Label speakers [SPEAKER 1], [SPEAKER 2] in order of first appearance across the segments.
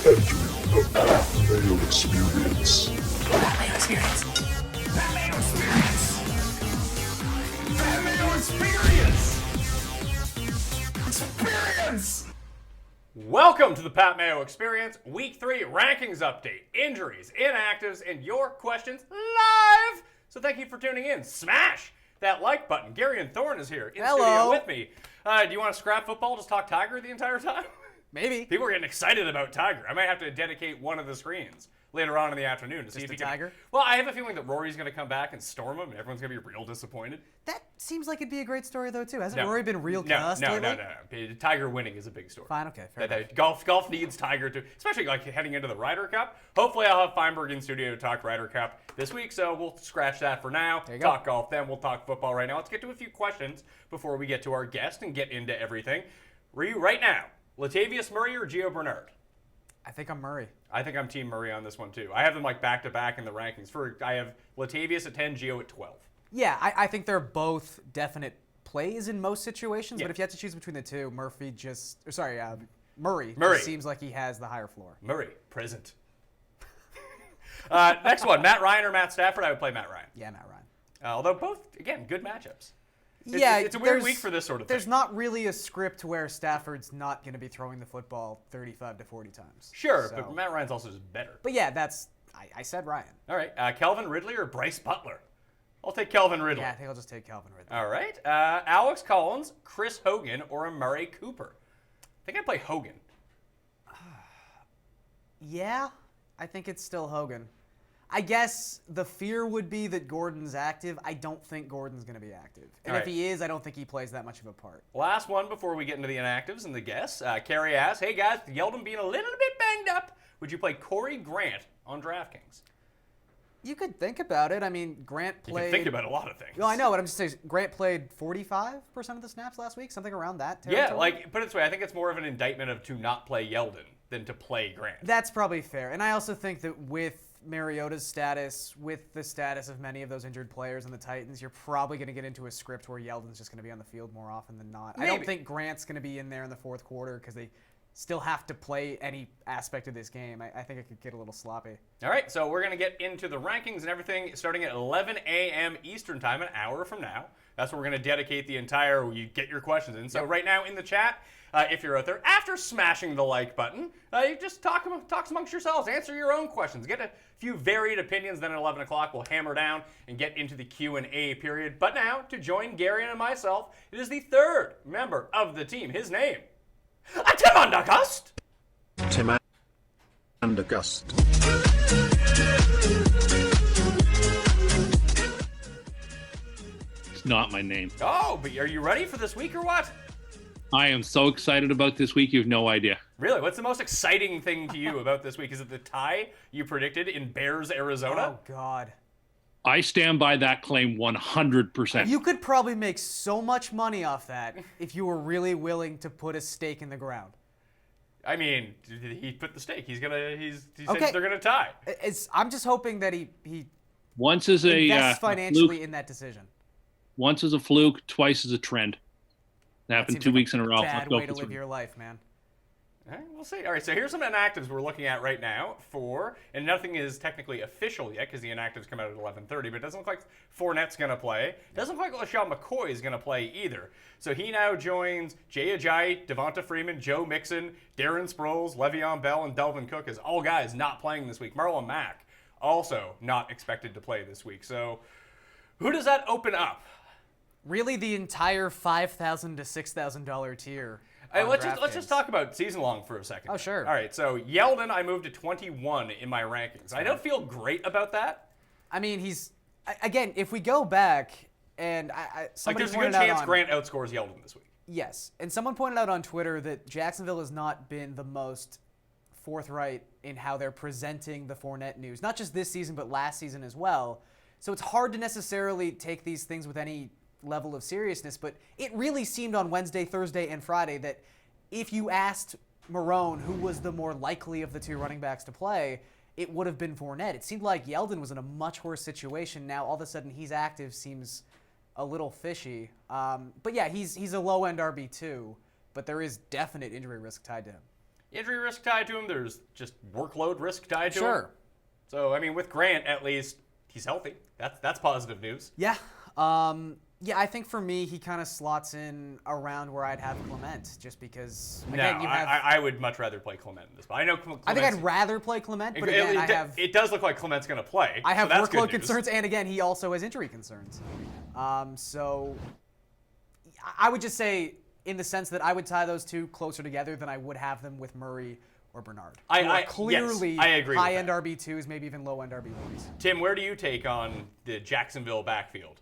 [SPEAKER 1] entering the Mayo Experience.
[SPEAKER 2] Mayo Experience. Mayo Experience. Mayo Experience. Experience.
[SPEAKER 3] Welcome to the Pat Mayo Experience, Week 3 rankings update, injuries, inactives, and your questions live. So thank you for tuning in. Smash that like button. Garion Thorne is here in studio with me. Do you want to scrap football, just talk Tiger the entire time?
[SPEAKER 4] Maybe.
[SPEAKER 3] People are getting excited about Tiger. I might have to dedicate one of the screens later on in the afternoon to see if he can.
[SPEAKER 4] Tiger?
[SPEAKER 3] Well, I have a feeling that Rory's going to come back and storm him, and everyone's going to be real disappointed.
[SPEAKER 4] That seems like it'd be a great story, though, too. Hasn't Rory been real cussed lately?
[SPEAKER 3] No. Tiger winning is a big story.
[SPEAKER 4] Fine, okay, fair enough.
[SPEAKER 3] Golf needs Tiger to, especially like heading into the Ryder Cup. Hopefully I'll have Feinberg in studio to talk Ryder Cup this week, so we'll scratch that for now.
[SPEAKER 4] There you
[SPEAKER 3] Talk golf, then we'll talk football right now. Let's get to a few questions before we get to our guest and get into everything. Right now, Latavius Murray or Gio Bernard?
[SPEAKER 4] I think I'm Murray.
[SPEAKER 3] I think I'm Team Murray on this one, too. I have them like back-to-back in the rankings. I have Latavius at 10, Gio at 12.
[SPEAKER 4] Yeah, I think they're both definite plays in most situations, but if you had to choose between the two, Murray just seems like he has the higher floor.
[SPEAKER 3] Murray, present. Next one, Matt Ryan or Matt Stafford? I would play Matt Ryan.
[SPEAKER 4] Yeah, Matt Ryan.
[SPEAKER 3] Although both, again, good matchups. It's a weird week for this sort of thing.
[SPEAKER 4] There's not really a script where Stafford's not going to be throwing the football 35 to 40 times.
[SPEAKER 3] Sure, but Matt Ryan's also just better.
[SPEAKER 4] But yeah, I said Ryan.
[SPEAKER 3] All right, Calvin Ridley or Bryce Butler? I'll take Calvin Ridley.
[SPEAKER 4] Yeah, I think I'll just take Calvin Ridley.
[SPEAKER 3] All right, Alex Collins, Chris Hogan, or a Murray Cooper? I think I'd play Hogan.
[SPEAKER 4] Yeah, I think it's still Hogan. I guess the fear would be that Gordon's active. I don't think Gordon's going to be active. And if he is, I don't think he plays that much of a part.
[SPEAKER 3] Last one before we get into the inactives and the guests. Carrie asks, hey guys, Yeldon being a little bit banged up, would you play Corey Grant on DraftKings?
[SPEAKER 4] You could think about it. I mean, Grant played...
[SPEAKER 3] You can think about a lot of things.
[SPEAKER 4] Well, I know, but I'm just saying, Grant played 45% of the snaps last week, something around that territory.
[SPEAKER 3] Yeah, put it this way, I think it's more of an indictment to not play Yeldon than to play Grant.
[SPEAKER 4] That's probably fair. And I also think that with Mariota's status, with the status of many of those injured players in the Titans, you're probably going to get into a script where Yeldon's just going to be on the field more often than not. Maybe. I don't think Grant's going to be in there in the fourth quarter because they still have to play any aspect of this game. I think it could get a little sloppy.
[SPEAKER 3] All right, so we're going to get into the rankings and everything starting at 11 a.m. Eastern time, an hour from now. That's where we're going to dedicate the entire, you get your questions in. So right now in the chat, if you're out there, after smashing the like button, you just talk amongst yourselves, answer your own questions, get a few varied opinions. Then at 11 o'clock, we'll hammer down and get into the Q&A period. But now, to join Gary and myself, it is the third member of the team. His name, Tim Undergust.
[SPEAKER 5] Tim Undergust.
[SPEAKER 6] It's not my name.
[SPEAKER 3] Oh, but are you ready for this week or what?
[SPEAKER 6] I am so excited about this week, you have no idea.
[SPEAKER 3] Really? What's the most exciting thing to you about this week? Is it the tie you predicted in Bears, Arizona?
[SPEAKER 4] Oh, God.
[SPEAKER 6] I stand by that claim 100%.
[SPEAKER 4] You could probably make so much money off that if you were really willing to put a stake in the ground.
[SPEAKER 3] I mean, he put the stake. He said they're gonna tie.
[SPEAKER 4] I'm just hoping that he
[SPEAKER 6] once is
[SPEAKER 4] invests financially
[SPEAKER 6] fluke,
[SPEAKER 4] in that decision.
[SPEAKER 6] Once is a fluke, twice is a trend. It happened 2 weeks in a row.
[SPEAKER 4] Bad way to live your life, man.
[SPEAKER 3] All right, we'll see. All right, so here's some inactives we're looking at right now and nothing is technically official yet because the inactives come out at 11:30, but it doesn't look like Fournette's going to play. It doesn't look like LaShawn McCoy is going to play either. So he now joins Jay Ajayi, Devonta Freeman, Joe Mixon, Darren Sproles, Le'Veon Bell, and Delvin Cook as all guys not playing this week. Marlon Mack also not expected to play this week. So who does that open up?
[SPEAKER 4] Really, the entire $5,000 to $6,000 tier.
[SPEAKER 3] Let's just talk about season long for a second.
[SPEAKER 4] Oh, sure.
[SPEAKER 3] All right, so Yeldon, I moved to 21 in my rankings. I don't feel great about that.
[SPEAKER 4] I mean, again, if we go back, and somebody
[SPEAKER 3] there's a good chance Grant outscores Yeldon this week.
[SPEAKER 4] Yes, and someone pointed out on Twitter that Jacksonville has not been the most forthright in how they're presenting the Fournette news, not just this season, but last season as well. So it's hard to necessarily take these things with any level of seriousness, but it really seemed on Wednesday, Thursday, and Friday that if you asked Marone who was the more likely of the two running backs to play, it would have been Fournette. It seemed like Yeldon was in a much worse situation. Now all of a sudden he's active seems a little fishy. But yeah, he's a low-end RB2, but there is definite injury risk tied to him.
[SPEAKER 3] injury risk tied to him. There's just workload risk tied to him.
[SPEAKER 4] Sure.
[SPEAKER 3] So, I mean, with Grant, at least, he's healthy. That's positive news.
[SPEAKER 4] Yeah. Yeah, I think for me, he kind of slots in around where I'd have Clement, just because, again,
[SPEAKER 3] No,
[SPEAKER 4] you have...
[SPEAKER 3] I would much rather play Clement in this. But I know Clement's,
[SPEAKER 4] I think I'd rather play Clement, but again,
[SPEAKER 3] it does look like Clement's going to play.
[SPEAKER 4] I have
[SPEAKER 3] so that's
[SPEAKER 4] workload
[SPEAKER 3] good news.
[SPEAKER 4] concerns, and again, he also has injury concerns. So I would just say, in the sense that I would tie those two closer together than I would have them with Murray or Bernard. Clearly
[SPEAKER 3] yes, I agree with
[SPEAKER 4] high-end
[SPEAKER 3] that.
[SPEAKER 4] RB2s, maybe even low-end RB1s.
[SPEAKER 3] Tim, where do you take on the Jacksonville backfield?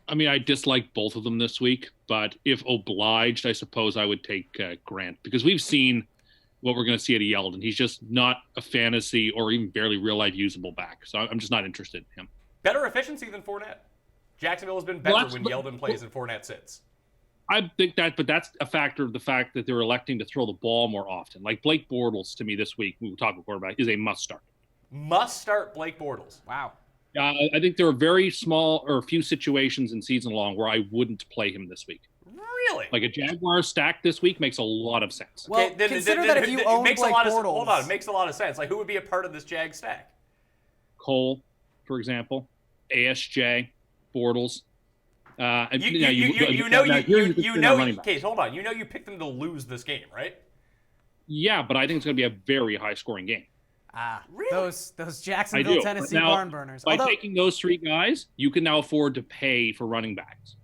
[SPEAKER 6] I mean, I dislike both of them this week, but if obliged, I suppose I would take Grant, because we've seen what we're going to see at Yeldon. He's just not a fantasy or even barely real-life usable back, so I'm just not interested in him.
[SPEAKER 3] Better efficiency than Fournette. Jacksonville has been better when Yeldon plays and Fournette sits.
[SPEAKER 6] I think that, but that's a factor of the fact that they're electing to throw the ball more often. Like Blake Bortles, to me this week, we were talking quarterback, is a must-start.
[SPEAKER 3] Must start Blake Bortles.
[SPEAKER 4] Wow.
[SPEAKER 6] I think there are very small or a few situations in season long where I wouldn't play him this week.
[SPEAKER 3] Really?
[SPEAKER 6] Like a Jaguar stack this week makes a lot of sense.
[SPEAKER 4] Well,
[SPEAKER 3] Okay,
[SPEAKER 4] consider that if you own Blake Bortles...
[SPEAKER 3] Hold on, it makes a lot of sense. Like, who would be a part of this Jag stack?
[SPEAKER 6] Cole, for example, ASJ, Bortles.
[SPEAKER 3] You know, Case, hold on. You know you picked them to lose this game, right?
[SPEAKER 6] Yeah, but I think it's going to be a very high-scoring game.
[SPEAKER 3] Really?
[SPEAKER 4] Those Jacksonville, Tennessee
[SPEAKER 6] now,
[SPEAKER 4] barn burners.
[SPEAKER 6] By taking those three guys, you can now afford to pay for running backs.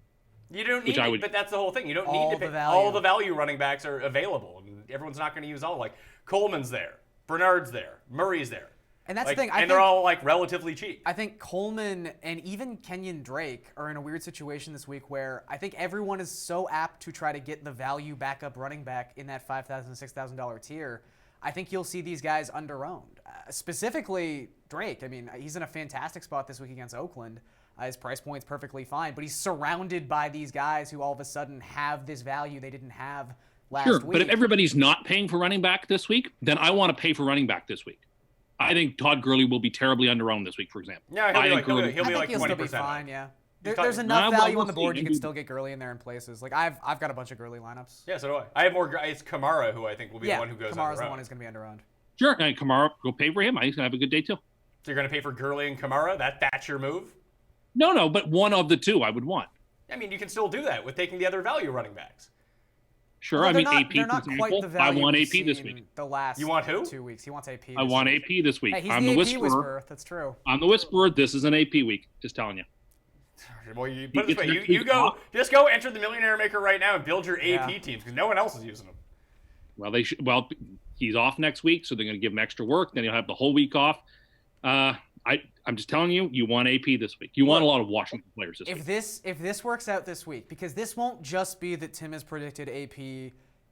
[SPEAKER 3] You don't need it, but that's the whole thing. You don't need to pay. All the value running backs are available, and everyone's not going to use all. Like, Coleman's there, Bernard's there, Murray's there.
[SPEAKER 4] And that's the thing.
[SPEAKER 3] They're all, like, relatively cheap.
[SPEAKER 4] I think Coleman and even Kenyon Drake are in a weird situation this week where I think everyone is so apt to try to get the value backup running back in that $5,000, $6,000 tier. I think you'll see these guys under-owned. Specifically, Drake. I mean, he's in a fantastic spot this week against Oakland. His price point's perfectly fine, but he's surrounded by these guys who all of a sudden have this value they didn't have last week.
[SPEAKER 6] But if everybody's not paying for running back this week, then I want to pay for running back this week. I think Todd Gurley will be terribly under-owned this week, for example.
[SPEAKER 3] Yeah, he'll be like 20%.
[SPEAKER 4] He'll still be fine, yeah. There's enough value on the board. You can still get Gurley in there in places. Like, I've got a bunch of Gurley lineups.
[SPEAKER 3] Yeah, so do I. I have more. It's Kamara who I think will be the one who goes
[SPEAKER 4] Kamara's
[SPEAKER 3] under-owned.
[SPEAKER 4] the one who's going to be under-owned.
[SPEAKER 6] Sure, and Kamara, go pay for him. I think he's going to have a good day, too.
[SPEAKER 3] So you're going to pay for Gurley and Kamara? That's your move?
[SPEAKER 6] No, but one of the two I would want.
[SPEAKER 3] I mean, you can still do that with taking the other value running backs.
[SPEAKER 6] Sure,
[SPEAKER 4] Well,
[SPEAKER 6] I mean,
[SPEAKER 4] they're
[SPEAKER 6] AP,
[SPEAKER 4] not
[SPEAKER 6] for
[SPEAKER 4] quite
[SPEAKER 6] example,
[SPEAKER 4] the value
[SPEAKER 6] I want
[SPEAKER 4] we've
[SPEAKER 6] AP this
[SPEAKER 4] seen
[SPEAKER 6] week.
[SPEAKER 4] The last
[SPEAKER 3] You want who?
[SPEAKER 4] 2 weeks. He wants AP.
[SPEAKER 6] I want AP this week.
[SPEAKER 4] Hey, he's
[SPEAKER 6] I'm
[SPEAKER 4] the
[SPEAKER 6] the
[SPEAKER 4] AP
[SPEAKER 6] whisperer.
[SPEAKER 4] That's true.
[SPEAKER 6] I'm the whisperer. This is an AP week. Just telling you.
[SPEAKER 3] Well, you put it this way, you go, just go enter the Millionaire Maker right now and build your AP teams because no one else is using them.
[SPEAKER 6] Well, they should. Well, he's off next week, so they're going to give him extra work. Then he'll have the whole week off. I'm just telling you, you want AP this week. You want a lot of Washington players this week.
[SPEAKER 4] If this works out this week, because this won't just be that Tim has predicted AP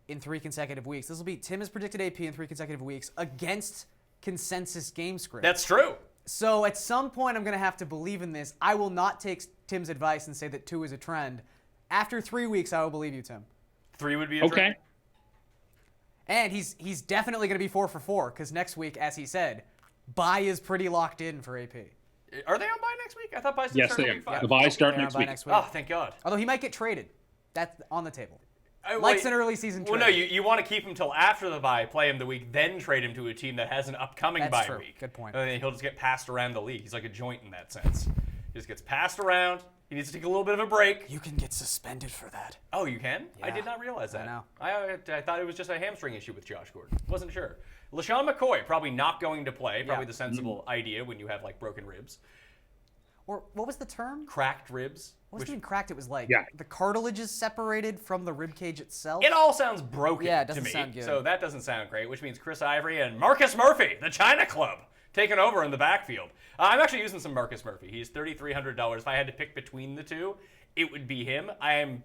[SPEAKER 4] in 3 consecutive weeks. This will be Tim has predicted AP in 3 consecutive weeks against consensus game script.
[SPEAKER 3] That's true.
[SPEAKER 4] So at some point, I'm going to have to believe in this. I will not take Tim's advice and say that 2 is a trend. After 3 weeks, I will believe you, Tim.
[SPEAKER 3] 3 would be a trend.
[SPEAKER 4] And he's definitely going to be 4 for 4 because next week, as he said, bye is pretty locked in for AP.
[SPEAKER 3] Are they on bye next week? I thought bye
[SPEAKER 6] Yes,
[SPEAKER 3] started
[SPEAKER 6] they
[SPEAKER 3] week
[SPEAKER 6] are.
[SPEAKER 3] 5.
[SPEAKER 6] The bye start
[SPEAKER 4] They're
[SPEAKER 6] next
[SPEAKER 4] on bye
[SPEAKER 6] week.
[SPEAKER 3] Oh, thank God.
[SPEAKER 4] Although he might get traded. That's on the table.
[SPEAKER 3] Wait,
[SPEAKER 4] An early season trade.
[SPEAKER 3] Well, no, you want to keep him till after the bye, play him the week, then trade him to a team that has an upcoming
[SPEAKER 4] That's
[SPEAKER 3] bye
[SPEAKER 4] true.
[SPEAKER 3] week.
[SPEAKER 4] Good point.
[SPEAKER 3] And then he'll just get passed around the league. He's like a joint in that sense. He just gets passed around. He needs to take a little bit of a break.
[SPEAKER 4] You can get suspended for that.
[SPEAKER 3] Oh, you can? I
[SPEAKER 4] Yeah.
[SPEAKER 3] did not realize that.
[SPEAKER 4] I know.
[SPEAKER 3] I thought it was just a hamstring issue with Josh Gordon. Wasn't sure. LaShawn McCoy, probably not going to play. Probably the sensible idea when you have, like, broken ribs.
[SPEAKER 4] Or what was the term?
[SPEAKER 3] Cracked ribs.
[SPEAKER 4] It wasn't even cracked. It was like
[SPEAKER 6] Yeah.
[SPEAKER 4] the cartilage is separated from the rib cage itself.
[SPEAKER 3] It all sounds broken
[SPEAKER 4] Yeah, it
[SPEAKER 3] to
[SPEAKER 4] doesn't
[SPEAKER 3] me.
[SPEAKER 4] sound good.
[SPEAKER 3] So that doesn't sound great, which means Chris Ivory and Marcus Murphy, the China Club, taking over in the backfield. I'm actually using some Marcus Murphy. He's $3,300. If I had to pick between the two, it would be him. I am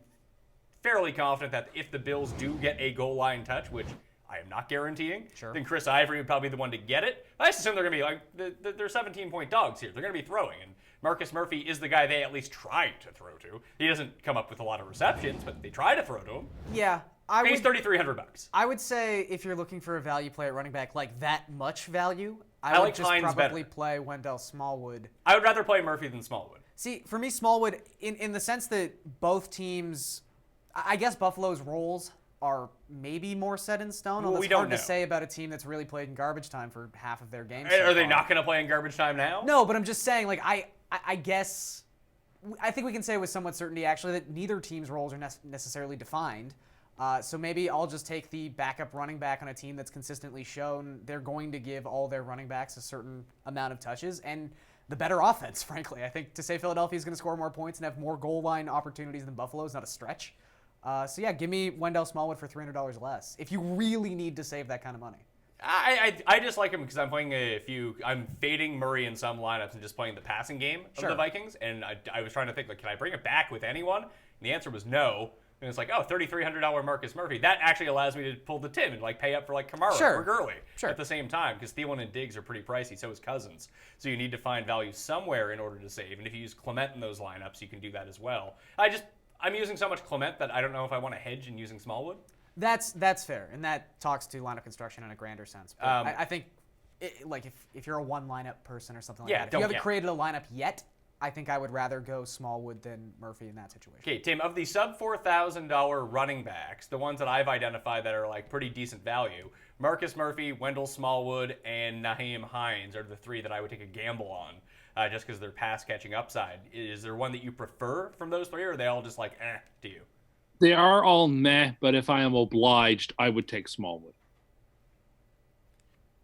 [SPEAKER 3] fairly confident that if the Bills do get a goal line touch, which I am not guaranteeing, then Chris Ivory would probably be the one to get it. I just assume they're going to be like, they're 17-point dogs here. They're going to be throwing, and Marcus Murphy is the guy they at least try to throw to. He doesn't come up with a lot of receptions, but they try to throw to him.
[SPEAKER 4] Yeah,
[SPEAKER 3] He's $3,300.
[SPEAKER 4] I would say if you're looking for a value play at running back, like that much value, I
[SPEAKER 3] like
[SPEAKER 4] would just
[SPEAKER 3] Hines
[SPEAKER 4] probably
[SPEAKER 3] better.
[SPEAKER 4] play Wendell Smallwood.
[SPEAKER 3] I would rather play Murphy than Smallwood.
[SPEAKER 4] See, for me, Smallwood, in the sense that both teams, I guess Buffalo's roles are maybe more set in stone.
[SPEAKER 3] Well,
[SPEAKER 4] Although
[SPEAKER 3] we
[SPEAKER 4] it's
[SPEAKER 3] don't
[SPEAKER 4] hard
[SPEAKER 3] know.
[SPEAKER 4] to say about a team that's really played in garbage time for half of their games.
[SPEAKER 3] Are they not going to play in garbage time now?
[SPEAKER 4] No, but I'm just saying, like, I guess, I think we can say with somewhat certainty, actually, that neither team's roles are necessarily defined. So maybe I'll just take the backup running back on a team that's consistently shown they're going to give all their running backs a certain amount of touches and the better offense, frankly. I think to say Philadelphia is going to score more points and have more goal line opportunities than Buffalo is not a stretch. So yeah, give me Wendell Smallwood for $300 less if you really need to save that kind of money.
[SPEAKER 3] I just like him because I'm fading Murray in some lineups and just playing the passing game of the Vikings. And I was trying to think, like, can I bring it back with anyone? And the answer was no. And it's like, oh, $3,300 Marcus Murphy. That actually allows me to pull the Tim and, like, pay up for, like, Kamara or Gurley at the same time because Thielen and Diggs are pretty pricey. So is Cousins. So you need to find value somewhere in order to save. And if you use Clement in those lineups, you can do that as well. I'm using so much Clement that I don't know if I want to hedge in using Smallwood.
[SPEAKER 4] That's fair, and that talks to lineup construction in a grander sense. But I think, if you're a one lineup person or something like that, if you haven't created a lineup yet, I think I would rather go Smallwood than Murphy in that situation.
[SPEAKER 3] Okay, Tim, of the sub $4,000 running backs, the ones that I've identified that are like pretty decent value, Marcus Murphy, Wendell Smallwood, and Nyheim Hines are the three that I would take a gamble on. Just because they're pass catching upside. Is there one that you prefer from those three, or are they all just like to you?
[SPEAKER 6] They are all meh, but if I am obliged, I would take Smallwood.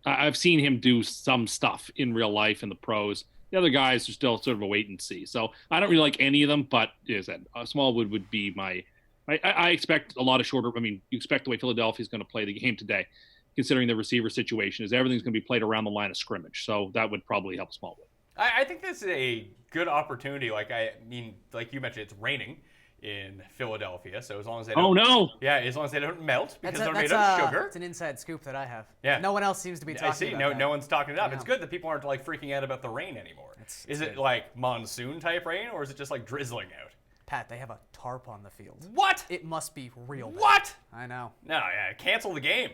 [SPEAKER 6] I've seen him do some stuff in real life in the pros. The other guys are still sort of a wait and see. So I don't really like any of them, but as I said, Smallwood would be my. I expect a lot of shorter. I mean, you expect the way Philadelphia is going to play the game today, considering the receiver situation, is everything's going to be played around the line of scrimmage. So that would probably help Smallwood.
[SPEAKER 3] I think this is a good opportunity. Like you mentioned, it's raining in Philadelphia, so as long as they don't, as long as they don't melt because they're made of sugar.
[SPEAKER 4] It's an inside scoop that I have.
[SPEAKER 3] Yeah,
[SPEAKER 4] no one else seems to be talking about that.
[SPEAKER 3] No one's talking it up. It's good that people aren't like freaking out about the rain anymore. Is it like monsoon type rain, or is it just like drizzling out?
[SPEAKER 4] Pat, they have a tarp on the field.
[SPEAKER 3] What?
[SPEAKER 4] It must be real bad.
[SPEAKER 3] What?
[SPEAKER 4] I know.
[SPEAKER 3] No, yeah, cancel the game.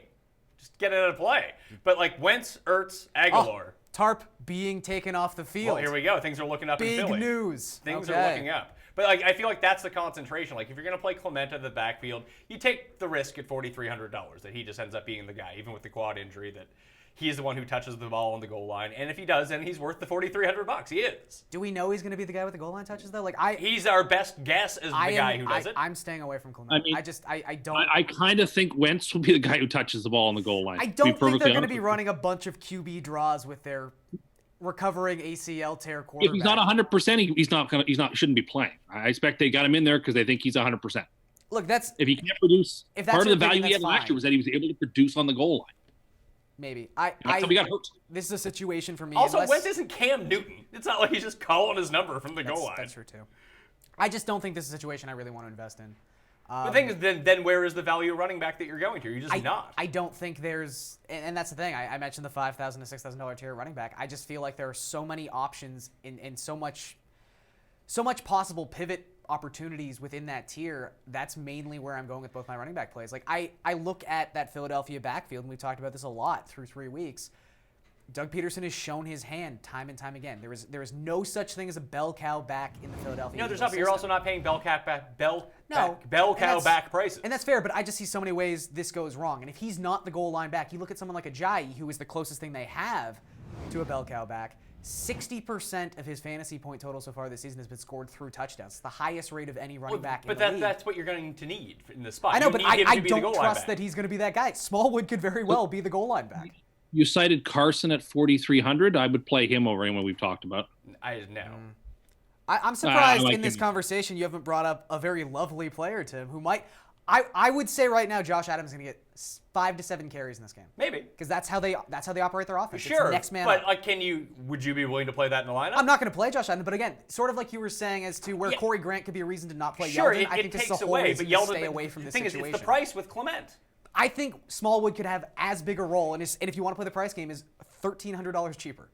[SPEAKER 3] Just get it out of play. But like Wentz, Ertz, Aguilar.
[SPEAKER 4] Tarp being taken off the field.
[SPEAKER 3] Well, here we go. Things are looking up in Philly.
[SPEAKER 4] Big news.
[SPEAKER 3] Things are looking up. But like, I feel like that's the concentration. Like, if you're going to play Clement in the backfield, you take the risk at $4,300 that he just ends up being the guy, even with the quad injury, that he's the one who touches the ball on the goal line. And if he does, then he's worth the $4,300. He is.
[SPEAKER 4] Do we know he's going to be the guy with the goal line touches, though?
[SPEAKER 3] He's our best guess as the guy who does it.
[SPEAKER 4] I'm staying away from Clement. I don't.
[SPEAKER 6] I kind of think Wentz will be the guy who touches the ball on the goal line.
[SPEAKER 4] I don't think they're going to be running a bunch of QB draws with their recovering ACL tear quarterback.
[SPEAKER 6] If he's not 100%, he shouldn't be playing. I expect they got him in there because they think he's 100%.
[SPEAKER 4] Look,
[SPEAKER 6] if he can't produce. Part of the value he had last year was that he was able to produce on the goal line.
[SPEAKER 4] Maybe.
[SPEAKER 6] He got hurt.
[SPEAKER 4] This is a situation for me.
[SPEAKER 3] Also, Wentz isn't Cam Newton. It's not like he's just calling his number from the goal line.
[SPEAKER 4] That's true too. I just don't think this is a situation I really want to invest in.
[SPEAKER 3] The thing is, then where is the value running back that you're going to? You're just not.
[SPEAKER 4] I don't think there's, and that's the thing. I mentioned the $5,000 to $6,000 tier running back. I just feel like there are so many options and so much possible pivot opportunities within that tier. That's mainly where I'm going with both my running back plays. Like I look at that Philadelphia backfield, and we've talked about this a lot through 3 weeks. Doug Peterson has shown his hand time and time again. There is no such thing as a bell cow back in the Philadelphia.
[SPEAKER 3] No, there's not. But you're also not paying bell cow back prices.
[SPEAKER 4] And that's fair. But I just see so many ways this goes wrong. And if he's not the goal line back, you look at someone like Ajayi, who is the closest thing they have to a bell cow back. 60% of his fantasy point total so far this season has been scored through touchdowns. It's the highest rate of any running back in the league.
[SPEAKER 3] But that's what you're going to need in the spot.
[SPEAKER 4] I know, but I don't trust that he's going to be that guy. Smallwood could very well be the goal line back.
[SPEAKER 6] You cited Carson at 4,300. I would play him over anyone we've talked about.
[SPEAKER 4] I'm surprised in this conversation you haven't brought up a very lovely player, Tim, who might. I would say right now Josh Adams is going to get 5 to 7 carries in this game.
[SPEAKER 3] Maybe.
[SPEAKER 4] Because that's how they operate their offense.
[SPEAKER 3] Sure.
[SPEAKER 4] It's next man
[SPEAKER 3] but
[SPEAKER 4] up.
[SPEAKER 3] like, would you be willing to play that in the lineup?
[SPEAKER 4] I'm not going to play Josh Adams, but again, sort of like you were saying as to where Corey Grant could be a reason to not play Yeldon. I think this is a whole reason to stay away from this situation.
[SPEAKER 3] It's the price with Clement.
[SPEAKER 4] I think Smallwood could have as big a role, and if you want to play the price game, is $1,300 cheaper.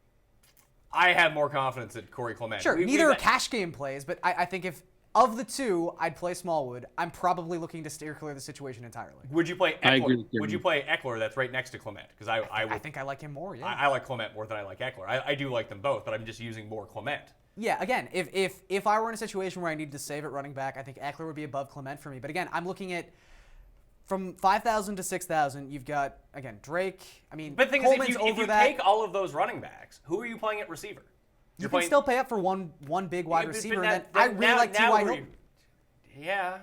[SPEAKER 3] I have more confidence in Corey Clement.
[SPEAKER 4] Sure, neither are cash game plays, but I think if of the two, I'd play Smallwood. I'm probably looking to steer clear of the situation entirely.
[SPEAKER 3] Would you play Eckler? Would you play Eckler that's right next to Clement? Because I
[SPEAKER 4] think I like him more, yeah.
[SPEAKER 3] I like Clement more than I like Eckler. I do like them both, but I'm just using more Clement.
[SPEAKER 4] Yeah, again, if I were in a situation where I needed to save at running back, I think Eckler would be above Clement for me. But again, I'm looking at From 5,000 to 6,000, you've got, again, Drake. I mean,
[SPEAKER 3] But the thing
[SPEAKER 4] Coleman's
[SPEAKER 3] is, if
[SPEAKER 4] over
[SPEAKER 3] you
[SPEAKER 4] that.
[SPEAKER 3] take all of those running backs, who are you playing at receiver?
[SPEAKER 4] You can still pay up for one big wide
[SPEAKER 3] But
[SPEAKER 4] receiver,
[SPEAKER 3] now-
[SPEAKER 4] and then I really like
[SPEAKER 3] now
[SPEAKER 4] T.Y.
[SPEAKER 3] we're-
[SPEAKER 4] Hilton.
[SPEAKER 3] Yeah,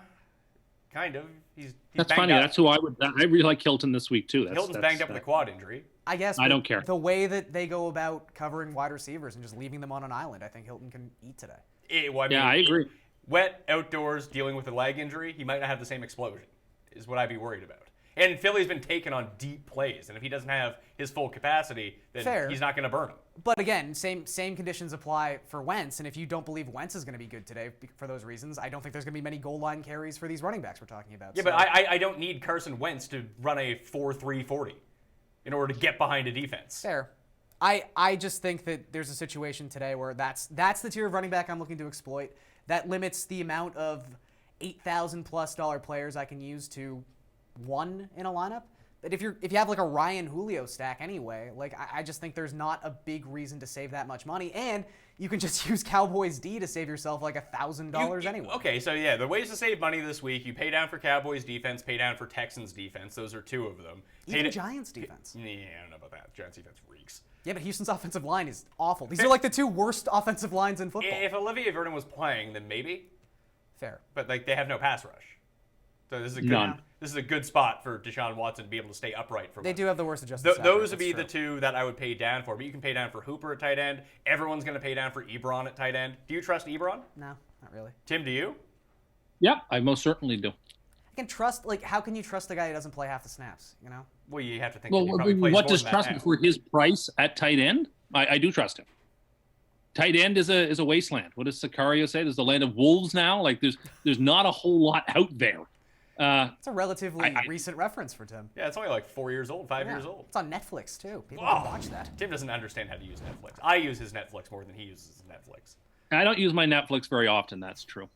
[SPEAKER 3] kind of. He's
[SPEAKER 6] That's
[SPEAKER 3] banged
[SPEAKER 6] funny.
[SPEAKER 3] up.
[SPEAKER 6] That's who I would. I really like Hilton this week too.
[SPEAKER 3] Hilton's banged up with a quad injury.
[SPEAKER 4] I guess.
[SPEAKER 6] I
[SPEAKER 4] but
[SPEAKER 6] don't care.
[SPEAKER 4] The way that they go about covering wide receivers and just leaving them on an island, I think Hilton can eat today.
[SPEAKER 6] I agree.
[SPEAKER 3] Wet outdoors, dealing with a leg injury, he might not have the same explosion. Is what I'd be worried about. And Philly's been taken on deep plays, and if he doesn't have his full capacity, then
[SPEAKER 4] Fair.
[SPEAKER 3] he's not going to burn him.
[SPEAKER 4] But again, same conditions apply for Wentz, and if you don't believe Wentz is going to be good today for those reasons, I don't think there's going to be many goal line carries for these running backs we're talking about.
[SPEAKER 3] Yeah,
[SPEAKER 4] So-
[SPEAKER 3] but I don't need Carson Wentz to run a 4-3-40 in order to get behind a defense.
[SPEAKER 4] Fair. I just think that there's a situation today where that's the tier of running back I'm looking to exploit. That limits the amount of $8,000+ players I can use to one in a lineup. But if you have like a Ryan Julio stack anyway, like I just think there's not a big reason to save that much money, and you can just use Cowboys D to save yourself like $1,000 anyway.
[SPEAKER 3] Okay, so yeah, the ways to save money this week: you pay down for Cowboys defense, pay down for Texans defense. Those are two of them.
[SPEAKER 4] Even Giants defense.
[SPEAKER 3] Yeah, I don't know about that. Giants defense reeks.
[SPEAKER 4] Yeah, but Houston's offensive line is awful. These are like the two worst offensive lines in football.
[SPEAKER 3] If Olivia Vernon was playing, then maybe.
[SPEAKER 4] Fair.
[SPEAKER 3] But like they have no pass rush, so this is a good.
[SPEAKER 6] None.
[SPEAKER 3] This is a good spot for Deshaun Watson to be able to stay upright for.
[SPEAKER 4] They
[SPEAKER 3] once.
[SPEAKER 4] do have the worst adjusted sack rate,
[SPEAKER 3] Those would be
[SPEAKER 4] that's
[SPEAKER 3] the
[SPEAKER 4] true.
[SPEAKER 3] two that I would pay down for. But you can pay down for Hooper at tight end. Everyone's going to pay down for Ebron at tight end. Do you trust Ebron?
[SPEAKER 4] No, not really.
[SPEAKER 3] Tim, do you?
[SPEAKER 6] Yeah, I most certainly do.
[SPEAKER 4] I can trust, like, how can you trust a guy who doesn't play half the snaps, you know?
[SPEAKER 3] Well, you have to think.
[SPEAKER 6] Well,
[SPEAKER 3] that he probably plays
[SPEAKER 6] what
[SPEAKER 3] more
[SPEAKER 6] does
[SPEAKER 3] than
[SPEAKER 6] trust
[SPEAKER 3] that
[SPEAKER 6] him
[SPEAKER 3] now.
[SPEAKER 6] for his price at tight end? I do trust him. Tight end is a wasteland. What does Sicario say? There's the land of wolves now. Like there's not a whole lot out there.
[SPEAKER 4] It's a relatively
[SPEAKER 6] I-
[SPEAKER 4] recent reference for Tim.
[SPEAKER 3] Yeah, it's only like 4 years old, 5 years
[SPEAKER 4] Yeah.
[SPEAKER 3] old.
[SPEAKER 4] It's on Netflix, too. People
[SPEAKER 3] Oh,
[SPEAKER 4] can watch that.
[SPEAKER 3] Tim doesn't understand how to use Netflix. I use his Netflix more than he uses his Netflix.
[SPEAKER 6] I don't use my Netflix very often. That's true.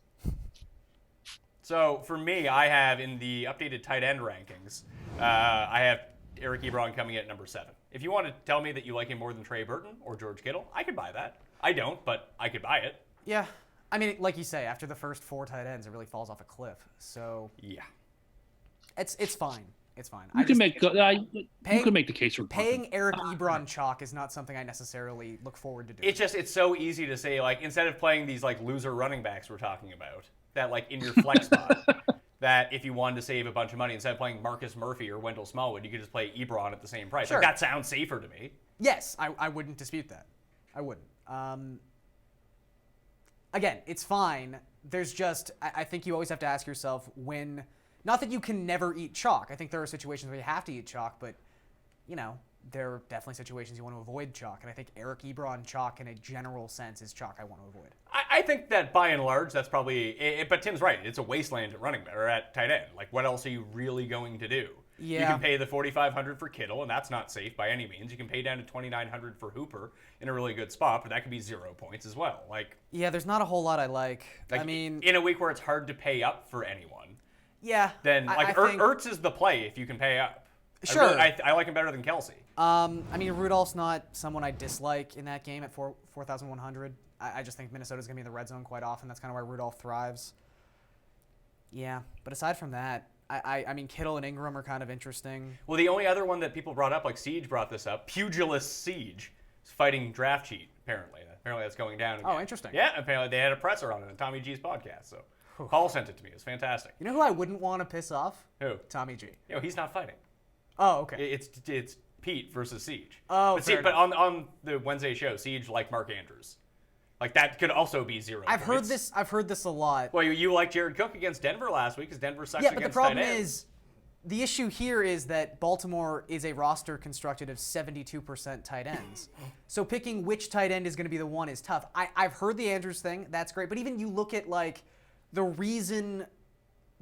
[SPEAKER 3] So for me, I have in the updated tight end rankings, I have Eric Ebron coming in at number 7. If you want to tell me that you like him more than Trey Burton or George Kittle, I could buy that. I don't, but I could buy it.
[SPEAKER 4] Yeah. I mean, like you say, after the first 4 tight ends, it really falls off a cliff. So
[SPEAKER 3] Yeah.
[SPEAKER 4] it's fine. It's fine.
[SPEAKER 6] You can make you
[SPEAKER 4] paying-
[SPEAKER 6] can make the case for
[SPEAKER 4] Paying Eric Ebron chalk is not something I necessarily look forward to doing.
[SPEAKER 3] It's so easy to say, like, instead of playing these like loser running backs we're talking about, that like in your flex spot, that if you wanted to save a bunch of money, instead of playing Marcus Murphy or Wendell Smallwood, you could just play Ebron at the same price.
[SPEAKER 4] Sure.
[SPEAKER 3] Like, that sounds safer to me.
[SPEAKER 4] Yes, I wouldn't dispute that. I wouldn't. Again, it's fine. There's just, I think you always have to ask yourself when, not that you can never eat chalk. I think there are situations where you have to eat chalk, but, you know, there are definitely situations you want to avoid chalk. And I think Eric Ebron chalk in a general sense is chalk I want to avoid.
[SPEAKER 3] I think that by and large, that's probably, but Tim's right. It's a wasteland at running back or at tight end. Like, what else are you really going to do? You
[SPEAKER 4] Yeah.
[SPEAKER 3] can pay the $4,500 for Kittle, and that's not safe by any means. You can pay down to $2,900 for Hooper in a really good spot, but that could be 0 points as well. Like
[SPEAKER 4] Yeah, there's not a whole lot I like. I mean,
[SPEAKER 3] in a week where it's hard to pay up for anyone,
[SPEAKER 4] yeah.
[SPEAKER 3] then like
[SPEAKER 4] I think,
[SPEAKER 3] Ertz is the play if you can pay up.
[SPEAKER 4] Sure.
[SPEAKER 3] I like him better than Kelsey.
[SPEAKER 4] I mean, Rudolph's not someone I dislike in that game at 4,100. I just think Minnesota's going to be in the red zone quite often. That's kind of where Rudolph thrives. Yeah, but aside from that, I mean, Kittle and Ingram are kind of interesting.
[SPEAKER 3] Well, the only other one that people brought up, like Siege brought this up, Pugilist Siege, is fighting draft cheat, apparently. Apparently that's going down again.
[SPEAKER 4] Oh, interesting.
[SPEAKER 3] Yeah, apparently they had a presser on it on Tommy G's podcast, so Paul sent it to me. It was fantastic.
[SPEAKER 4] You know who I wouldn't want to piss off?
[SPEAKER 3] Who?
[SPEAKER 4] Tommy G.
[SPEAKER 3] You know, he's not fighting.
[SPEAKER 4] Oh, okay.
[SPEAKER 3] It's Pete versus Siege.
[SPEAKER 4] Oh,
[SPEAKER 3] but,
[SPEAKER 4] fair
[SPEAKER 3] but on the Wednesday show, Siege like Mark Andrews. Like, that could also be 0
[SPEAKER 4] I've heard
[SPEAKER 3] points.
[SPEAKER 4] this a lot.
[SPEAKER 3] Well, you like Jared Cook against Denver last week because Denver sucks
[SPEAKER 4] Yeah, but the
[SPEAKER 3] against
[SPEAKER 4] problem
[SPEAKER 3] tight ends.
[SPEAKER 4] is, the issue here is that Baltimore is a roster constructed of 72% tight ends. So picking which tight end is going to be the one is tough. I've heard the Andrews thing. That's great. But even you look at, like, the reason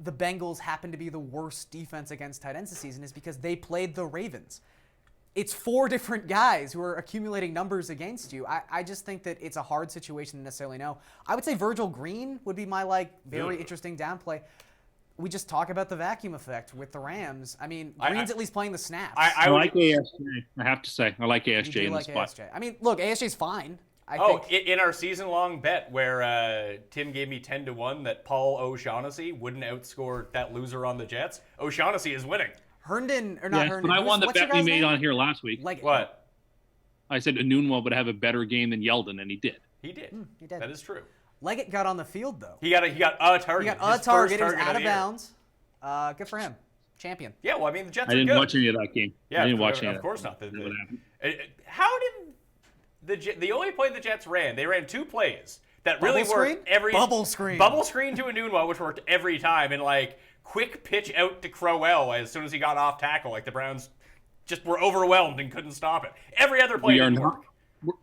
[SPEAKER 4] the Bengals happen to be the worst defense against tight ends this season is because they played the Ravens. It's 4 different guys who are accumulating numbers against you. I just think that it's a hard situation to necessarily know. I would say Virgil Green would be my, like, very interesting downplay. We just talk about the vacuum effect with the Rams. I mean, Green's at least playing the snaps.
[SPEAKER 6] I like ASJ. I have to say, I like
[SPEAKER 4] You
[SPEAKER 6] ASJ
[SPEAKER 4] do
[SPEAKER 6] in
[SPEAKER 4] like
[SPEAKER 6] this spot.
[SPEAKER 4] ASJ. I mean, look, ASJ's fine. I
[SPEAKER 3] Oh,
[SPEAKER 4] think
[SPEAKER 3] in our season-long bet where Tim gave me 10-1 that Paul O'Shaughnessy wouldn't outscore that loser on the Jets, O'Shaughnessy is winning.
[SPEAKER 4] Herndon, or not
[SPEAKER 6] Yes,
[SPEAKER 4] Herndon.
[SPEAKER 6] but I won the
[SPEAKER 4] what's your
[SPEAKER 6] bet we
[SPEAKER 4] guy's
[SPEAKER 6] made
[SPEAKER 4] name?
[SPEAKER 6] on here last week.
[SPEAKER 4] Like
[SPEAKER 3] What?
[SPEAKER 6] I said Anunwa would have a better game than Yeldon, and he did.
[SPEAKER 3] He did.
[SPEAKER 4] he did.
[SPEAKER 3] That is true.
[SPEAKER 4] Leggett got on the field though.
[SPEAKER 3] He got a target.
[SPEAKER 4] He got
[SPEAKER 3] His
[SPEAKER 4] a
[SPEAKER 3] first
[SPEAKER 4] target. He was
[SPEAKER 3] target
[SPEAKER 4] out
[SPEAKER 3] the
[SPEAKER 4] of
[SPEAKER 3] year.
[SPEAKER 4] bounds. Good for him. Champion.
[SPEAKER 3] Yeah, well, I mean, the Jets
[SPEAKER 6] I
[SPEAKER 3] are
[SPEAKER 6] didn't
[SPEAKER 3] good.
[SPEAKER 6] watch any of that game.
[SPEAKER 3] Yeah,
[SPEAKER 6] I didn't watch any
[SPEAKER 3] of
[SPEAKER 6] of
[SPEAKER 3] course
[SPEAKER 6] that.
[SPEAKER 3] not.
[SPEAKER 6] What happened?
[SPEAKER 3] How did the only play the Jets ran? They ran 2 plays that really
[SPEAKER 4] Bubble screen?
[SPEAKER 3] worked every
[SPEAKER 4] Bubble screen.
[SPEAKER 3] Bubble screen to Anunwa, which worked every time, and like quick pitch out to Crowell as soon as he got off tackle. Like the Browns just were overwhelmed and couldn't stop it. Every other play didn't work.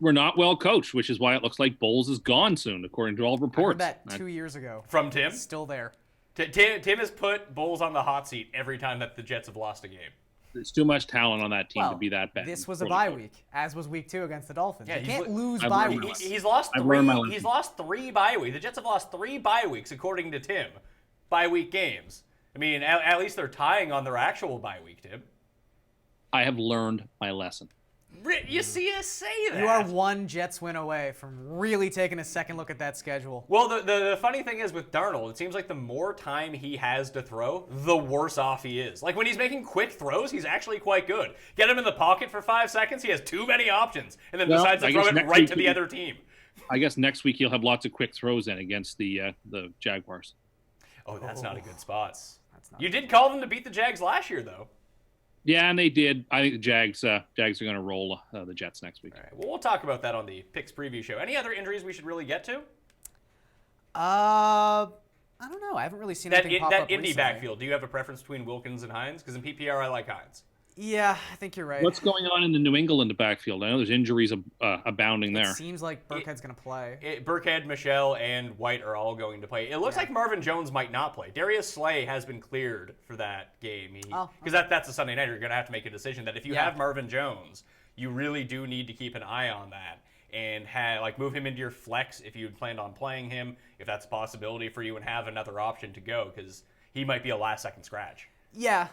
[SPEAKER 6] We're not well coached, which is why it looks like Bowles is gone soon, according to all
[SPEAKER 4] I
[SPEAKER 6] reports.
[SPEAKER 4] heard that 2 years ago.
[SPEAKER 3] From Tim?
[SPEAKER 4] Still there.
[SPEAKER 3] Tim has put Bulls on the hot seat every time that the Jets have lost a game.
[SPEAKER 6] There's too much talent on that team
[SPEAKER 4] Well,
[SPEAKER 6] to be that bad.
[SPEAKER 4] this was a bye week, as was week 2 against the Dolphins.
[SPEAKER 3] Yeah,
[SPEAKER 4] You can't
[SPEAKER 3] he's-
[SPEAKER 4] lose
[SPEAKER 6] I've
[SPEAKER 4] bye
[SPEAKER 6] learned
[SPEAKER 4] weeks.
[SPEAKER 3] He's lost
[SPEAKER 6] I've
[SPEAKER 3] three.
[SPEAKER 6] learned my lesson.
[SPEAKER 3] He's lost 3 bye weeks. The Jets have lost 3 bye weeks, according to Tim. Bye week games. I mean, at least they're tying on their actual bye week, Tim.
[SPEAKER 6] I have learned my lesson.
[SPEAKER 3] You see us say that.
[SPEAKER 4] You are one Jets win away from really taking a second look at that schedule.
[SPEAKER 3] Well, the funny thing is with Darnold, it seems like the more time he has to throw, the worse off he is. Like when he's making quick throws, he's actually quite good. Get him in the pocket for 5 seconds, he has too many options, and then
[SPEAKER 6] Well,
[SPEAKER 3] decides to
[SPEAKER 6] I
[SPEAKER 3] throw
[SPEAKER 6] guess
[SPEAKER 3] it
[SPEAKER 6] next
[SPEAKER 3] right
[SPEAKER 6] week
[SPEAKER 3] to the
[SPEAKER 6] he-
[SPEAKER 3] other team.
[SPEAKER 6] I guess next week he'll have lots of quick throws in against the Jaguars.
[SPEAKER 3] Oh, that's not a good spot.
[SPEAKER 4] That's not
[SPEAKER 3] You did call them to beat the Jags last year, though.
[SPEAKER 6] Yeah, and they did. I think the Jags are going to roll the Jets next week.
[SPEAKER 3] All right, well, we'll talk about that on the Picks preview show. Any other injuries we should really get to?
[SPEAKER 4] I don't know. I haven't really seen anything pop up
[SPEAKER 3] Indy
[SPEAKER 4] recently.
[SPEAKER 3] backfield, do you have a preference between Wilkins and Hines? Because in PPR, I like Hines.
[SPEAKER 4] Yeah, I think you're right.
[SPEAKER 6] What's going on in the New England backfield? I know there's injuries abounding there.
[SPEAKER 4] It seems like Burkhead's going to play.
[SPEAKER 3] Burkhead, Michelle, and White are all going to play. It looks like Marvin Jones might not play. Darius Slay has been cleared for that game. Because that's a Sunday night. You're going to have to make a decision that if you have Marvin Jones, you really do need to keep an eye on that and move him into your flex if you planned on playing him, if that's a possibility for you, and have another option to go because he might be a last-second scratch.
[SPEAKER 4] Yeah.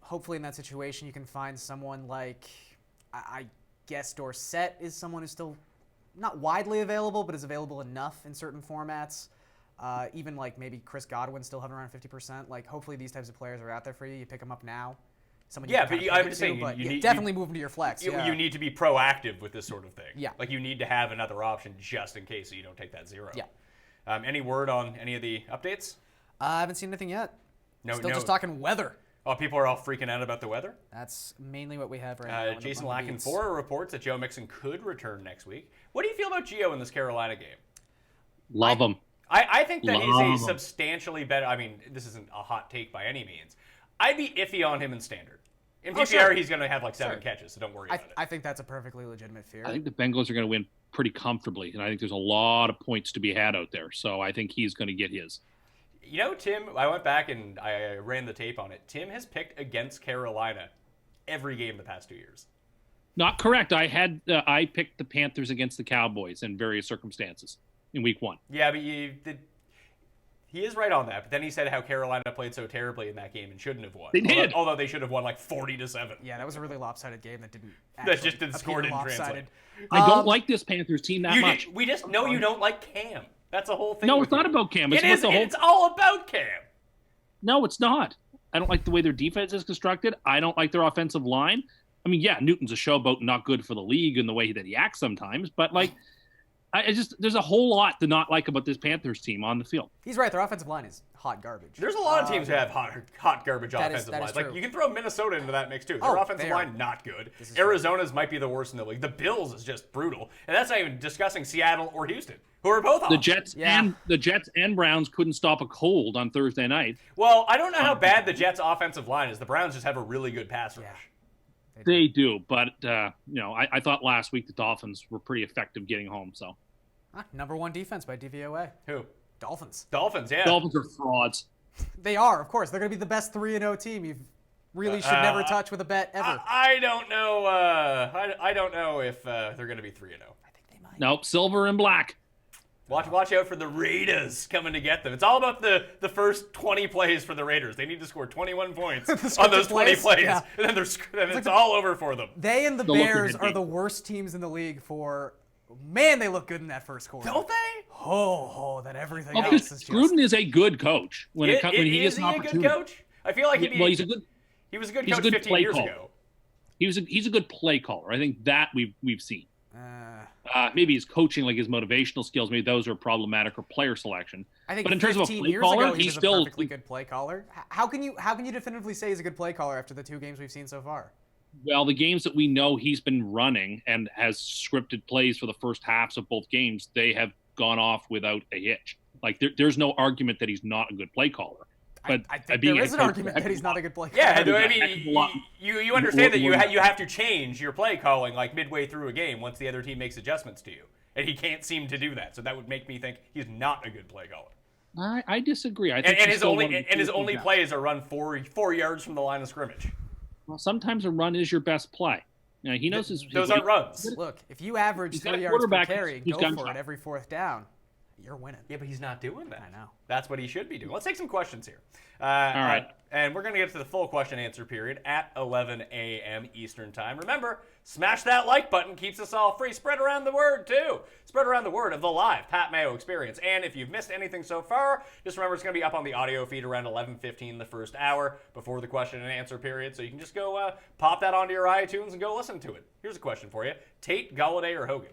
[SPEAKER 4] Hopefully in that situation you can find someone like, I guess Dorsett is someone who's still not widely available, but is available enough in certain formats. Even like maybe Chris Godwin still having around 50%. Like hopefully these types of players are out there for you. You pick them up now. Someone you
[SPEAKER 3] Yeah,
[SPEAKER 4] can
[SPEAKER 3] but
[SPEAKER 4] kinda
[SPEAKER 3] I'm
[SPEAKER 4] pivot
[SPEAKER 3] just
[SPEAKER 4] to,
[SPEAKER 3] saying,
[SPEAKER 4] but
[SPEAKER 3] you
[SPEAKER 4] yeah,
[SPEAKER 3] need-
[SPEAKER 4] definitely move them to your flex.
[SPEAKER 3] You need to be proactive with this sort of thing.
[SPEAKER 4] Yeah.
[SPEAKER 3] Like you need to have another option just in case so you don't take that 0.
[SPEAKER 4] Yeah.
[SPEAKER 3] Any word on any of the updates?
[SPEAKER 4] I haven't seen anything yet.
[SPEAKER 3] No,
[SPEAKER 4] Still
[SPEAKER 3] no.
[SPEAKER 4] just talking weather.
[SPEAKER 3] Oh, people are all freaking out about the weather?
[SPEAKER 4] That's mainly what we have right now.
[SPEAKER 3] Jason
[SPEAKER 4] on the beats.
[SPEAKER 3] Lackenfora reports that Joe Mixon could return next week. What do you feel about Gio in this Carolina game?
[SPEAKER 6] Love them.
[SPEAKER 3] I think that he's
[SPEAKER 6] Love
[SPEAKER 3] a
[SPEAKER 6] him.
[SPEAKER 3] substantially better. I mean, this isn't a hot take by any means. I'd be iffy on him in standard. In PPR,
[SPEAKER 4] sure.
[SPEAKER 3] he's going to have like 7
[SPEAKER 4] Sure.
[SPEAKER 3] catches, so don't worry about it.
[SPEAKER 4] I think that's a perfectly legitimate fear.
[SPEAKER 6] I think the Bengals are going to win pretty comfortably, and I think there's a lot of points to be had out there. So I think he's going to get his.
[SPEAKER 3] You know, Tim, I went back and I ran the tape on it. Tim has picked against Carolina every game the past 2 years.
[SPEAKER 6] Not correct. I picked the Panthers against the Cowboys in various circumstances in week 1.
[SPEAKER 3] Yeah, but he is right on that. But then he said how Carolina played so terribly in that game and shouldn't have won.
[SPEAKER 6] They did.
[SPEAKER 3] Although they should have won like 40-7.
[SPEAKER 4] Yeah, that was a really lopsided game that didn't.
[SPEAKER 3] That just didn't score,
[SPEAKER 4] appear
[SPEAKER 3] didn't
[SPEAKER 4] lopsided.
[SPEAKER 3] translate.
[SPEAKER 6] I don't like this Panthers team that much.
[SPEAKER 3] We just know you don't like Cam. That's the whole thing.
[SPEAKER 6] No,
[SPEAKER 3] with
[SPEAKER 6] it's not
[SPEAKER 3] you.
[SPEAKER 6] about Cam. It's
[SPEAKER 3] It
[SPEAKER 6] about
[SPEAKER 3] is.
[SPEAKER 6] the whole.
[SPEAKER 3] It's all about Cam.
[SPEAKER 6] No, it's not. I don't like the way their defense is constructed. I don't like their offensive line. I mean, yeah, Newton's a showboat, and not good for the league in the way that he acts sometimes. But like, there's a whole lot to not like about this Panthers team on the field.
[SPEAKER 4] He's right. Their offensive line is hot garbage.
[SPEAKER 3] There's a lot of teams who have hot garbage
[SPEAKER 4] that is-
[SPEAKER 3] offensive
[SPEAKER 4] that is
[SPEAKER 3] lines. Like
[SPEAKER 4] true.
[SPEAKER 3] you can throw Minnesota into that mix too. Their
[SPEAKER 4] Oh,
[SPEAKER 3] offensive
[SPEAKER 4] they are-
[SPEAKER 3] line not good.
[SPEAKER 4] This is true.
[SPEAKER 3] Arizona's might be the worst in the league. The Bills is just brutal, and that's not even discussing Seattle or Houston, who are both
[SPEAKER 6] The
[SPEAKER 3] awful.
[SPEAKER 6] Jets and Browns couldn't stop a cold on Thursday night.
[SPEAKER 3] Well, I don't know how bad the Jets' offensive line is. The Browns just have a really good pass rush.
[SPEAKER 6] They do, but I thought last week the Dolphins were pretty effective getting home. So
[SPEAKER 4] Number 1 defense by DVOA.
[SPEAKER 3] Who?
[SPEAKER 4] Dolphins.
[SPEAKER 3] Dolphins, yeah.
[SPEAKER 6] Dolphins are frauds.
[SPEAKER 4] They are, of course. They're going to be the best 3-0 team you really should never touch with a bet ever.
[SPEAKER 3] I don't know. I don't know if they're going to be 3-0.
[SPEAKER 4] I think they might.
[SPEAKER 6] Nope, silver and black.
[SPEAKER 3] Watch out for the Raiders coming to get them. It's all about the first 20 plays for the Raiders. They need to score 21 points on those 20 plays,
[SPEAKER 4] yeah.
[SPEAKER 3] and then it's all over for them.
[SPEAKER 4] They and the
[SPEAKER 6] They'll look
[SPEAKER 4] Bears
[SPEAKER 6] ahead
[SPEAKER 4] are
[SPEAKER 6] deep.
[SPEAKER 4] the worst teams in the league for. Man, they look good in that first quarter.
[SPEAKER 3] Don't they?
[SPEAKER 4] Oh, that everything
[SPEAKER 6] Well,
[SPEAKER 4] else
[SPEAKER 6] because
[SPEAKER 4] is just.
[SPEAKER 6] Gruden is a good coach when he
[SPEAKER 3] Is
[SPEAKER 6] gets
[SPEAKER 3] he
[SPEAKER 6] an
[SPEAKER 3] a good
[SPEAKER 6] opportunity.
[SPEAKER 3] coach? I feel like
[SPEAKER 6] Well, he's a good.
[SPEAKER 3] he was a good
[SPEAKER 6] he's a
[SPEAKER 3] coach
[SPEAKER 6] good
[SPEAKER 3] 15
[SPEAKER 6] play
[SPEAKER 3] years
[SPEAKER 6] caller.
[SPEAKER 3] ago.
[SPEAKER 6] He's a good play caller. I think that we've seen.
[SPEAKER 4] Uh,
[SPEAKER 6] Maybe his coaching, like his motivational skills, maybe those are problematic, or player selection.
[SPEAKER 4] I think
[SPEAKER 6] But in terms of a
[SPEAKER 4] 15
[SPEAKER 6] play
[SPEAKER 4] years
[SPEAKER 6] caller,
[SPEAKER 4] ago, he
[SPEAKER 6] he's
[SPEAKER 4] was
[SPEAKER 6] still
[SPEAKER 4] a perfectly good play caller. How can you definitively say he's a good play caller after the 2 games we've seen so far?
[SPEAKER 6] well. The games that we know he's been running and has scripted plays for the first halves of both games, they have gone off without a hitch. Like there's no argument that he's not a good play caller. But
[SPEAKER 4] I think
[SPEAKER 6] being
[SPEAKER 4] there
[SPEAKER 6] a
[SPEAKER 4] is an
[SPEAKER 6] coach
[SPEAKER 4] argument that he's not a good play caller.
[SPEAKER 3] Yeah, I
[SPEAKER 6] Heck of a
[SPEAKER 3] mean,
[SPEAKER 6] lot.
[SPEAKER 3] you understand that you
[SPEAKER 6] More-
[SPEAKER 3] have to change your play calling like midway through a game once the other team makes adjustments to you, and he can't seem to do that. So that would make me think he's not a good play caller.
[SPEAKER 6] I disagree. I think
[SPEAKER 3] And
[SPEAKER 6] he's
[SPEAKER 3] his
[SPEAKER 6] still
[SPEAKER 3] only
[SPEAKER 6] one of the
[SPEAKER 3] and his
[SPEAKER 6] few
[SPEAKER 3] only
[SPEAKER 6] guys.
[SPEAKER 3] plays are run 4 yards from the line of scrimmage.
[SPEAKER 6] Well, sometimes a run is your best play. You know, he knows his.
[SPEAKER 3] Those aren't runs.
[SPEAKER 4] Look, if you average
[SPEAKER 6] He's got a
[SPEAKER 4] 3 yards per
[SPEAKER 6] quarterback
[SPEAKER 4] carry,
[SPEAKER 6] who's
[SPEAKER 4] go
[SPEAKER 6] got
[SPEAKER 4] for
[SPEAKER 6] shot.
[SPEAKER 4] it every 4th down, you're winning.
[SPEAKER 3] Yeah, but he's not doing that.
[SPEAKER 4] I know.
[SPEAKER 3] That's what he should be doing. Let's take some questions here. All
[SPEAKER 6] right.
[SPEAKER 3] And we're going to get to the full question answer period at 11 a.m. Eastern Time. Remember, smash that like button. Keeps us all free. Spread around the word, too. Spread around the word of the live Pat Mayo experience. And if you've missed anything so far, just remember it's going to be up on the audio feed around 11:15 the first hour before the question and answer period. So you can just go pop that onto your iTunes and go listen to it. Here's a question for you. Tate, Galladay, or Hogan?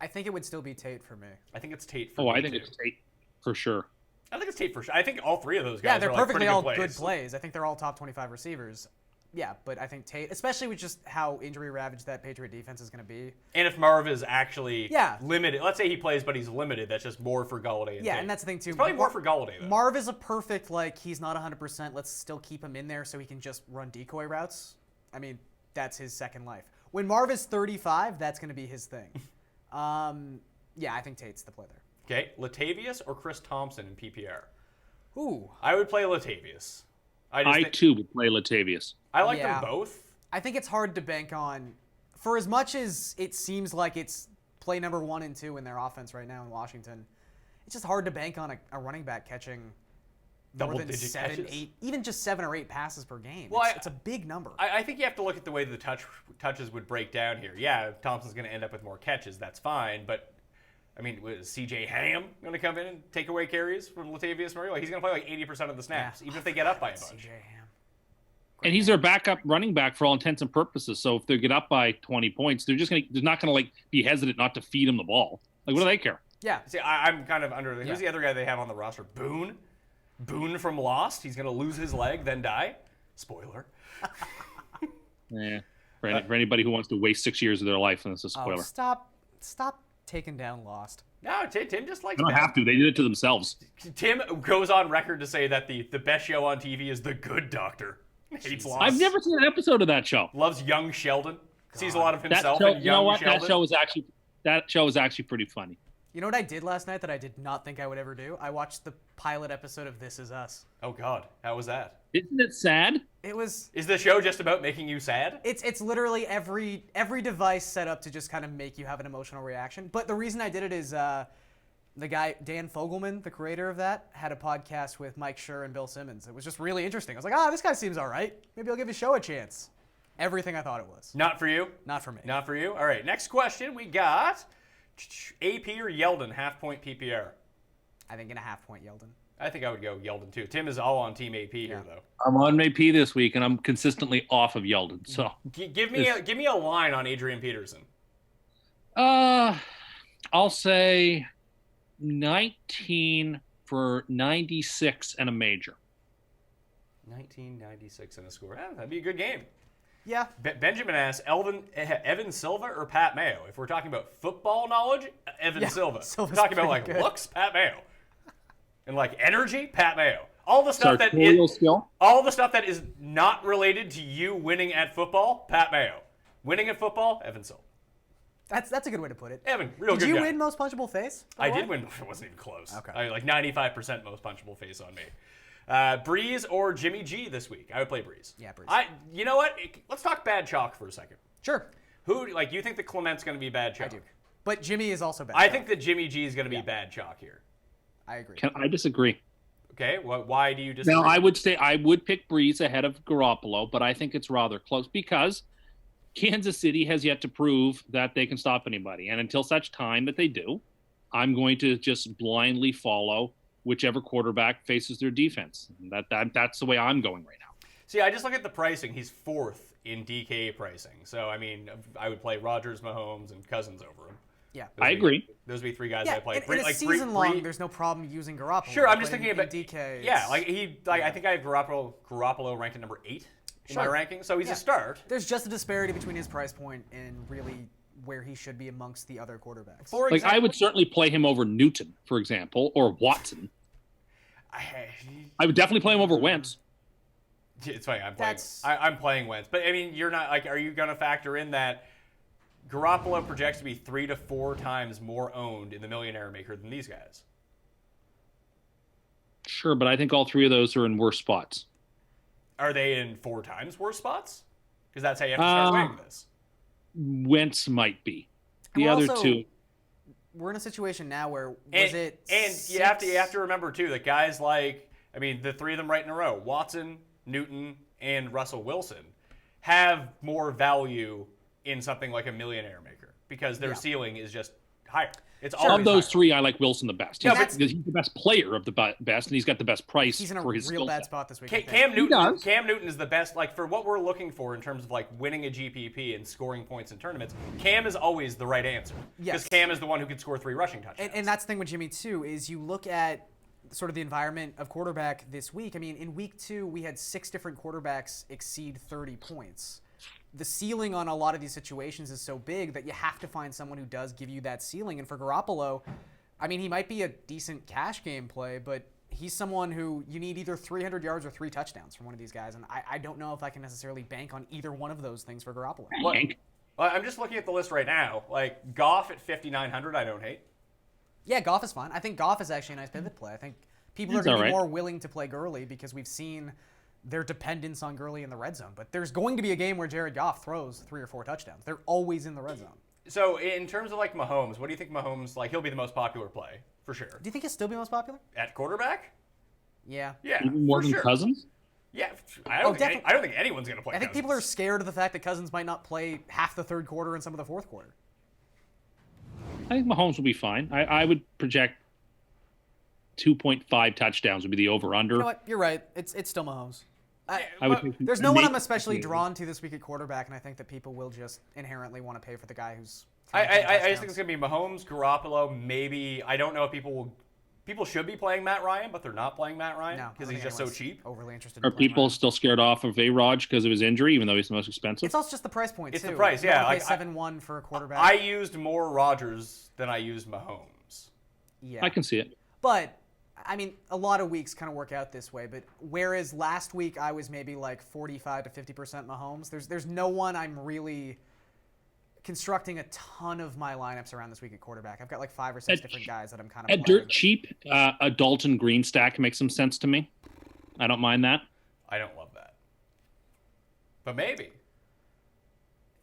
[SPEAKER 4] I think it would still be Tate for me.
[SPEAKER 3] I think it's Tate for
[SPEAKER 6] Oh,
[SPEAKER 3] me,
[SPEAKER 6] I think
[SPEAKER 3] too.
[SPEAKER 6] it's Tate for sure.
[SPEAKER 3] I think it's Tate for sure. I think all 3 of those guys
[SPEAKER 4] Yeah, they're
[SPEAKER 3] are like
[SPEAKER 4] perfectly
[SPEAKER 3] pretty
[SPEAKER 4] all
[SPEAKER 3] good
[SPEAKER 4] good
[SPEAKER 3] plays.
[SPEAKER 4] plays. I think they're all top 25 receivers. Yeah, but I think Tate, especially with just how injury ravaged that Patriot defense is going to be.
[SPEAKER 3] And if Marv is actually
[SPEAKER 4] Yeah.
[SPEAKER 3] limited, let's say he plays, but he's limited, that's just more for Galladay and
[SPEAKER 4] Yeah,
[SPEAKER 3] Tate.
[SPEAKER 4] and that's the thing, too.
[SPEAKER 3] It's probably more for Galladay, though.
[SPEAKER 4] Marv is a perfect, like, he's not 100%. Let's still keep him in there so he can just run decoy routes. I mean, that's his second life. When Marv is 35, that's going to be his thing. Yeah, I think Tate's the play there.
[SPEAKER 3] Okay, Latavius or Chris Thompson in PPR?
[SPEAKER 4] Ooh.
[SPEAKER 3] I would play Latavius.
[SPEAKER 6] I too would play Latavius.
[SPEAKER 3] I like
[SPEAKER 4] Yeah.
[SPEAKER 3] them both.
[SPEAKER 4] I think it's hard to bank on, for as much as it seems like it's play number 1 and 2 in their offense right now in Washington, it's just hard to bank on a running back catching more than
[SPEAKER 3] Double-digit
[SPEAKER 4] 7,
[SPEAKER 3] catches.
[SPEAKER 4] 8, even just 7 or 8 passes per game.
[SPEAKER 3] Well,
[SPEAKER 4] It's a big number.
[SPEAKER 3] I think you have to look at the way the touches would break down here. Yeah, Thompson's going to end up with more catches. That's fine, but I mean, was C.J. Ham going to come in and take away carries from Latavius Murray? Like, he's going to play like 80% of the snaps, even if they get up by a bunch.
[SPEAKER 4] C.J. Ham.
[SPEAKER 6] And he's their backup running back for all intents and purposes. So if they get up by 20 points, they're not gonna like be hesitant not to feed him the ball. Like, what do they care?
[SPEAKER 4] Yeah.
[SPEAKER 3] See, I'm kind of under. Who's
[SPEAKER 4] Yeah.
[SPEAKER 3] the other guy they have on the roster? Boone. Boone from Lost. He's going to lose his leg, then die. Spoiler.
[SPEAKER 6] Yeah. For anybody who wants to waste 6 years of their life, and it's a
[SPEAKER 4] Oh,
[SPEAKER 6] spoiler.
[SPEAKER 4] stop taking down Lost.
[SPEAKER 3] No, Tim just likes
[SPEAKER 6] They don't
[SPEAKER 3] bad.
[SPEAKER 6] have to. They did it to themselves.
[SPEAKER 3] Tim goes on record to say that the best show on TV is The Good Doctor. Hates Lost.
[SPEAKER 6] I've never seen an episode of that show.
[SPEAKER 3] Loves young Sheldon. Sees a lot of
[SPEAKER 6] That
[SPEAKER 3] himself
[SPEAKER 6] show,
[SPEAKER 3] in young
[SPEAKER 6] you know what?
[SPEAKER 3] Sheldon.
[SPEAKER 6] That show is actually pretty funny.
[SPEAKER 4] You know what I did last night that I did not think I would ever do? I watched the pilot episode of This Is Us.
[SPEAKER 3] Oh God, how was that?
[SPEAKER 6] Isn't it sad?
[SPEAKER 4] It was.
[SPEAKER 3] Is the show just about making you sad?
[SPEAKER 4] It's literally every device set up to just kind of make you have an emotional reaction. But the reason I did it is the guy Dan Fogelman, the creator of that, had a podcast with Mike Schur and Bill Simmons. It was just really interesting. I was like, this guy seems all right. Maybe I'll give his show a chance. Everything I thought it was.
[SPEAKER 3] Not for you.
[SPEAKER 4] Not for me.
[SPEAKER 3] Not for you. All right. Next question. We got AP or Yeldon half-point PPR.
[SPEAKER 4] I think in a half-point Yeldon.
[SPEAKER 3] I think I would go Yeldon too. Tim is all on Team AP here though.
[SPEAKER 6] I'm on AP this week, and I'm consistently off of Yeldon. So
[SPEAKER 3] Give me a line on Adrian Peterson.
[SPEAKER 6] I'll say 19 for 96 and a major.
[SPEAKER 3] 1996 and a score. That'd be a good game.
[SPEAKER 4] Yeah.
[SPEAKER 3] Benjamin asks, Evan Silva or Pat Mayo? If we're talking about football knowledge, Evan Silva.
[SPEAKER 4] Silva's
[SPEAKER 3] We're talking about like
[SPEAKER 4] pretty good.
[SPEAKER 3] looks, Pat Mayo. And like energy, Pat Mayo. All the stuff
[SPEAKER 6] Sartorial skill.
[SPEAKER 3] all the stuff that is not related to you winning at football, Pat Mayo. Winning at football, Evan Silva.
[SPEAKER 4] That's a good way to put it.
[SPEAKER 3] Evan, real
[SPEAKER 4] Did
[SPEAKER 3] good
[SPEAKER 4] you
[SPEAKER 3] guy.
[SPEAKER 4] win most punchable face? by
[SPEAKER 3] I
[SPEAKER 4] the way?
[SPEAKER 3] did win. It wasn't even close.
[SPEAKER 4] Okay.
[SPEAKER 3] I like 95% most punchable face on me. Breeze or Jimmy G this week? I would play Breeze.
[SPEAKER 4] Yeah, Breeze.
[SPEAKER 3] You know what? Let's talk bad chalk for a second.
[SPEAKER 4] Sure.
[SPEAKER 3] Who, like, you think the Clement's going to be bad chalk?
[SPEAKER 4] I do. But Jimmy is also bad.
[SPEAKER 3] I think that Jimmy G is going to be bad chalk here.
[SPEAKER 4] I agree.
[SPEAKER 6] I disagree.
[SPEAKER 3] Okay, why do you disagree?
[SPEAKER 6] Now, I would say I would pick Breeze ahead of Garoppolo, but I think it's rather close because Kansas City has yet to prove that they can stop anybody. And until such time that they do, I'm going to just blindly follow whichever quarterback faces their defense. That's the way I'm going right now.
[SPEAKER 3] See, I just look at the pricing. He's 4th in DK pricing. So, I mean, I would play Rodgers, Mahomes, and Cousins over him.
[SPEAKER 4] Yeah.
[SPEAKER 6] I agree.
[SPEAKER 3] Those would be 3 guys
[SPEAKER 4] Yeah,
[SPEAKER 3] I play.
[SPEAKER 4] in a season long, there's no problem using Garoppolo.
[SPEAKER 3] Sure, I'm just
[SPEAKER 4] but
[SPEAKER 3] thinking
[SPEAKER 4] in
[SPEAKER 3] about
[SPEAKER 4] DK.
[SPEAKER 3] Yeah, I think I have Garoppolo ranked at number 8 in my
[SPEAKER 4] Sure.
[SPEAKER 3] ranking, so he's
[SPEAKER 4] Yeah.
[SPEAKER 3] a start.
[SPEAKER 4] There's just a disparity between his price point and really where he should be amongst the other quarterbacks.
[SPEAKER 3] For
[SPEAKER 6] Like,
[SPEAKER 3] example,
[SPEAKER 6] I would certainly play him over Newton, for example, or Watson. I would definitely play him over Wentz.
[SPEAKER 3] It's funny. I'm
[SPEAKER 4] That's-
[SPEAKER 3] playing Wentz, but I mean, you're not like. Are you going to factor in that Garoppolo projects to be 3 to 4 times more owned in the Millionaire Maker than these guys?
[SPEAKER 6] Sure, but I think all 3 of those are in worse spots.
[SPEAKER 3] Are they in 4 times worse spots? Because that's how you have to start weighing this.
[SPEAKER 6] Wentz might be. The
[SPEAKER 4] We're
[SPEAKER 6] other
[SPEAKER 4] also-
[SPEAKER 6] 2.
[SPEAKER 4] We're in a situation now where
[SPEAKER 3] And
[SPEAKER 4] six?
[SPEAKER 3] you have to remember too that guys like the 3 of them right in a row, Watson, Newton, and Russell Wilson, have more value in something like a Millionaire Maker because their ceiling is just higher. It's
[SPEAKER 6] Of
[SPEAKER 3] always
[SPEAKER 6] those
[SPEAKER 3] higher.
[SPEAKER 6] 3, I like Wilson the best.
[SPEAKER 3] Yeah,
[SPEAKER 6] He's the best player of the best, and he's got the best price
[SPEAKER 4] He's in a
[SPEAKER 6] for his
[SPEAKER 4] real
[SPEAKER 6] skill
[SPEAKER 4] bad
[SPEAKER 6] set.
[SPEAKER 4] spot this week. I think.
[SPEAKER 3] Cam Newton is the best, like for what we're looking for in terms of like winning a GPP and scoring points in tournaments. Cam is always the right answer because
[SPEAKER 4] Yes.
[SPEAKER 3] Cam is the one who can score 3 rushing touchdowns.
[SPEAKER 4] And that's the thing with Jimmy too is you look at sort of the environment of quarterback this week. I mean, in week 2 we had 6 different quarterbacks exceed 30 points. The ceiling on a lot of these situations is so big that you have to find someone who does give you that ceiling. And for Garoppolo, I mean, he might be a decent cash game play, but he's someone who you need either 300 yards or 3 touchdowns from one of these guys. And I don't know if I can necessarily bank on either one of those things for Garoppolo.
[SPEAKER 3] Well, I'm just looking at the list right now. Like Goff at 5,900, I don't hate.
[SPEAKER 4] Yeah, Goff is fine. I think Goff is actually a nice pivot play. I think people are
[SPEAKER 6] He's
[SPEAKER 4] going to be
[SPEAKER 6] all right.
[SPEAKER 4] more willing to play Gurley because we've seen their dependence on Gurley in the red zone. But there's going to be a game where Jared Goff throws 3 or 4 touchdowns. They're always in the red zone.
[SPEAKER 3] So in terms of like Mahomes, what do you think Mahomes, like he'll be the most popular play for sure.
[SPEAKER 4] Do you think he'll still be most popular?
[SPEAKER 3] At quarterback?
[SPEAKER 4] Yeah.
[SPEAKER 3] Yeah,
[SPEAKER 6] Even more
[SPEAKER 3] for
[SPEAKER 6] than
[SPEAKER 3] sure.
[SPEAKER 6] Cousins?
[SPEAKER 3] Yeah, I don't
[SPEAKER 4] definitely.
[SPEAKER 3] think anyone's going to play
[SPEAKER 4] I think
[SPEAKER 3] Cousins.
[SPEAKER 4] people are scared of the fact that Cousins might not play half the third quarter and some of the fourth quarter.
[SPEAKER 6] I think Mahomes will be fine. I would project 2.5 touchdowns would be the over-under.
[SPEAKER 4] You know what? You're right. It's still Mahomes.
[SPEAKER 6] I would think
[SPEAKER 4] There's no one I'm
[SPEAKER 6] maybe-
[SPEAKER 4] especially drawn to this week at quarterback, and I think that people will just inherently want to pay for the guy who's.
[SPEAKER 3] I
[SPEAKER 4] throwing 10
[SPEAKER 3] just think
[SPEAKER 4] touchdowns.
[SPEAKER 3] it's going to be Mahomes, Garoppolo, maybe. I don't know if people should be playing Matt Ryan, but they're not playing Matt Ryan
[SPEAKER 4] No, I
[SPEAKER 3] because
[SPEAKER 4] don't
[SPEAKER 3] he's
[SPEAKER 4] think
[SPEAKER 3] just so
[SPEAKER 4] anyone's
[SPEAKER 3] cheap.
[SPEAKER 4] Overly interested.
[SPEAKER 6] Are
[SPEAKER 4] in playing
[SPEAKER 6] people
[SPEAKER 4] Ryan.
[SPEAKER 6] still scared off of A-Rod because of his injury, even though he's the most expensive?
[SPEAKER 4] It's also just the price point.
[SPEAKER 3] It's
[SPEAKER 4] too.
[SPEAKER 3] the price,
[SPEAKER 4] You
[SPEAKER 3] yeah,
[SPEAKER 4] wanna pay
[SPEAKER 3] like,
[SPEAKER 4] 7-1 for a quarterback.
[SPEAKER 3] I used more Rodgers than I used Mahomes.
[SPEAKER 4] yeah.
[SPEAKER 6] I can see it.
[SPEAKER 4] But I mean, a lot of weeks kind of work out this way. But whereas last week I was maybe like 45 to 50% Mahomes, there's no one I'm really constructing a ton of my lineups around this week at quarterback. I've got like 5 or 6 different guys that I'm kind of
[SPEAKER 6] At
[SPEAKER 4] playing.
[SPEAKER 6] dirt cheap, a Dalton Green stack makes some sense to me. I don't mind that.
[SPEAKER 3] I don't love that, but maybe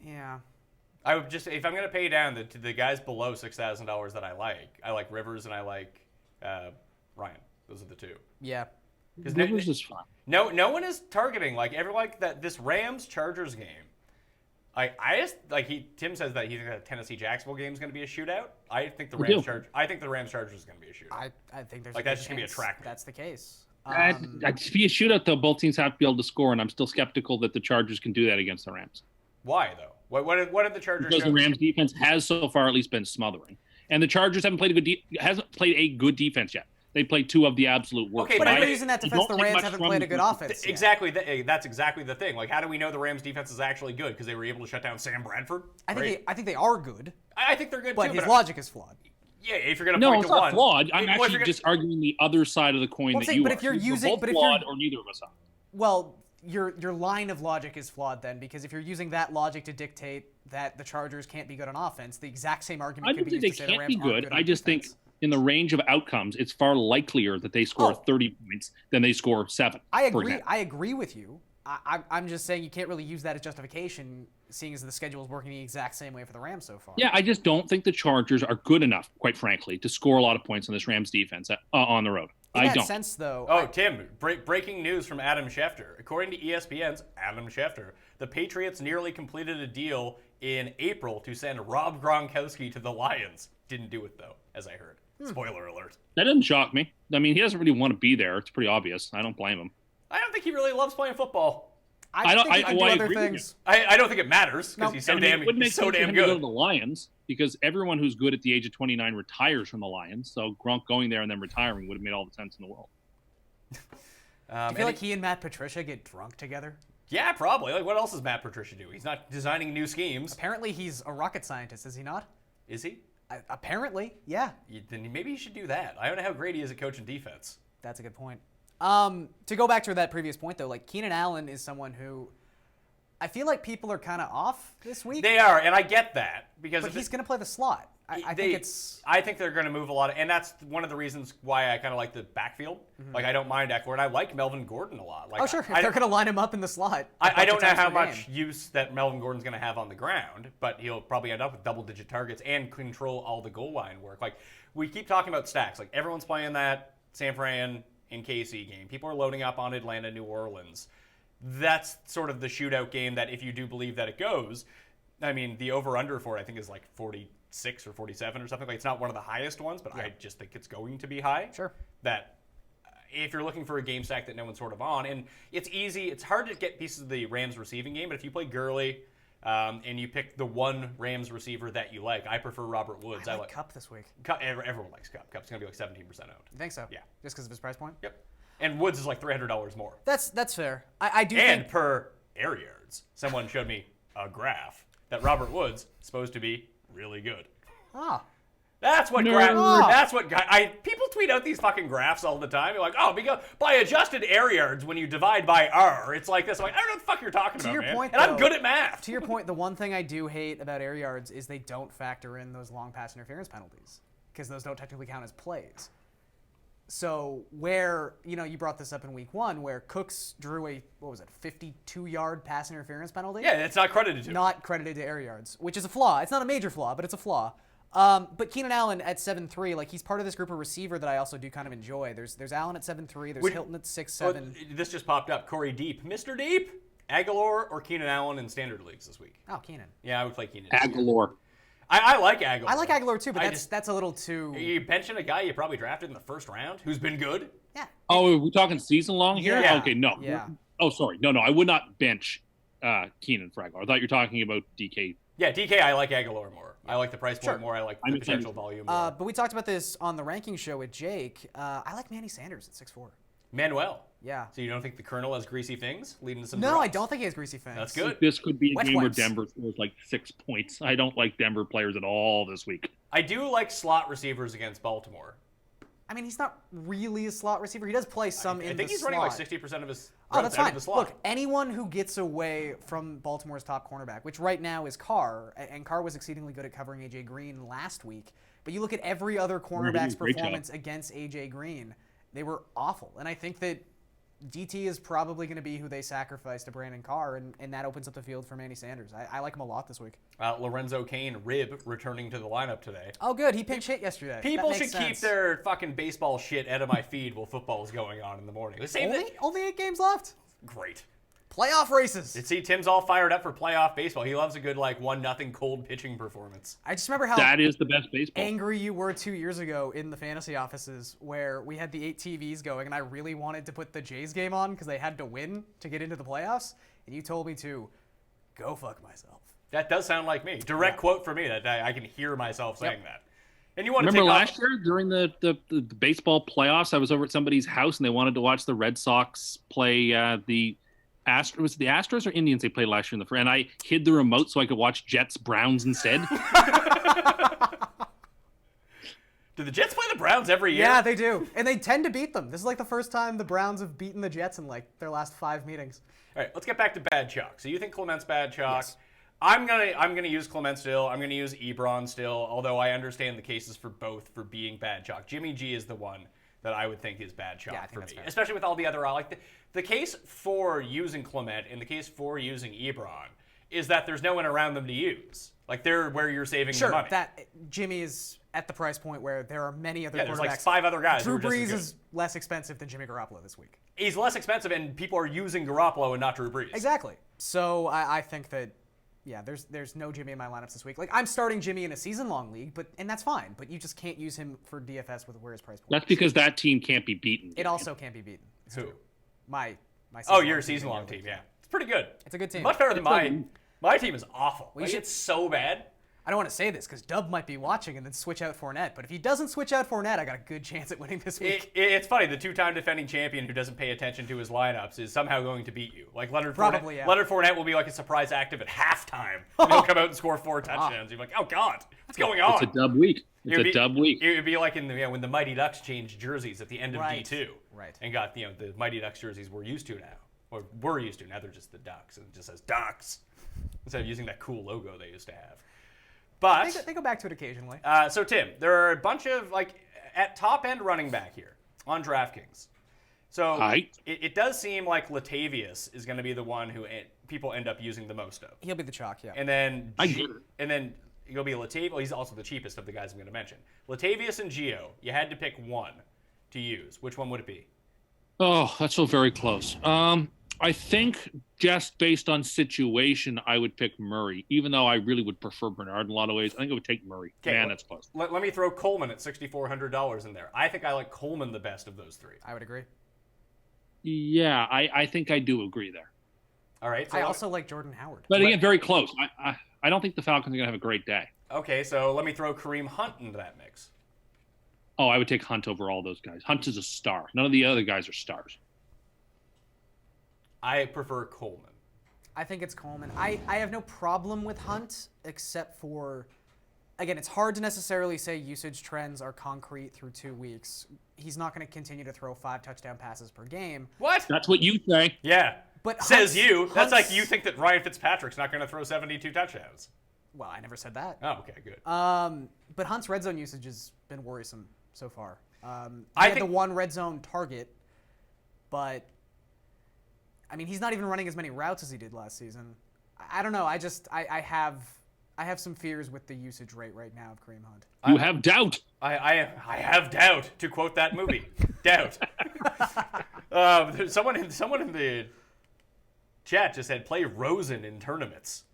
[SPEAKER 4] Yeah.
[SPEAKER 3] I would just if I'm going to pay down the guys below $6,000 that I like Rivers and I like Ryan. Those are the 2.
[SPEAKER 4] Yeah.
[SPEAKER 3] Because
[SPEAKER 6] Rivers is fine.
[SPEAKER 3] no one is targeting that this Rams Chargers game. Tim says that he thinks that Tennessee Jacksonville game is going to be a shootout. I think the Rams Chargers is going to be a shootout.
[SPEAKER 4] I think there's
[SPEAKER 3] Like,
[SPEAKER 4] a
[SPEAKER 3] that's
[SPEAKER 4] good
[SPEAKER 3] just gonna be a
[SPEAKER 4] chance
[SPEAKER 3] track meet.
[SPEAKER 4] That's the case.
[SPEAKER 6] To be a shootout, though, both teams have to be able to score, and I'm still skeptical that the Chargers can do that against the Rams.
[SPEAKER 3] Why though? What did the Chargers
[SPEAKER 6] Because
[SPEAKER 3] show?
[SPEAKER 6] the Rams defense has so far at least been smothering, and the Chargers hasn't played a good defense yet. They played 2 of the absolute worst.
[SPEAKER 3] Okay,
[SPEAKER 4] But
[SPEAKER 3] but
[SPEAKER 4] if
[SPEAKER 3] I-
[SPEAKER 4] we're using that
[SPEAKER 6] you
[SPEAKER 4] defense,
[SPEAKER 6] don't
[SPEAKER 4] the
[SPEAKER 6] take
[SPEAKER 4] Rams
[SPEAKER 6] much
[SPEAKER 4] haven't
[SPEAKER 6] from
[SPEAKER 4] played a
[SPEAKER 6] them.
[SPEAKER 4] good offense. yet.
[SPEAKER 3] Exactly. That's exactly the thing. Like, how do we know the Rams defense is actually good? Because they were able to shut down Sam Bradford.
[SPEAKER 4] I think
[SPEAKER 3] right?
[SPEAKER 4] I think they are good,
[SPEAKER 3] I think they're good
[SPEAKER 4] but
[SPEAKER 3] too.
[SPEAKER 4] his logic is flawed.
[SPEAKER 3] Yeah, if you're gonna
[SPEAKER 6] No,
[SPEAKER 3] point
[SPEAKER 6] it's
[SPEAKER 3] to
[SPEAKER 6] not
[SPEAKER 3] one,
[SPEAKER 6] flawed. I'm
[SPEAKER 3] Well, if
[SPEAKER 6] actually
[SPEAKER 3] you're
[SPEAKER 6] just arguing the other side of the coin
[SPEAKER 4] Well, I'm
[SPEAKER 6] that
[SPEAKER 4] saying,
[SPEAKER 6] you
[SPEAKER 4] but
[SPEAKER 6] are.
[SPEAKER 4] if you're using-
[SPEAKER 6] both
[SPEAKER 4] but if you're-
[SPEAKER 6] flawed, or neither of us are.
[SPEAKER 4] Well, your line of logic is flawed then, because if you're using that logic to dictate that the Chargers can't be good on offense, the exact same
[SPEAKER 6] I
[SPEAKER 4] argument
[SPEAKER 6] don't
[SPEAKER 4] could be
[SPEAKER 6] think
[SPEAKER 4] used
[SPEAKER 6] they
[SPEAKER 4] to say the
[SPEAKER 6] can't
[SPEAKER 4] Rams
[SPEAKER 6] be
[SPEAKER 4] aren't
[SPEAKER 6] good.
[SPEAKER 4] good on
[SPEAKER 6] I just think
[SPEAKER 4] defense.
[SPEAKER 6] in the range of outcomes, it's far likelier that they score
[SPEAKER 4] Oh.
[SPEAKER 6] 30 points than they score 7.
[SPEAKER 4] I
[SPEAKER 6] for
[SPEAKER 4] agree.
[SPEAKER 6] example.
[SPEAKER 4] I agree with you. I'm just saying you can't really use that as justification, seeing as the schedule is working the exact same way for the Rams so far.
[SPEAKER 6] Yeah, I just don't think the Chargers are good enough, quite frankly, to score a lot of points on this Rams defense on the road.
[SPEAKER 4] In
[SPEAKER 6] I
[SPEAKER 4] that
[SPEAKER 6] don't.
[SPEAKER 4] sense, though.
[SPEAKER 3] Oh, Tim, breaking news from Adam Schefter. According to ESPN's Adam Schefter, the Patriots nearly completed a deal in April to send Rob Gronkowski to the Lions. Didn't do it, though, as I heard. Spoiler alert.
[SPEAKER 6] That doesn't shock me. I mean, he doesn't really want to be there. It's pretty obvious. I don't blame him.
[SPEAKER 3] I don't think he really loves playing football.
[SPEAKER 4] I
[SPEAKER 6] don't-
[SPEAKER 4] think he
[SPEAKER 6] I-
[SPEAKER 4] can
[SPEAKER 6] well,
[SPEAKER 4] do
[SPEAKER 6] I
[SPEAKER 4] other
[SPEAKER 6] agree with
[SPEAKER 4] things.
[SPEAKER 3] I don't think it matters because
[SPEAKER 4] No.
[SPEAKER 3] he's so
[SPEAKER 6] I mean,
[SPEAKER 3] damn
[SPEAKER 6] it would make
[SPEAKER 3] he's so
[SPEAKER 6] sense for
[SPEAKER 3] damn
[SPEAKER 6] him to go to
[SPEAKER 3] good.
[SPEAKER 6] the Lions because everyone who's good at the age of 29 retires from the Lions. So Gronk going there and then retiring would have made all the sense in the world.
[SPEAKER 4] Do you feel like he and Matt Patricia get drunk together?
[SPEAKER 3] Yeah, probably. Like, what else does Matt Patricia do? He's not designing new schemes.
[SPEAKER 4] Apparently, he's a rocket scientist, is he not?
[SPEAKER 3] Is he?
[SPEAKER 4] Apparently, yeah.
[SPEAKER 3] Then maybe he should do that. I don't know how great he is at coaching defense.
[SPEAKER 4] That's a good point. To go back to that previous point, though, like Keenan Allen is someone who I feel like people are kind of off this week.
[SPEAKER 3] They are, and I get that because
[SPEAKER 4] but he's going to play the slot. I think
[SPEAKER 3] they're going to move a lot, and that's one of the reasons why I kind of like the backfield. Like, I don't mind Eckler, and I like Melvin Gordon a lot. Like,
[SPEAKER 4] oh, sure. If they're going to line him up in the slot.
[SPEAKER 3] I don't know how
[SPEAKER 4] much
[SPEAKER 3] much use that Melvin Gordon's going to have on the ground, but he'll probably end up with double-digit targets and control all the goal line work. Like, we keep talking about stacks. Like, everyone's playing that San Fran and KC game. People are loading up on Atlanta, New Orleans. That's sort of the shootout game that if you do believe that it goes, I mean, the over-under for it, I think, is like 46 or 47 or something. Like, it's not one of the highest ones, but I just think it's going to be high.
[SPEAKER 4] Sure.
[SPEAKER 3] That if you're looking for a game stack that no one's sort of on, and it's easy, it's hard to get pieces of the Rams receiving game, but if you play Gurley and you pick the one Rams receiver that you like, I prefer Robert Woods.
[SPEAKER 4] I like Kupp this week.
[SPEAKER 3] Everyone likes Kupp. Kupp's going to be like 17% owned.
[SPEAKER 4] You think so?
[SPEAKER 3] Yeah.
[SPEAKER 4] Just because of his price point?
[SPEAKER 3] Yep. And Woods is like $300 more.
[SPEAKER 4] That's fair. I do
[SPEAKER 3] And
[SPEAKER 4] think...
[SPEAKER 3] per air yards, someone showed me a graph that Robert Woods is supposed to be really good.
[SPEAKER 4] Ah.
[SPEAKER 3] That's what people tweet out these fucking graphs all the time. You're like, oh, because by adjusted air yards when you divide by R, it's like this. I'm like, I don't know what the fuck you're talking about,
[SPEAKER 4] your
[SPEAKER 3] man.
[SPEAKER 4] point,
[SPEAKER 3] and I'm
[SPEAKER 4] though,
[SPEAKER 3] good at math.
[SPEAKER 4] To your point, the one thing I do hate about air yards is they don't factor in those long pass interference penalties because those don't technically count as plays. So where, you brought this up in week 1 where Cooks drew a, 52-yard pass interference penalty?
[SPEAKER 3] Yeah, it's not credited to.
[SPEAKER 4] Not credited to air yards, which is a flaw. It's not a major flaw, but it's a flaw. But Keenan Allen at 7'3", like he's part of this group of receiver that I also do kind of enjoy. There's Allen at 7'3", there's Hilton at 6'7".
[SPEAKER 3] This just popped up. Corey Deep. Mr. Deep? Aguilar or Keenan Allen in standard leagues this week?
[SPEAKER 4] Oh, Keenan.
[SPEAKER 3] Yeah, I would play Keenan.
[SPEAKER 6] Aguilar.
[SPEAKER 3] I like Aguilar.
[SPEAKER 4] I like Aguilar too, but that's a little too...
[SPEAKER 3] Are you benching a guy you probably drafted in the first round who's been good?
[SPEAKER 4] Yeah.
[SPEAKER 6] Oh, are we talking season long here?
[SPEAKER 3] Yeah.
[SPEAKER 6] Okay, no.
[SPEAKER 4] Yeah.
[SPEAKER 6] Oh, sorry. No, I would not bench Keenan for Aguilar. I thought you were talking about DK.
[SPEAKER 3] Yeah, DK, I like Aguilar more. I like the price point
[SPEAKER 4] Sure.
[SPEAKER 3] more. I like the potential volume more.
[SPEAKER 4] But we talked about this on the ranking show with Jake. I like Manny Sanders at 6'4".
[SPEAKER 3] Manuel.
[SPEAKER 4] Yeah.
[SPEAKER 3] So you don't think the Colonel has greasy things leading to some
[SPEAKER 4] No,
[SPEAKER 3] drops?
[SPEAKER 4] I don't think he has greasy fangs.
[SPEAKER 3] That's good.
[SPEAKER 6] This could be a
[SPEAKER 4] Wet
[SPEAKER 6] game where
[SPEAKER 4] wipes.
[SPEAKER 6] Denver scores like 6 points. I don't like Denver players at all this week.
[SPEAKER 3] I do like slot receivers against Baltimore.
[SPEAKER 4] I mean, he's not really a slot receiver. He does play some in the slot.
[SPEAKER 3] I think he's running like 60% of his
[SPEAKER 4] Oh, that's
[SPEAKER 3] routes out
[SPEAKER 4] fine.
[SPEAKER 3] of the slot.
[SPEAKER 4] Look, anyone who gets away from Baltimore's top cornerback, which right now is Carr, and Carr was exceedingly good at covering A.J. Green last week, but you look at every other cornerback's
[SPEAKER 6] great job.
[SPEAKER 4] performance against A.J. Green, they were awful. And I think that DT is probably going to be who they sacrifice to Brandon Carr, and that opens up the field for Manny Sanders. I like him a lot this week.
[SPEAKER 3] Lorenzo Cain, rib, returning to the lineup today.
[SPEAKER 4] Oh, good. He pinch hit yesterday.
[SPEAKER 3] People
[SPEAKER 4] That
[SPEAKER 3] should
[SPEAKER 4] makes
[SPEAKER 3] keep
[SPEAKER 4] sense.
[SPEAKER 3] their fucking baseball shit out of my feed while football's going on in the morning. The same thing.
[SPEAKER 4] Only 8 games left.
[SPEAKER 3] Great.
[SPEAKER 4] Playoff races.
[SPEAKER 3] See, Tim's all fired up for playoff baseball. He loves a good, 1-0 cold pitching performance.
[SPEAKER 4] I just remember how
[SPEAKER 6] That is the best baseball.
[SPEAKER 4] angry you were 2 years ago in the fantasy offices where we had the 8 TVs going and I really wanted to put the Jays game on because they had to win to get into the playoffs. And you told me to go fuck myself.
[SPEAKER 3] That does sound like me. Direct quote for me. That I can hear myself saying that. And you want to
[SPEAKER 6] Remember
[SPEAKER 3] take
[SPEAKER 6] last year during the baseball playoffs, I was over at somebody's house and they wanted to watch the Red Sox play the was it the Astros or Indians they played last year in the and I hid the remote so I could watch Jets Browns instead.
[SPEAKER 3] Do the Jets play the Browns every year?
[SPEAKER 4] Yeah, they do. And they tend to beat them. This is like the first time the Browns have beaten the Jets in their last 5 meetings.
[SPEAKER 3] All right, let's get back to bad chalk. So you think Clement's bad chalk?
[SPEAKER 4] Yes.
[SPEAKER 3] I'm gonna use Clement still. I'm gonna use Ebron still. Although I understand the cases for both for being bad chalk. Jimmy G is the one that I would think is bad chalk
[SPEAKER 4] Yeah, I think
[SPEAKER 3] for
[SPEAKER 4] that's
[SPEAKER 3] me,
[SPEAKER 4] fair.
[SPEAKER 3] especially with all the other like the case for using Clement and the case for using Ebron is that there's no one around them to use. Like they're where you're saving the
[SPEAKER 4] Sure,
[SPEAKER 3] money.
[SPEAKER 4] that Jimmy is at the price point where there are many other
[SPEAKER 3] Yeah,
[SPEAKER 4] quarterbacks.
[SPEAKER 3] there's like 5 other guys.
[SPEAKER 4] Drew
[SPEAKER 3] who are just as
[SPEAKER 4] Brees
[SPEAKER 3] good.
[SPEAKER 4] is less expensive than Jimmy Garoppolo this week.
[SPEAKER 3] He's less expensive, and people are using Garoppolo and not Drew Brees.
[SPEAKER 4] Exactly. So I think that, yeah, there's no Jimmy in my lineups this week. Like I'm starting Jimmy in a season-long league, and that's fine. But you just can't use him for DFS with where his price point.
[SPEAKER 6] That's
[SPEAKER 4] is.
[SPEAKER 6] because that team can't be beaten.
[SPEAKER 4] It also can't be beaten. It's
[SPEAKER 3] Who?
[SPEAKER 4] true. My
[SPEAKER 3] Oh, your season-long team, yeah. It's pretty good.
[SPEAKER 4] It's a good team.
[SPEAKER 3] Much better than mine. My team is awful. Like,
[SPEAKER 4] should-
[SPEAKER 3] it's so bad.
[SPEAKER 4] I don't want to say this because Dub might be watching and then switch out Fournette. But if he doesn't switch out Fournette, I got a good chance at winning this week.
[SPEAKER 3] It's funny. The 2-time defending champion who doesn't pay attention to his lineups is somehow going to beat you. Like Leonard
[SPEAKER 4] Probably,
[SPEAKER 3] Fournette.
[SPEAKER 4] yeah.
[SPEAKER 3] Leonard Fournette will be like a surprise active at halftime. And he'll come out and score 4 touchdowns. You're like, oh God, what's going on?
[SPEAKER 6] It's a dub week.
[SPEAKER 3] It
[SPEAKER 6] It's
[SPEAKER 3] would
[SPEAKER 6] a dub week.
[SPEAKER 3] It would be like when the Mighty Ducks changed jerseys at the end of
[SPEAKER 4] Right.
[SPEAKER 3] D2.
[SPEAKER 4] Right.
[SPEAKER 3] And got the Mighty Ducks jerseys we're used to now. Or we're used to. Now they're just the Ducks. And it just says Ducks. Instead of using that cool logo they used to have. But
[SPEAKER 4] They go back to it occasionally.
[SPEAKER 3] so Tim, there are a bunch of at top end running back here on DraftKings. So
[SPEAKER 6] Right.
[SPEAKER 3] it does seem like Latavius is going to be the one who people end up using the most of,
[SPEAKER 4] He'll be the chalk, yeah.
[SPEAKER 3] and then
[SPEAKER 6] I get it.
[SPEAKER 3] and then it'll be Latavius. Well, he's also the cheapest of the guys I'm going to mention. Latavius and Gio. You had to pick one to use. Which one would it be?
[SPEAKER 6] Oh, that's so very close. I think just based on situation, I would pick Murray, even though I really would prefer Bernard in a lot of ways. I think I would take Murray. Man, that's close.
[SPEAKER 3] Let me throw Coleman at $6,400 in there. I think I like Coleman the best of those 3.
[SPEAKER 4] I would agree.
[SPEAKER 6] Yeah, I think I do agree there.
[SPEAKER 3] All right. So
[SPEAKER 4] I also like Jordan Howard.
[SPEAKER 6] But again, very close. I don't think the Falcons are going to have a great day.
[SPEAKER 3] okay. So let me throw Kareem Hunt into that mix.
[SPEAKER 6] Oh, I would take Hunt over all those guys. Hunt is a star. None of the other guys are stars.
[SPEAKER 3] I prefer Coleman.
[SPEAKER 4] I think it's Coleman. I have no problem with Hunt, except for, again, it's hard to necessarily say usage trends are concrete through 2 weeks. He's not going to continue to throw 5 touchdown passes per game.
[SPEAKER 3] What?
[SPEAKER 6] That's what you think.
[SPEAKER 3] Yeah.
[SPEAKER 4] But
[SPEAKER 3] Says
[SPEAKER 4] Hunt's-
[SPEAKER 3] you. That's like
[SPEAKER 4] Hunt's-
[SPEAKER 3] you think that Ryan Fitzpatrick's not going to throw 72 touchdowns.
[SPEAKER 4] Well, I never said that.
[SPEAKER 3] Oh, okay, good.
[SPEAKER 4] But Hunt's red zone usage has been worrisome so far. He
[SPEAKER 3] I
[SPEAKER 4] had the
[SPEAKER 3] think-
[SPEAKER 4] one red zone target, but I mean, he's not even running as many routes as he did last season. I don't know. I have some fears with the usage rate right now of Kareem Hunt.
[SPEAKER 6] You have doubt.
[SPEAKER 3] I have doubt, to quote that movie. Doubt. There's someone in the chat just said play Rosen in tournaments.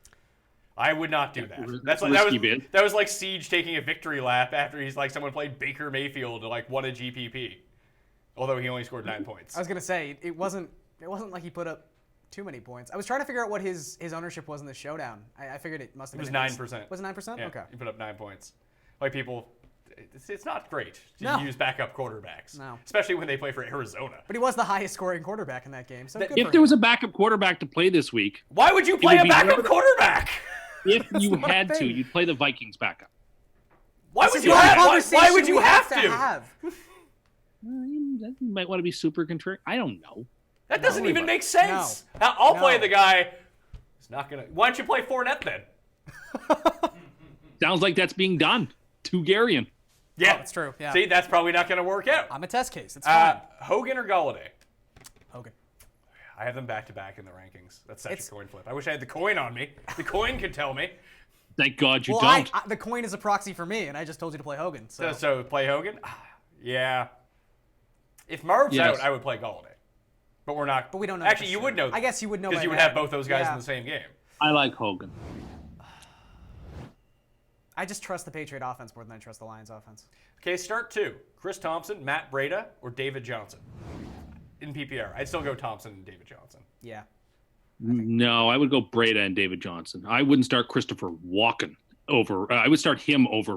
[SPEAKER 3] I would not do that.
[SPEAKER 6] That's a risky bid.
[SPEAKER 3] That was like Siege taking a victory lap after he's like someone played Baker Mayfield to like won a GPP. Although he only scored 9 points.
[SPEAKER 4] I was gonna say it wasn't like he put up too many points. I was trying to figure out what his ownership was in the showdown. I figured it must have
[SPEAKER 3] It was
[SPEAKER 4] been at least-
[SPEAKER 3] 9%.
[SPEAKER 4] Was it 9%?
[SPEAKER 3] Yeah,
[SPEAKER 4] Okay.
[SPEAKER 3] he put up 9 points. Like people, it's not great to
[SPEAKER 4] No.
[SPEAKER 3] use backup quarterbacks.
[SPEAKER 4] No.
[SPEAKER 3] Especially when they play for Arizona.
[SPEAKER 4] But he was the highest scoring quarterback in that game. So good for
[SPEAKER 6] If
[SPEAKER 4] him.
[SPEAKER 6] there was a backup quarterback to play this week,
[SPEAKER 3] Why would you play
[SPEAKER 6] would
[SPEAKER 3] a
[SPEAKER 6] be
[SPEAKER 3] backup
[SPEAKER 6] whoever-
[SPEAKER 3] quarterback?
[SPEAKER 6] if you
[SPEAKER 4] not a
[SPEAKER 6] had to,
[SPEAKER 4] thing.
[SPEAKER 6] you'd play the Vikings backup.
[SPEAKER 3] Why
[SPEAKER 4] This
[SPEAKER 3] would
[SPEAKER 4] is
[SPEAKER 3] you
[SPEAKER 4] not a
[SPEAKER 3] have?
[SPEAKER 4] conversation
[SPEAKER 3] Why would you
[SPEAKER 4] we
[SPEAKER 3] have to?
[SPEAKER 4] have?
[SPEAKER 6] You might want to be super contrary. I don't know.
[SPEAKER 3] That doesn't even make sense.
[SPEAKER 4] No.
[SPEAKER 3] I'll play
[SPEAKER 4] No.
[SPEAKER 3] the guy. He's not gonna. Why don't you play Fournette then?
[SPEAKER 6] Sounds like that's being done to Garion.
[SPEAKER 3] Yeah,
[SPEAKER 4] that's true, yeah.
[SPEAKER 3] See, that's probably not gonna work out.
[SPEAKER 4] I'm a test case. It's fine.
[SPEAKER 3] Hogan or Galladay?
[SPEAKER 4] Hogan.
[SPEAKER 3] I have them back to back in the rankings. That's such
[SPEAKER 4] It's-
[SPEAKER 3] a coin flip. I wish I had the coin on me. The coin could tell me.
[SPEAKER 6] Thank God you
[SPEAKER 4] Well,
[SPEAKER 6] don't.
[SPEAKER 4] the coin is a proxy for me, and I just told you to play Hogan. So,
[SPEAKER 3] So play Hogan. Yeah. If Marv's
[SPEAKER 6] Yes.
[SPEAKER 3] out, I would play Galladay. But we're not.
[SPEAKER 4] but we don't know. that
[SPEAKER 3] Actually,
[SPEAKER 4] for
[SPEAKER 3] you
[SPEAKER 4] sure.
[SPEAKER 3] would know.
[SPEAKER 4] I guess you would know
[SPEAKER 3] because
[SPEAKER 4] by
[SPEAKER 3] you would
[SPEAKER 4] now.
[SPEAKER 3] have both those guys
[SPEAKER 4] Yeah.
[SPEAKER 3] in the same game.
[SPEAKER 6] I like Hogan.
[SPEAKER 4] I just trust the Patriot offense more than I trust the Lions offense.
[SPEAKER 3] Okay, start 2. Chris Thompson, Matt Breida, or David Johnson. In PPR, I'd still go Thompson and David Johnson.
[SPEAKER 4] Yeah.
[SPEAKER 6] No, I would go Breda and David Johnson. I wouldn't start Christopher Walken over. I would start him over.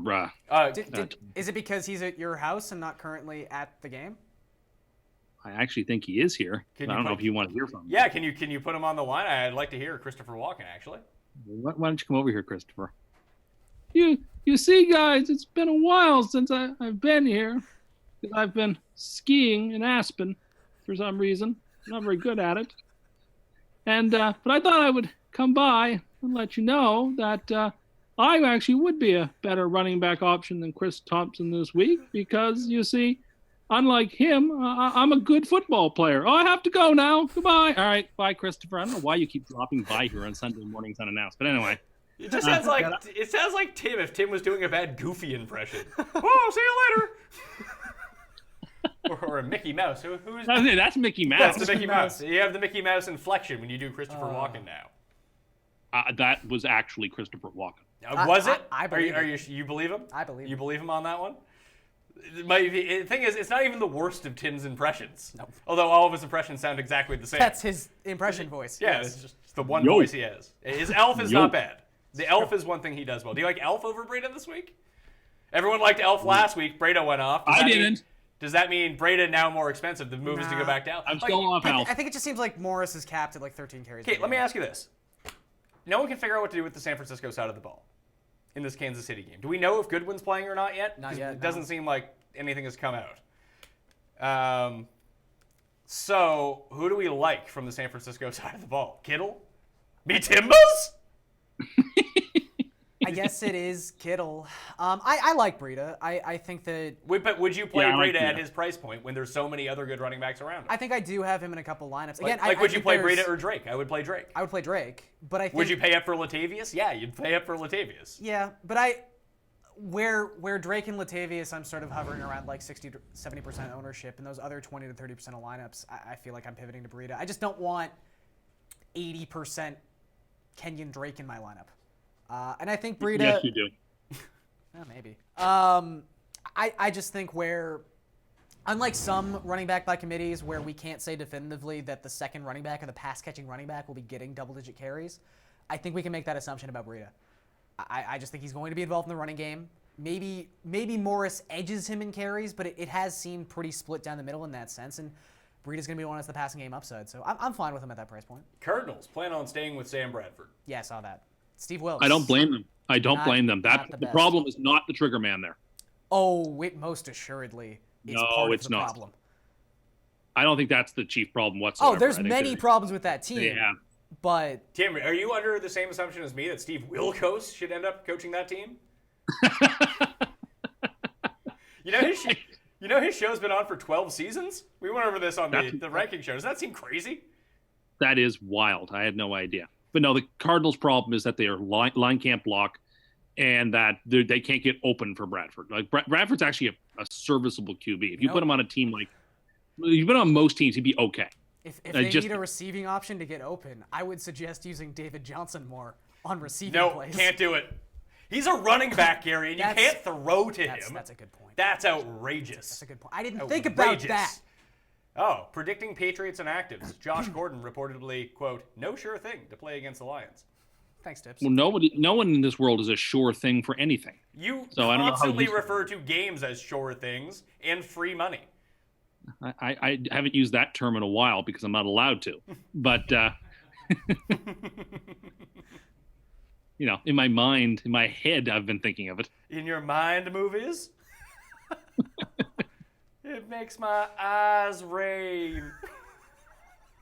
[SPEAKER 4] Is it because he's at your house and not currently at the game?
[SPEAKER 6] I actually think he is here. I
[SPEAKER 3] Can you
[SPEAKER 6] don't know
[SPEAKER 3] put-
[SPEAKER 6] if you want to hear from him.
[SPEAKER 3] Yeah, can you put him on the line? I'd like to hear Christopher Walken, actually.
[SPEAKER 6] Why don't you come over here, Christopher? You see, guys, it's been a while since I've been here. I've been skiing in Aspen for some reason. I'm not very good at it. And but I thought I would come by and let you know that I actually would be a better running back option than Chris Thompson this week because, you see, Unlike him, I'm a good football player. Oh, I have to go now. Goodbye. All right, bye, Christopher. I don't know why you keep dropping by here on Sunday mornings unannounced, but anyway.
[SPEAKER 3] It just sounds like Tim if Tim was doing a bad Goofy impression. Oh, see you later. or a Mickey Mouse. Who's
[SPEAKER 6] That's Mickey Mouse.
[SPEAKER 3] That's the Mickey Mouse. You have the Mickey Mouse inflection when you do Christopher Walken now.
[SPEAKER 6] That was actually Christopher Walken.
[SPEAKER 3] Was it?
[SPEAKER 4] I believe
[SPEAKER 3] you believe him?
[SPEAKER 4] I believe
[SPEAKER 3] you believe him on that one. The thing is, it's not even the worst of Tim's impressions.
[SPEAKER 4] No.
[SPEAKER 3] Although all of his impressions sound exactly the same.
[SPEAKER 4] That's his impression voice.
[SPEAKER 3] Yeah,
[SPEAKER 4] yes.
[SPEAKER 3] it's just the one voice he has. His elf is
[SPEAKER 6] Yo.
[SPEAKER 3] not bad. The elf is one thing he does well. Do you like Elf over Breda this week? Everyone liked Elf last week. Breda went off.
[SPEAKER 6] I didn't.
[SPEAKER 3] Does that mean Breda now more expensive? The move is to go back to Elf?
[SPEAKER 6] I'm still off Elf.
[SPEAKER 4] I think it just seems like Morris is capped at like 13 carries.
[SPEAKER 3] Okay, let me ask you this. No one can figure out what to do with the San Francisco side of the ball in this Kansas City game. Do we know if Goodwin's playing or not yet?
[SPEAKER 4] Not yet.
[SPEAKER 3] It doesn't seem like anything has come out. So, who do we like from the San Francisco side of the ball? Kittle? Me Timbos?
[SPEAKER 4] I guess it is Kittle. I like Breida. I think that...
[SPEAKER 3] But would you play
[SPEAKER 6] Yeah, I like
[SPEAKER 3] Breida at
[SPEAKER 6] Breida.
[SPEAKER 3] his price point when there's so many other good running backs around him?
[SPEAKER 4] I think I do have him in a couple lineups. Again,
[SPEAKER 3] would you
[SPEAKER 4] think
[SPEAKER 3] play
[SPEAKER 4] there's-
[SPEAKER 3] Breida or Drake? I would play Drake.
[SPEAKER 4] I would play Drake, but I think...
[SPEAKER 3] Would you pay up for Latavius? Yeah, you'd pay up for Latavius.
[SPEAKER 4] Yeah, but where Drake and Latavius, I'm sort of hovering around like 60 to 70% ownership, and those other 20 to 30% of lineups, I feel like I'm pivoting to Breida. I just don't want 80% Kenyon Drake in my lineup. And I think Breida...
[SPEAKER 6] Yes, you do.
[SPEAKER 4] Maybe. I just think where, unlike some running back by committees where we can't say definitively that the second running back or the pass-catching running back will be getting double-digit carries, I think we can make that assumption about Breida. I just think he's going to be involved in the running game. Maybe Morris edges him in carries, but it has seemed pretty split down the middle in that sense, and Breida's going to be the one that's the passing game upside, so I'm fine with him at that price point.
[SPEAKER 3] Cardinals plan on staying with Sam Bradford.
[SPEAKER 4] Yeah, I saw that. Steve Wilkes.
[SPEAKER 6] I don't blame them. I don't blame them.
[SPEAKER 4] not the
[SPEAKER 6] The
[SPEAKER 4] best.
[SPEAKER 6] problem is not the trigger man there.
[SPEAKER 4] Oh, it most assuredly is
[SPEAKER 6] No,
[SPEAKER 4] part
[SPEAKER 6] it's
[SPEAKER 4] of the
[SPEAKER 6] not.
[SPEAKER 4] problem.
[SPEAKER 6] I don't think that's the chief problem whatsoever.
[SPEAKER 4] Oh, there's
[SPEAKER 6] I think
[SPEAKER 4] many problems with that team.
[SPEAKER 6] Yeah.
[SPEAKER 4] But
[SPEAKER 3] Tim, are you under the same assumption as me that Steve Wilkos should end up coaching that team? You know his show's been on for 12 seasons? We went over this on the ranking show. Does that seem crazy?
[SPEAKER 6] That is wild. I had no idea. But no, the Cardinals' problem is that they are line can't block, and that they can't get open for Bradford. Like Bradford's actually a serviceable QB. If you put him on a team you put him on most teams, he'd be okay.
[SPEAKER 4] if they need a receiving option to get open, I would suggest using David Johnson more on receiving plays.
[SPEAKER 3] No, can't do it. He's a running back, Gary, and you can't throw to him.
[SPEAKER 4] That's a good point.
[SPEAKER 3] That's outrageous.
[SPEAKER 4] That's a good point. I didn't think about that.
[SPEAKER 3] Oh, predicting Patriots and Actives. Josh Gordon reportedly, quote, no sure thing to play against the Lions.
[SPEAKER 4] Thanks, Tips.
[SPEAKER 6] Well, no one in this world is a sure thing for anything.
[SPEAKER 3] You
[SPEAKER 6] So I don't know how
[SPEAKER 3] constantly
[SPEAKER 6] you-
[SPEAKER 3] refer to games as sure things and free money.
[SPEAKER 6] I haven't used that term in a while because I'm not allowed to. But, in my mind, in my head, I've been thinking of it.
[SPEAKER 3] In your mind, movies? It makes my eyes rain.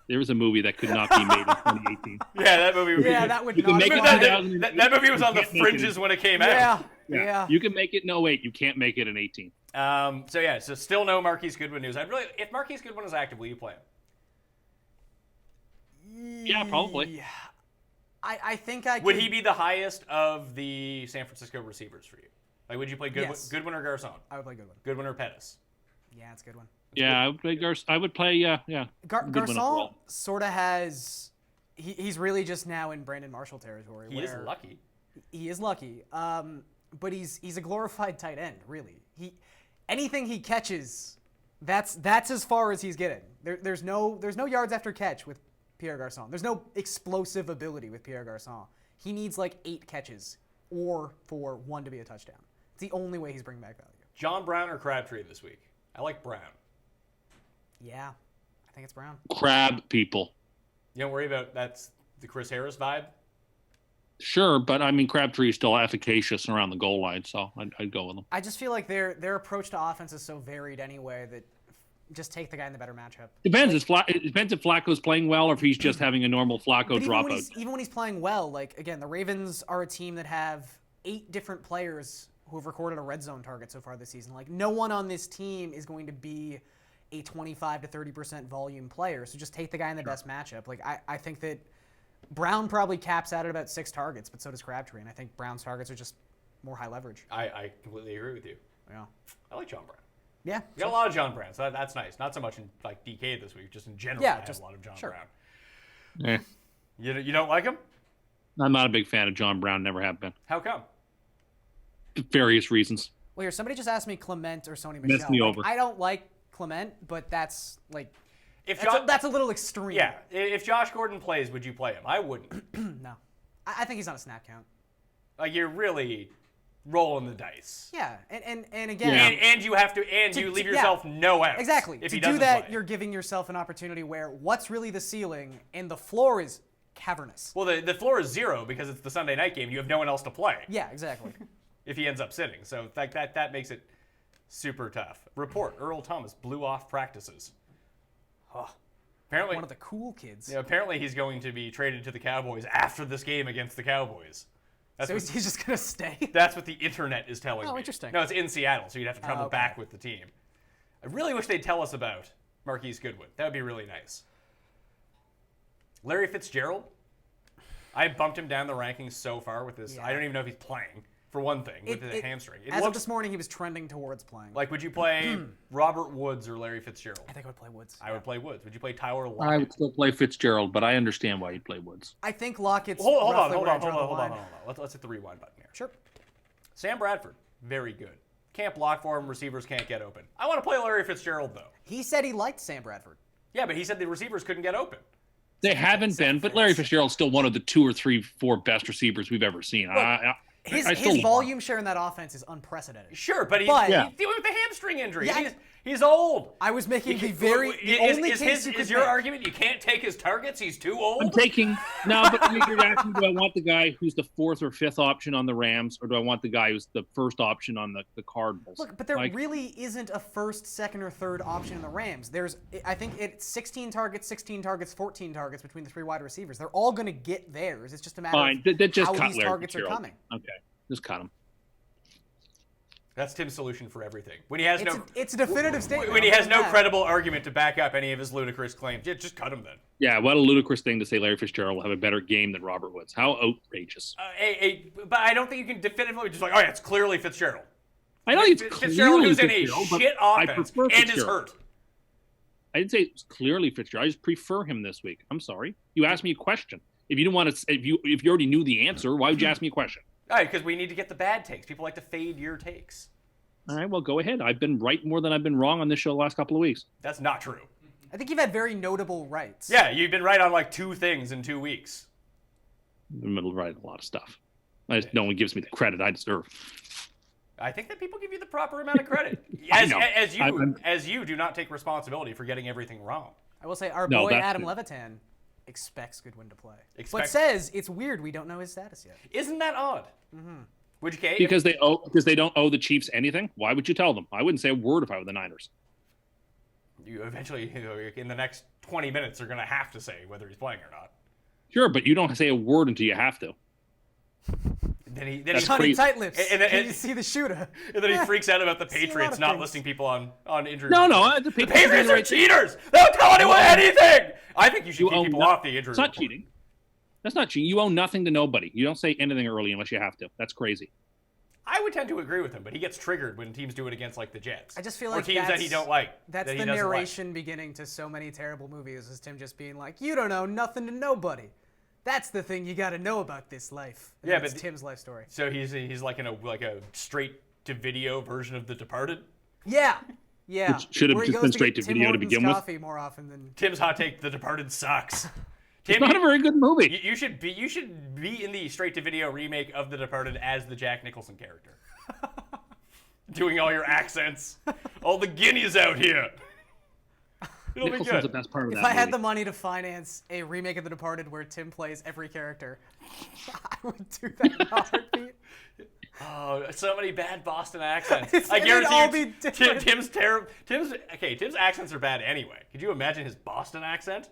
[SPEAKER 6] There was a movie that could not be made in 2018.
[SPEAKER 3] Yeah, that movie would
[SPEAKER 4] Yeah,
[SPEAKER 3] be
[SPEAKER 4] that would
[SPEAKER 6] You can
[SPEAKER 4] not
[SPEAKER 6] make
[SPEAKER 4] be
[SPEAKER 6] it
[SPEAKER 4] bad.
[SPEAKER 6] 2008.
[SPEAKER 3] that movie was on the
[SPEAKER 6] You can't make it
[SPEAKER 3] fringes
[SPEAKER 6] in-
[SPEAKER 3] when it came out.
[SPEAKER 4] Yeah.
[SPEAKER 6] You can make it in 08. You can't make it in 18.
[SPEAKER 3] So still no Marquise Goodwin news. If Marquise Goodwin is active, will you play him?
[SPEAKER 6] Yeah, probably.
[SPEAKER 4] I think I could.
[SPEAKER 3] Would he be the highest of the San Francisco receivers for you? Like, would you play Goodwin,
[SPEAKER 4] Yes.
[SPEAKER 3] Goodwin or Garcon?
[SPEAKER 4] I would play Goodwin.
[SPEAKER 3] Goodwin or Pettis?
[SPEAKER 4] Yeah, it's a good one.
[SPEAKER 6] Yeah, I would play I would play, yeah. Goodwin
[SPEAKER 4] Garcon
[SPEAKER 6] overall.
[SPEAKER 4] sort of has. He's really just now in Brandon Marshall territory.
[SPEAKER 3] He is lucky.
[SPEAKER 4] He is lucky. But he's a glorified tight end, really. Anything he catches, that's as far as he's getting. There's no yards after catch with Pierre Garcon. There's no explosive ability with Pierre Garcon. He needs like 8 catches or for 1 to be a touchdown. It's the only way he's bringing back value.
[SPEAKER 3] John Brown or Crabtree this week? I like Brown.
[SPEAKER 4] Yeah, I think it's Brown.
[SPEAKER 6] Crab people.
[SPEAKER 3] You don't worry about that's the Chris Harris vibe?
[SPEAKER 6] Sure, but I mean, Crabtree is still efficacious around the goal line, so I'd go with him.
[SPEAKER 4] I just feel like their approach to offense is so varied anyway that just take the guy in the better matchup.
[SPEAKER 6] Depends. It depends if Flacco's playing well or if he's just having a normal Flacco
[SPEAKER 4] But
[SPEAKER 6] dropout.
[SPEAKER 4] even when he's playing well, like again, the Ravens are a team that have 8 different players who have recorded a red zone target so far this season. Like, no one on this team is going to be a 25 to 30% volume player. So just take the guy in the best matchup. Like, I think that Brown probably caps out at about 6 targets, but so does Crabtree. And I think Brown's targets are just more high leverage.
[SPEAKER 3] I completely agree with you.
[SPEAKER 4] Yeah.
[SPEAKER 3] I like John Brown.
[SPEAKER 4] Yeah.
[SPEAKER 3] We got a lot of John Brown, so that's nice. Not so much in like DK this week, just in general.
[SPEAKER 4] Yeah,
[SPEAKER 3] I have
[SPEAKER 4] just
[SPEAKER 3] a lot of John
[SPEAKER 4] sure.
[SPEAKER 3] Brown. You don't like him?
[SPEAKER 6] I'm not a big fan of John Brown. Never have been.
[SPEAKER 3] How come?
[SPEAKER 6] Various reasons.
[SPEAKER 4] Well, here, somebody just asked me Clement or Sony
[SPEAKER 6] Missed
[SPEAKER 4] Michel.
[SPEAKER 6] me
[SPEAKER 4] Like,
[SPEAKER 6] over.
[SPEAKER 4] I don't like Clement, but that's like
[SPEAKER 3] If
[SPEAKER 4] that's a little extreme.
[SPEAKER 3] Yeah, if Josh Gordon plays, would you play him? I wouldn't.
[SPEAKER 4] No. I think he's on a snap count.
[SPEAKER 3] Like you're really rolling the dice.
[SPEAKER 4] Yeah, and again,
[SPEAKER 3] And you have to, and you leave yourself no outs.
[SPEAKER 4] Exactly.
[SPEAKER 3] If
[SPEAKER 4] to
[SPEAKER 3] he
[SPEAKER 4] do
[SPEAKER 3] doesn't
[SPEAKER 4] that,
[SPEAKER 3] play.
[SPEAKER 4] you're giving yourself an opportunity where what's really the ceiling and the floor is cavernous.
[SPEAKER 3] Well, the floor is 0 because it's the Sunday night game. You have no one else to play.
[SPEAKER 4] Yeah, exactly.
[SPEAKER 3] If he ends up sitting, so that makes it super tough. Report: Earl Thomas blew off practices.
[SPEAKER 4] Oh,
[SPEAKER 3] Apparently,
[SPEAKER 4] one of the cool kids.
[SPEAKER 3] yeah, apparently he's going to be traded to the Cowboys after this game against the Cowboys. That's
[SPEAKER 4] So
[SPEAKER 3] what,
[SPEAKER 4] he's just gonna stay.
[SPEAKER 3] that's what the internet is telling me.
[SPEAKER 4] Oh, interesting.
[SPEAKER 3] No, it's in Seattle, so you'd have to travel
[SPEAKER 4] okay.
[SPEAKER 3] back with the team. I really wish they'd tell us about Marquise Goodwin. That would be really nice. Larry Fitzgerald, I bumped him down the rankings so far with this.
[SPEAKER 4] Yeah.
[SPEAKER 3] I don't even know if he's playing, for one thing, with the hamstring. It
[SPEAKER 4] As of
[SPEAKER 3] looks
[SPEAKER 4] this morning, he was trending towards playing.
[SPEAKER 3] like, would you play Robert Woods or Larry Fitzgerald?
[SPEAKER 4] I think I would play Woods.
[SPEAKER 3] I would play Woods. Would you play Tyler
[SPEAKER 6] I
[SPEAKER 3] Lockett?
[SPEAKER 6] would still play Fitzgerald, but I understand why you'd play Woods.
[SPEAKER 4] I think Lockett's
[SPEAKER 3] Hold
[SPEAKER 4] roughly
[SPEAKER 3] on.
[SPEAKER 4] where I draw the line.
[SPEAKER 3] Let's hit the rewind button here.
[SPEAKER 4] Sure.
[SPEAKER 3] Sam Bradford, very good. Can't block for him. Receivers can't get open. I want to play Larry Fitzgerald, though.
[SPEAKER 4] He said he liked Sam Bradford.
[SPEAKER 3] Yeah, but he said the receivers couldn't get open.
[SPEAKER 6] They haven't been, but Larry Fitzgerald's still one of the 2 or 3, 4 best receivers we've ever seen.
[SPEAKER 4] His
[SPEAKER 6] I still
[SPEAKER 4] volume share in that offense is unprecedented.
[SPEAKER 3] Sure, but he's
[SPEAKER 6] Yeah.
[SPEAKER 3] dealing with a hamstring injury.
[SPEAKER 4] Yeah,
[SPEAKER 3] He's old.
[SPEAKER 4] I was making the
[SPEAKER 3] Is
[SPEAKER 4] only case you could
[SPEAKER 3] your
[SPEAKER 4] make.
[SPEAKER 3] argument you can't take his targets? He's too old?
[SPEAKER 6] I'm taking no, but you're asking, do I want the guy who's the 4th or 5th option on the Rams, or do I want the guy who's the 1st option on the Cardinals?
[SPEAKER 4] Look, but there really isn't a 1st, 2nd, or 3rd option in the Rams. There's, I think it's 16 targets, 14 targets between the 3 wide receivers. They're all going to get theirs. It's just a matter
[SPEAKER 6] Fine,
[SPEAKER 4] of
[SPEAKER 6] just
[SPEAKER 4] how
[SPEAKER 6] cut
[SPEAKER 4] these
[SPEAKER 6] Larry
[SPEAKER 4] targets are
[SPEAKER 6] Fitzgerald.
[SPEAKER 4] coming.
[SPEAKER 6] Okay, just cut him.
[SPEAKER 3] That's Tim's solution for everything. When he has
[SPEAKER 4] It's a definitive statement.
[SPEAKER 3] when he has no
[SPEAKER 4] Yeah.
[SPEAKER 3] credible argument to back up any of his ludicrous claims, yeah, just cut him then.
[SPEAKER 6] Yeah, what a ludicrous thing to say Larry Fitzgerald will have a better game than Robert Woods. How outrageous.
[SPEAKER 3] But I don't think you can definitively just like, oh yeah, it's clearly Fitzgerald.
[SPEAKER 6] I know it's
[SPEAKER 3] Fitzgerald
[SPEAKER 6] clearly
[SPEAKER 3] who's in a
[SPEAKER 6] Fitzgerald, but
[SPEAKER 3] shit
[SPEAKER 6] I
[SPEAKER 3] offense
[SPEAKER 6] prefer
[SPEAKER 3] and is
[SPEAKER 6] Fitzgerald.
[SPEAKER 3] hurt.
[SPEAKER 6] I didn't say it's clearly Fitzgerald. I just prefer him this week. I'm sorry. You asked me a question. If you didn't want to, if you already knew the answer, why would you ask me a question?
[SPEAKER 3] All right, because we need to get the bad takes. People like to fade your takes.
[SPEAKER 6] All right, well, go ahead. I've been right more than I've been wrong on this show the last couple of weeks.
[SPEAKER 3] That's not true.
[SPEAKER 4] I think you've had very notable rights.
[SPEAKER 3] Yeah, you've been right on like 2 things in 2 weeks.
[SPEAKER 6] I'm in the middle of writing a lot of stuff. No one gives me the credit I deserve.
[SPEAKER 3] I think that people give you the proper amount of credit.
[SPEAKER 6] I know.
[SPEAKER 3] As you do not take responsibility for getting everything wrong.
[SPEAKER 4] I will say our
[SPEAKER 6] No,
[SPEAKER 4] boy
[SPEAKER 6] that's
[SPEAKER 4] Adam
[SPEAKER 6] true.
[SPEAKER 4] Levitan expects Goodwin to play. But
[SPEAKER 3] Expects-
[SPEAKER 4] says it's weird we don't know his status yet.
[SPEAKER 3] Isn't that odd? Would you, Kate?
[SPEAKER 6] Because they don't owe the Chiefs anything. Why would you tell them? I wouldn't say a word if I were the Niners.
[SPEAKER 3] You eventually, in the next 20 minutes, are going to have to say whether he's playing or not.
[SPEAKER 6] Sure, but you don't say a word until you have to.
[SPEAKER 3] Then
[SPEAKER 6] That's
[SPEAKER 3] he,
[SPEAKER 4] Johnny
[SPEAKER 6] crazy.
[SPEAKER 4] tight lips.
[SPEAKER 3] And then-
[SPEAKER 4] Can you see the shooter?
[SPEAKER 3] and then he freaks out about the
[SPEAKER 4] See a lot
[SPEAKER 3] Patriots
[SPEAKER 4] of
[SPEAKER 3] not
[SPEAKER 4] things.
[SPEAKER 3] listing people on injury.
[SPEAKER 6] No,
[SPEAKER 3] report.
[SPEAKER 6] the
[SPEAKER 3] The
[SPEAKER 6] Patriots
[SPEAKER 3] Patriots are
[SPEAKER 6] right-
[SPEAKER 3] cheaters. They don't tell anyone anything. I think you should keep
[SPEAKER 6] own
[SPEAKER 3] people
[SPEAKER 6] no-
[SPEAKER 3] off the injury.
[SPEAKER 6] It's not
[SPEAKER 3] report.
[SPEAKER 6] cheating. That's not cheating. You owe nothing to nobody. You don't say anything early unless you have to. That's crazy.
[SPEAKER 3] I would tend to agree with him, but he gets triggered when teams do it against like the Jets.
[SPEAKER 4] I just feel
[SPEAKER 3] or
[SPEAKER 4] like
[SPEAKER 3] teams that he don't like.
[SPEAKER 4] That's
[SPEAKER 3] that he
[SPEAKER 4] the
[SPEAKER 3] doesn't like.
[SPEAKER 4] narration beginning to so many terrible movies is Tim just being like, you don't know nothing to nobody. That's the thing you got to know about this life. And
[SPEAKER 3] Yeah,
[SPEAKER 4] that's
[SPEAKER 3] but
[SPEAKER 4] Tim's life story.
[SPEAKER 3] So he's like in a straight to video version of The Departed.
[SPEAKER 4] Yeah. Yeah.
[SPEAKER 6] Which should have
[SPEAKER 4] Where he
[SPEAKER 6] just
[SPEAKER 4] goes
[SPEAKER 6] been straight to
[SPEAKER 4] get Tim
[SPEAKER 6] video to
[SPEAKER 4] Hortons
[SPEAKER 6] begin with.
[SPEAKER 4] coffee more often than
[SPEAKER 3] Tim's hot take: The Departed sucks.
[SPEAKER 6] It's
[SPEAKER 3] Tim,
[SPEAKER 6] not a very good movie.
[SPEAKER 3] you should be in the straight to video remake of The Departed as the Jack Nicholson character, doing all your accents, all the guineas out here. It'll be
[SPEAKER 6] Nicholson's the
[SPEAKER 3] good.
[SPEAKER 6] best part of
[SPEAKER 4] If
[SPEAKER 6] that
[SPEAKER 4] I had
[SPEAKER 6] movie.
[SPEAKER 4] the money to finance a remake of The Departed where Tim plays every character, I would do that in a heartbeat.
[SPEAKER 3] Oh, so many bad Boston accents.
[SPEAKER 4] It's-
[SPEAKER 3] I
[SPEAKER 4] it'd
[SPEAKER 3] guarantee
[SPEAKER 4] all
[SPEAKER 3] you,
[SPEAKER 4] be different.
[SPEAKER 3] Tim's terrible. Tim's accents are bad anyway. Could you imagine his Boston accent?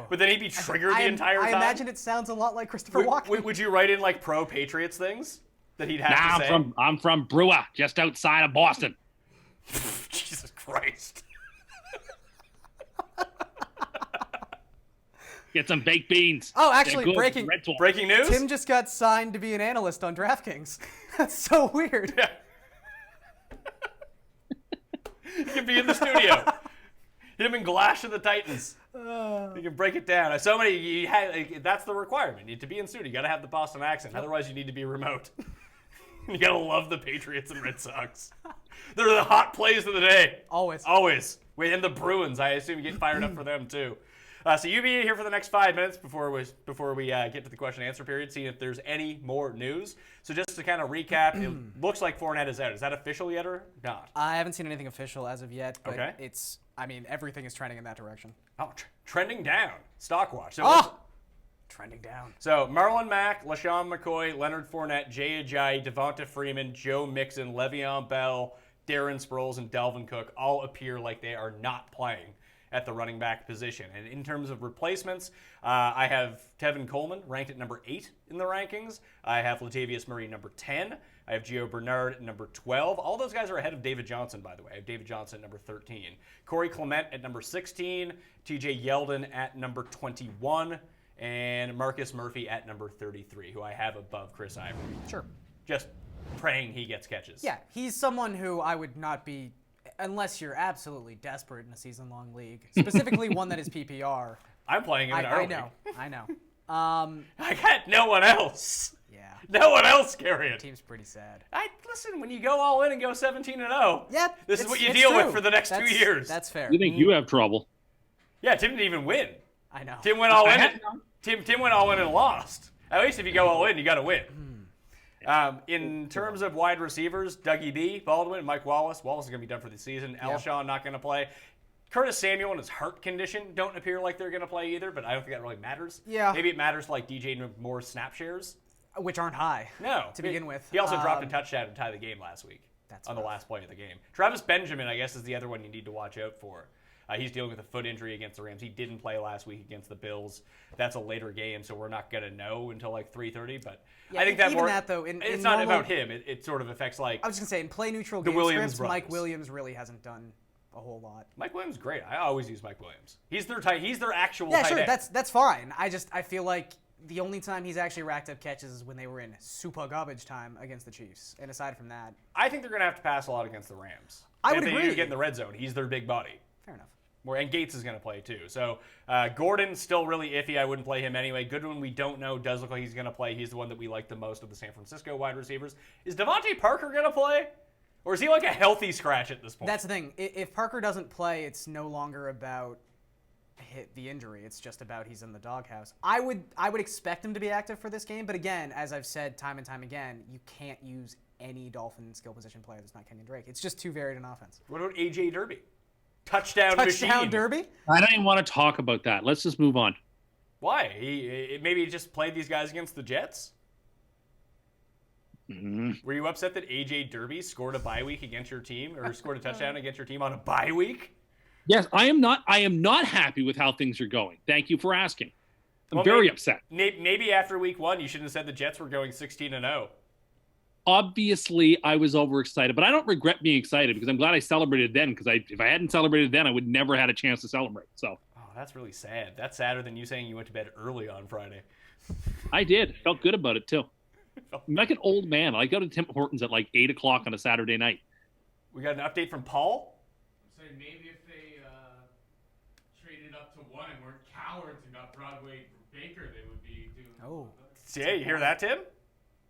[SPEAKER 3] But then he'd be triggered the entire time.
[SPEAKER 4] I imagine it sounds a lot like Christopher Walken.
[SPEAKER 3] Would you write in like pro Patriots things? that he'd have to say?
[SPEAKER 6] I'm from Brewer, just outside of Boston.
[SPEAKER 3] Jesus Christ.
[SPEAKER 6] Get some baked beans.
[SPEAKER 4] Oh,
[SPEAKER 6] They're
[SPEAKER 4] actually,
[SPEAKER 6] good.
[SPEAKER 4] breaking
[SPEAKER 6] Red Sox.
[SPEAKER 3] Breaking news?
[SPEAKER 4] Tim just got signed to be an analyst on DraftKings. That's so weird.
[SPEAKER 3] Yeah. He can be in the studio. Him and Glash of the Titans. You can break it down. So many. That's the requirement. You need to be in studio. You got to have the Boston accent. Otherwise, you need to be remote. You got to love the Patriots and Red Sox. They're the hot plays of the day.
[SPEAKER 4] Always.
[SPEAKER 3] Always. And the Bruins. I assume you get fired up for them too. So you be here for the next 5 minutes before we get to the question and answer period, see if there's any more news. So just to kind of recap, it looks like Fournette is out. Is that official yet or not?
[SPEAKER 4] I haven't seen anything official as of yet, but
[SPEAKER 3] Okay.
[SPEAKER 4] everything is trending in that direction.
[SPEAKER 3] Oh, trending down. Stock watch. So
[SPEAKER 4] Trending down.
[SPEAKER 3] So Marlon Mack, LaShawn McCoy, Leonard Fournette, Jay Ajayi, Devonta Freeman, Joe Mixon, Le'Veon Bell, Darren Sproles, and Dalvin Cook all appear like they are not playing at the running back position. And in terms of replacements, I have Tevin Coleman ranked at number 8 in the rankings. I have Latavius Murray number 10. I have Gio Bernard at number 12. All those guys are ahead of David Johnson, by the way. I have David Johnson at number 13. Corey Clement at number 16. TJ Yeldon at number 21. And Marcus Murphy at number 33, who I have above Chris Ivory.
[SPEAKER 4] Sure.
[SPEAKER 3] Just praying he gets catches.
[SPEAKER 4] Yeah, he's someone who I would not be, unless you're absolutely desperate in a season-long league, specifically one that is PPR.
[SPEAKER 3] I'm playing him in our league.
[SPEAKER 4] I know.
[SPEAKER 3] I got no one else.
[SPEAKER 4] Yeah.
[SPEAKER 3] No one else, Garion.
[SPEAKER 4] Team's pretty sad.
[SPEAKER 3] Listen, when you go all in and go 17-0,
[SPEAKER 4] Yeah,
[SPEAKER 3] this is what you
[SPEAKER 4] it's
[SPEAKER 3] deal
[SPEAKER 4] true.
[SPEAKER 3] with for the next 2 years.
[SPEAKER 4] That's fair.
[SPEAKER 6] You think you have trouble?
[SPEAKER 3] Yeah, Tim didn't even win.
[SPEAKER 4] I know.
[SPEAKER 3] Tim went all in. Tim went all in and lost. At least if you go all in, you got to win. In terms of wide receivers, Dougie B, Baldwin, Mike Wallace. Wallace is going to be done for the season. Alshon not going to play. Curtis Samuel and his heart condition don't appear like they're going to play either, but I don't think that really matters.
[SPEAKER 4] Yeah.
[SPEAKER 3] Maybe it matters like DJ Moore's snap shares.
[SPEAKER 4] Which aren't high.
[SPEAKER 3] No.
[SPEAKER 4] To begin with.
[SPEAKER 3] He also dropped a touchdown to tie the game last week.
[SPEAKER 4] That's
[SPEAKER 3] on the
[SPEAKER 4] rough.
[SPEAKER 3] last play of the game. Travis Benjamin, I guess, is the other one you need to watch out for. He's dealing with a foot injury against the Rams. He didn't play last week against the Bills. That's a later game, so we're not going to know until like 3:30. But
[SPEAKER 4] Yeah,
[SPEAKER 3] I think that
[SPEAKER 4] even
[SPEAKER 3] more.
[SPEAKER 4] that, though,
[SPEAKER 3] it's not about him. It sort of affects like.
[SPEAKER 4] I was going to say, in play-neutral
[SPEAKER 3] The
[SPEAKER 4] game
[SPEAKER 3] Williams
[SPEAKER 4] scripts, Mike
[SPEAKER 3] brothers.
[SPEAKER 4] Williams really hasn't done a whole lot.
[SPEAKER 3] Mike Williams is great. I always use Mike Williams. He's their actual
[SPEAKER 4] Yeah,
[SPEAKER 3] tight
[SPEAKER 4] sure,
[SPEAKER 3] end.
[SPEAKER 4] that's fine. I feel like the only time he's actually racked up catches is when they were in super garbage time against the Chiefs. And aside from that,
[SPEAKER 3] I think they're going to have to pass a lot against the Rams.
[SPEAKER 4] I would
[SPEAKER 3] if they
[SPEAKER 4] agree.
[SPEAKER 3] need to get in the red zone, he's their big body.
[SPEAKER 4] fair enough.
[SPEAKER 3] And Gates is going to play too. So Gordon's still really iffy. I wouldn't play him anyway. Goodwin, we don't know. Does look like he's going to play. He's the one that we like the most of the San Francisco wide receivers. Is Devontae Parker going to play? Or is he like a healthy scratch at this point?
[SPEAKER 4] That's the thing. If Parker doesn't play, it's no longer about the injury. It's just about he's in the doghouse. I would expect him to be active for this game, but again, as I've said time and time again, you can't use any Dolphin skill position player that's not Kenyon Drake. It's just too varied an offense.
[SPEAKER 3] What about A.J. Derby? Touchdown machine.
[SPEAKER 4] Derby?
[SPEAKER 6] I don't even want to talk about that. Let's just move on.
[SPEAKER 3] Why? Maybe he just played these guys against the Jets? Were you upset that A.J. Derby scored a bye week against your team or scored a touchdown against your team on a bye week?
[SPEAKER 6] Yes, I am not happy with how things are going. Thank you for asking. I'm very upset.
[SPEAKER 3] Maybe after week 1, you shouldn't have said the Jets were going 16-0.
[SPEAKER 6] Obviously, I was overexcited, but I don't regret being excited because I'm glad I celebrated then. Because if I hadn't celebrated then, I would never had a chance to celebrate. So
[SPEAKER 3] That's really sad. That's sadder than you saying you went to bed early on Friday.
[SPEAKER 6] I did. Felt good about it too. I'm like an old man. I go to Tim Hortons at like 8 o'clock on a Saturday night.
[SPEAKER 3] We got an update from Paul.
[SPEAKER 2] So maybe if they traded up to 1 and weren't cowards and got Broadway for Baker, they would be doing.
[SPEAKER 4] Oh.
[SPEAKER 3] Yeah, you hear that, Tim?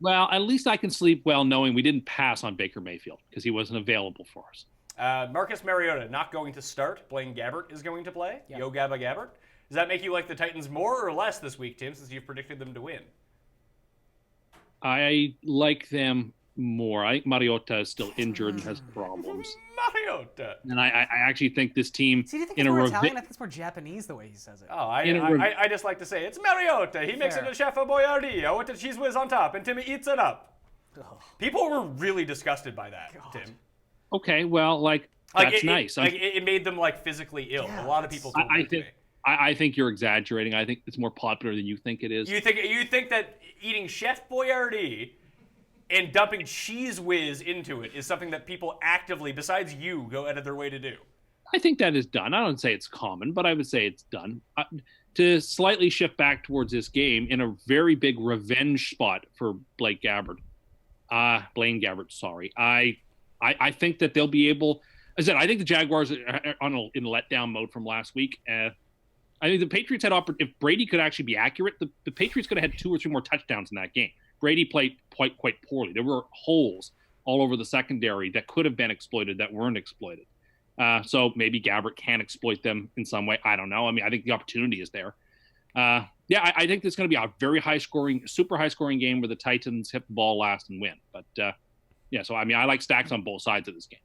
[SPEAKER 6] Well, at least I can sleep well knowing we didn't pass on Baker Mayfield because he wasn't available for us.
[SPEAKER 3] Marcus Mariota not going to start. Blaine Gabbert is going to play.
[SPEAKER 4] Yep.
[SPEAKER 3] Yo Gabba Gabbert. Does that make you like the Titans more or less this week, Tim, since you've predicted them to win?
[SPEAKER 6] I like them more. I think Mariota is still injured and has problems.
[SPEAKER 3] Mariota.
[SPEAKER 6] And I actually think this team
[SPEAKER 4] See, do you think
[SPEAKER 6] in
[SPEAKER 4] it's
[SPEAKER 6] a
[SPEAKER 4] more
[SPEAKER 6] revi-
[SPEAKER 4] Italian? I think it's more Japanese the way he says it.
[SPEAKER 3] Oh, I just like to say it's Mariota. He makes
[SPEAKER 4] Fair.
[SPEAKER 3] it a chef boyardee with the cheese whiz on top, and Timmy eats it up.
[SPEAKER 4] Ugh.
[SPEAKER 3] People were really disgusted by that, Tim.
[SPEAKER 6] Okay, well, that's nice.
[SPEAKER 3] It made them physically ill.
[SPEAKER 4] Yeah,
[SPEAKER 3] a lot of people. Told
[SPEAKER 6] I
[SPEAKER 3] that to
[SPEAKER 6] think
[SPEAKER 3] me.
[SPEAKER 6] I think you're exaggerating. I think it's more popular than you think it is.
[SPEAKER 3] You think that eating Chef Boyardee and dumping Cheese Whiz into it is something that people actively, besides you, go out of their way to do.
[SPEAKER 6] I think that is done. I don't say it's common, but I would say it's done. To slightly shift back towards this game in a very big revenge spot for Blaine Gabbert, sorry. I think that they'll be able. As I said, I think the Jaguars are in letdown mode from last week. I think the Patriots had if Brady could actually be accurate, the Patriots could have had 2 or 3 more touchdowns in that game. Brady played quite poorly. There were holes all over the secondary that could have been exploited that weren't exploited. So maybe Gabbert can exploit them in some way. I don't know. I mean, I think the opportunity is there. I think it's going to be a very super high scoring game where the Titans hit the ball last and win. But so I mean, I like stacks on both sides of this game.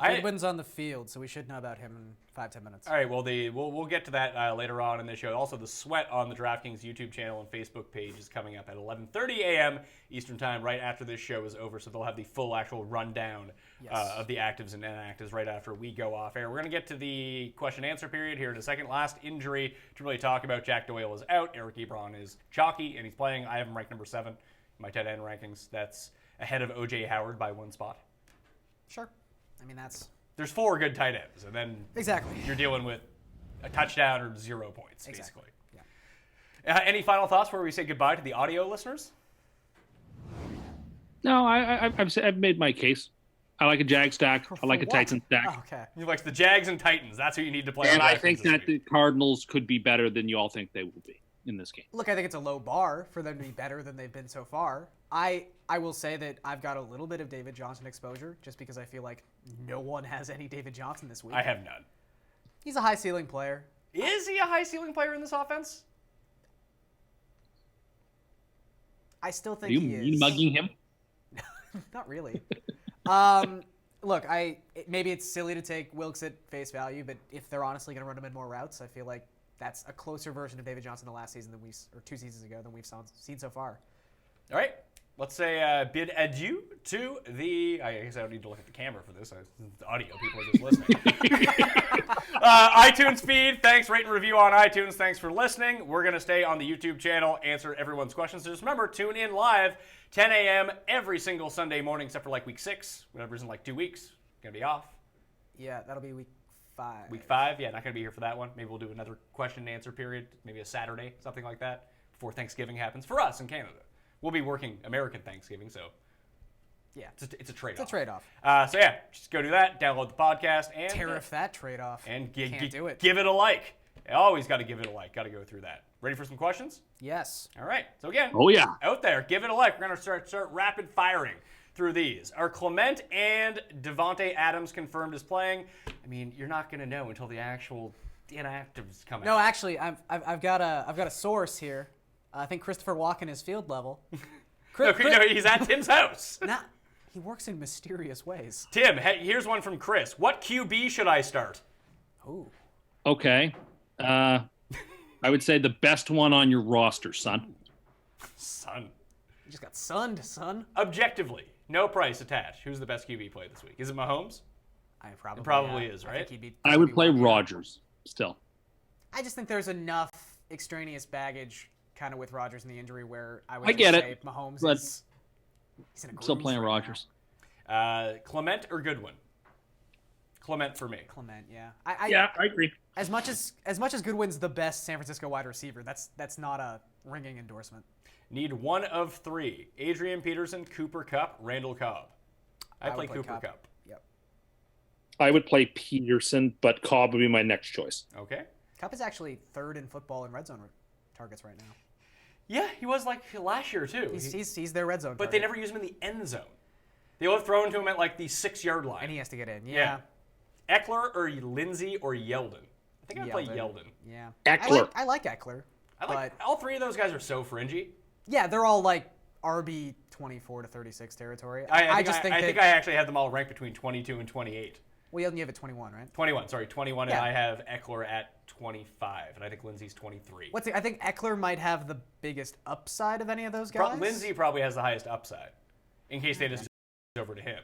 [SPEAKER 4] Goodwin's on the field, so we should know about him in 5-10 minutes.
[SPEAKER 3] All right, well, we'll get to that later on in the show. Also, the sweat on the DraftKings YouTube channel and Facebook page is coming up at 11:30 a.m. Eastern Time, right after this show is over. So they'll have the full actual rundown of the actives and inactives right after we go off air. We're going to get to the question-answer period here in a second. Last injury to really talk about. Jack Doyle is out. Eric Ebron is chalky, and he's playing. I have him ranked number 7 in my tight end rankings. That's ahead of O.J. Howard by 1 spot.
[SPEAKER 4] Sure. I mean,
[SPEAKER 3] There's 4 good tight ends, and then
[SPEAKER 4] exactly
[SPEAKER 3] you're dealing with a touchdown or 0 points,
[SPEAKER 4] exactly.
[SPEAKER 3] basically. Yeah. Any final thoughts before we say goodbye to the audio listeners?
[SPEAKER 6] No, I've made my case. I like a Jag stack. I like a Titan stack.
[SPEAKER 4] Oh, okay.
[SPEAKER 3] You like the Jags and Titans. That's who you need to play.
[SPEAKER 6] And I think that the Cardinals could be better than you all think they will be in this game.
[SPEAKER 4] Look, I think it's a low bar for them to be better than they've been so far. I will say that I've got a little bit of David Johnson exposure just because I feel like no one has any David Johnson this week.
[SPEAKER 3] I have none.
[SPEAKER 4] He's a high ceiling player.
[SPEAKER 3] Is he a high ceiling player in this offense?
[SPEAKER 4] I still think
[SPEAKER 6] Are
[SPEAKER 4] he is.
[SPEAKER 6] you mugging him?
[SPEAKER 4] Not really. Look, maybe it's silly to take Wilkes at face value, but if they're honestly going to run him in more routes, I feel like that's a closer version of David Johnson than last season or 2 seasons ago than we've seen so far.
[SPEAKER 3] All right. Let's say bid adieu to the. I guess I don't need to look at the camera for this. The audio people are just listening. iTunes feed. Thanks. Rate and review on iTunes. Thanks for listening. We're going to stay on the YouTube channel, answer everyone's questions. So just remember, tune in live 10 a.m. every single Sunday morning, except for like week 6. Whatever's in like 2 weeks. Going to be off.
[SPEAKER 4] Yeah, that'll be week 5.
[SPEAKER 3] Week 5. Yeah, not going to be here for that one. Maybe we'll do another question and answer period. Maybe a Saturday, something like that, before Thanksgiving happens for us in Canada. We'll be working American Thanksgiving, so
[SPEAKER 4] yeah,
[SPEAKER 3] it's a trade-off.
[SPEAKER 4] It's a trade-off.
[SPEAKER 3] So yeah, just go do that. Download the podcast and
[SPEAKER 4] tariff that trade-off.
[SPEAKER 3] And
[SPEAKER 4] Can't do it.
[SPEAKER 3] Give it a like. Always got to give it a like. Got to go through that. Ready for some questions?
[SPEAKER 4] Yes.
[SPEAKER 3] All right. So again,
[SPEAKER 6] oh yeah,
[SPEAKER 3] out there, give it a like. We're gonna start rapid firing through these. Are Clement and Davante Adams confirmed as playing? I mean, you're not gonna know until the actual inactives come out.
[SPEAKER 4] No, actually, I've got a source here. I think Christopher Walken is field level.
[SPEAKER 3] No, he's at Tim's house.
[SPEAKER 4] Nah, he works in mysterious ways.
[SPEAKER 3] Tim, here's one from Chris. What QB should I start?
[SPEAKER 4] Ooh.
[SPEAKER 6] Okay. I would say the best one on your roster, son.
[SPEAKER 3] Son.
[SPEAKER 4] You just got sunned, son.
[SPEAKER 3] Objectively, no price attached. Who's the best QB play this week? Is it Mahomes?
[SPEAKER 4] It
[SPEAKER 3] probably is, right?
[SPEAKER 6] I would play Rodgers still.
[SPEAKER 4] I just think there's enough extraneous baggage kind of with Rodgers and the injury where I would
[SPEAKER 6] say
[SPEAKER 4] Mahomes
[SPEAKER 6] but
[SPEAKER 4] is he's in a
[SPEAKER 6] still
[SPEAKER 4] groove
[SPEAKER 6] playing
[SPEAKER 4] right
[SPEAKER 6] Rodgers.
[SPEAKER 3] Clement or Goodwin? Clement for me.
[SPEAKER 4] Clement, yeah.
[SPEAKER 6] I agree.
[SPEAKER 4] As much as Goodwin's the best San Francisco wide receiver, that's not a ringing endorsement.
[SPEAKER 3] Need one of 3. Adrian Peterson, Cooper Kupp, Randall Cobb. I play Cooper Kupp.
[SPEAKER 4] Yep.
[SPEAKER 6] I would play Peterson, but Cobb would be my next choice.
[SPEAKER 3] Okay.
[SPEAKER 4] Kupp is actually 3rd in football in red zone targets right now.
[SPEAKER 3] Yeah, he was like last year too.
[SPEAKER 4] He's their red zone
[SPEAKER 3] but
[SPEAKER 4] target.
[SPEAKER 3] they never use him in the end zone. They will have thrown to him at like the 6-yard line.
[SPEAKER 4] And he has to get in. Yeah.
[SPEAKER 3] Eckler or Lindsey or Yeldon. I think I'd play Yeldon.
[SPEAKER 4] Yeah.
[SPEAKER 6] Eckler.
[SPEAKER 4] I like Eckler.
[SPEAKER 3] All 3 of those guys are so fringy.
[SPEAKER 4] Yeah, they're all like RB 24 to 36 territory.
[SPEAKER 3] I think I actually have them all ranked between 22 and 28.
[SPEAKER 4] Well, you have at 21, right?
[SPEAKER 3] 21, sorry, 21,
[SPEAKER 4] Yeah.
[SPEAKER 3] and I have Eckler at 25, and I think Lindsey's 23.
[SPEAKER 4] I think Eckler might have the biggest upside of any of those guys.
[SPEAKER 3] Lindsey probably has the highest upside, in case they just over to him.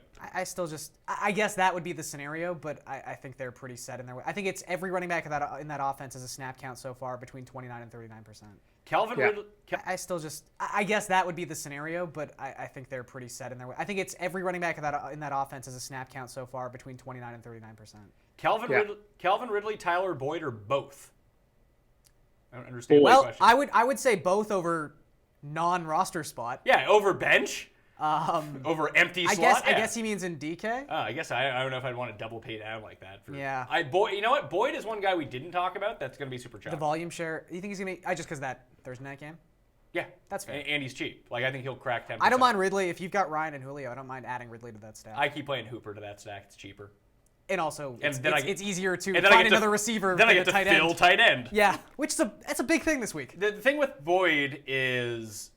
[SPEAKER 4] I guess that would be the scenario, but I think they're pretty set in their way. I think it's every running back in that offense has a snap count so far between 29 and 39%.
[SPEAKER 3] Calvin
[SPEAKER 6] Yeah.
[SPEAKER 3] Ridley.
[SPEAKER 4] I guess that would be the scenario, but I think they're pretty set in their way. I think it's every running back in that offense has a snap count so far between 29 and 39%.
[SPEAKER 3] Calvin Ridley, Tyler Boyd, or both? I don't understand the
[SPEAKER 4] Well,
[SPEAKER 3] question.
[SPEAKER 4] I would say both over non-roster spot.
[SPEAKER 3] Yeah, over bench, over empty slot.
[SPEAKER 4] I guess he means in DK.
[SPEAKER 3] I guess I don't know if I'd want to double pay down like that.
[SPEAKER 4] Yeah.
[SPEAKER 3] You know what? Boyd is one guy we didn't talk about. That's going to be super
[SPEAKER 4] The
[SPEAKER 3] choppy.
[SPEAKER 4] volume share. You think he's gonna be just because that Thursday night game?
[SPEAKER 3] Yeah,
[SPEAKER 4] That's fair.
[SPEAKER 3] And he's cheap. Like I think he'll crack 10%.
[SPEAKER 4] I don't mind Ridley if you've got Ryan and Julio. I don't mind adding Ridley to that stack.
[SPEAKER 3] I keep playing Hooper to that stack. It's cheaper.
[SPEAKER 4] And also,
[SPEAKER 3] then
[SPEAKER 4] it's easier to
[SPEAKER 3] and then
[SPEAKER 4] find another receiver.
[SPEAKER 3] Then I
[SPEAKER 4] than
[SPEAKER 3] get
[SPEAKER 4] a
[SPEAKER 3] to
[SPEAKER 4] tight
[SPEAKER 3] fill
[SPEAKER 4] end.
[SPEAKER 3] tight end.
[SPEAKER 4] Yeah, which that's a big thing this week.
[SPEAKER 3] The thing with Boyd is,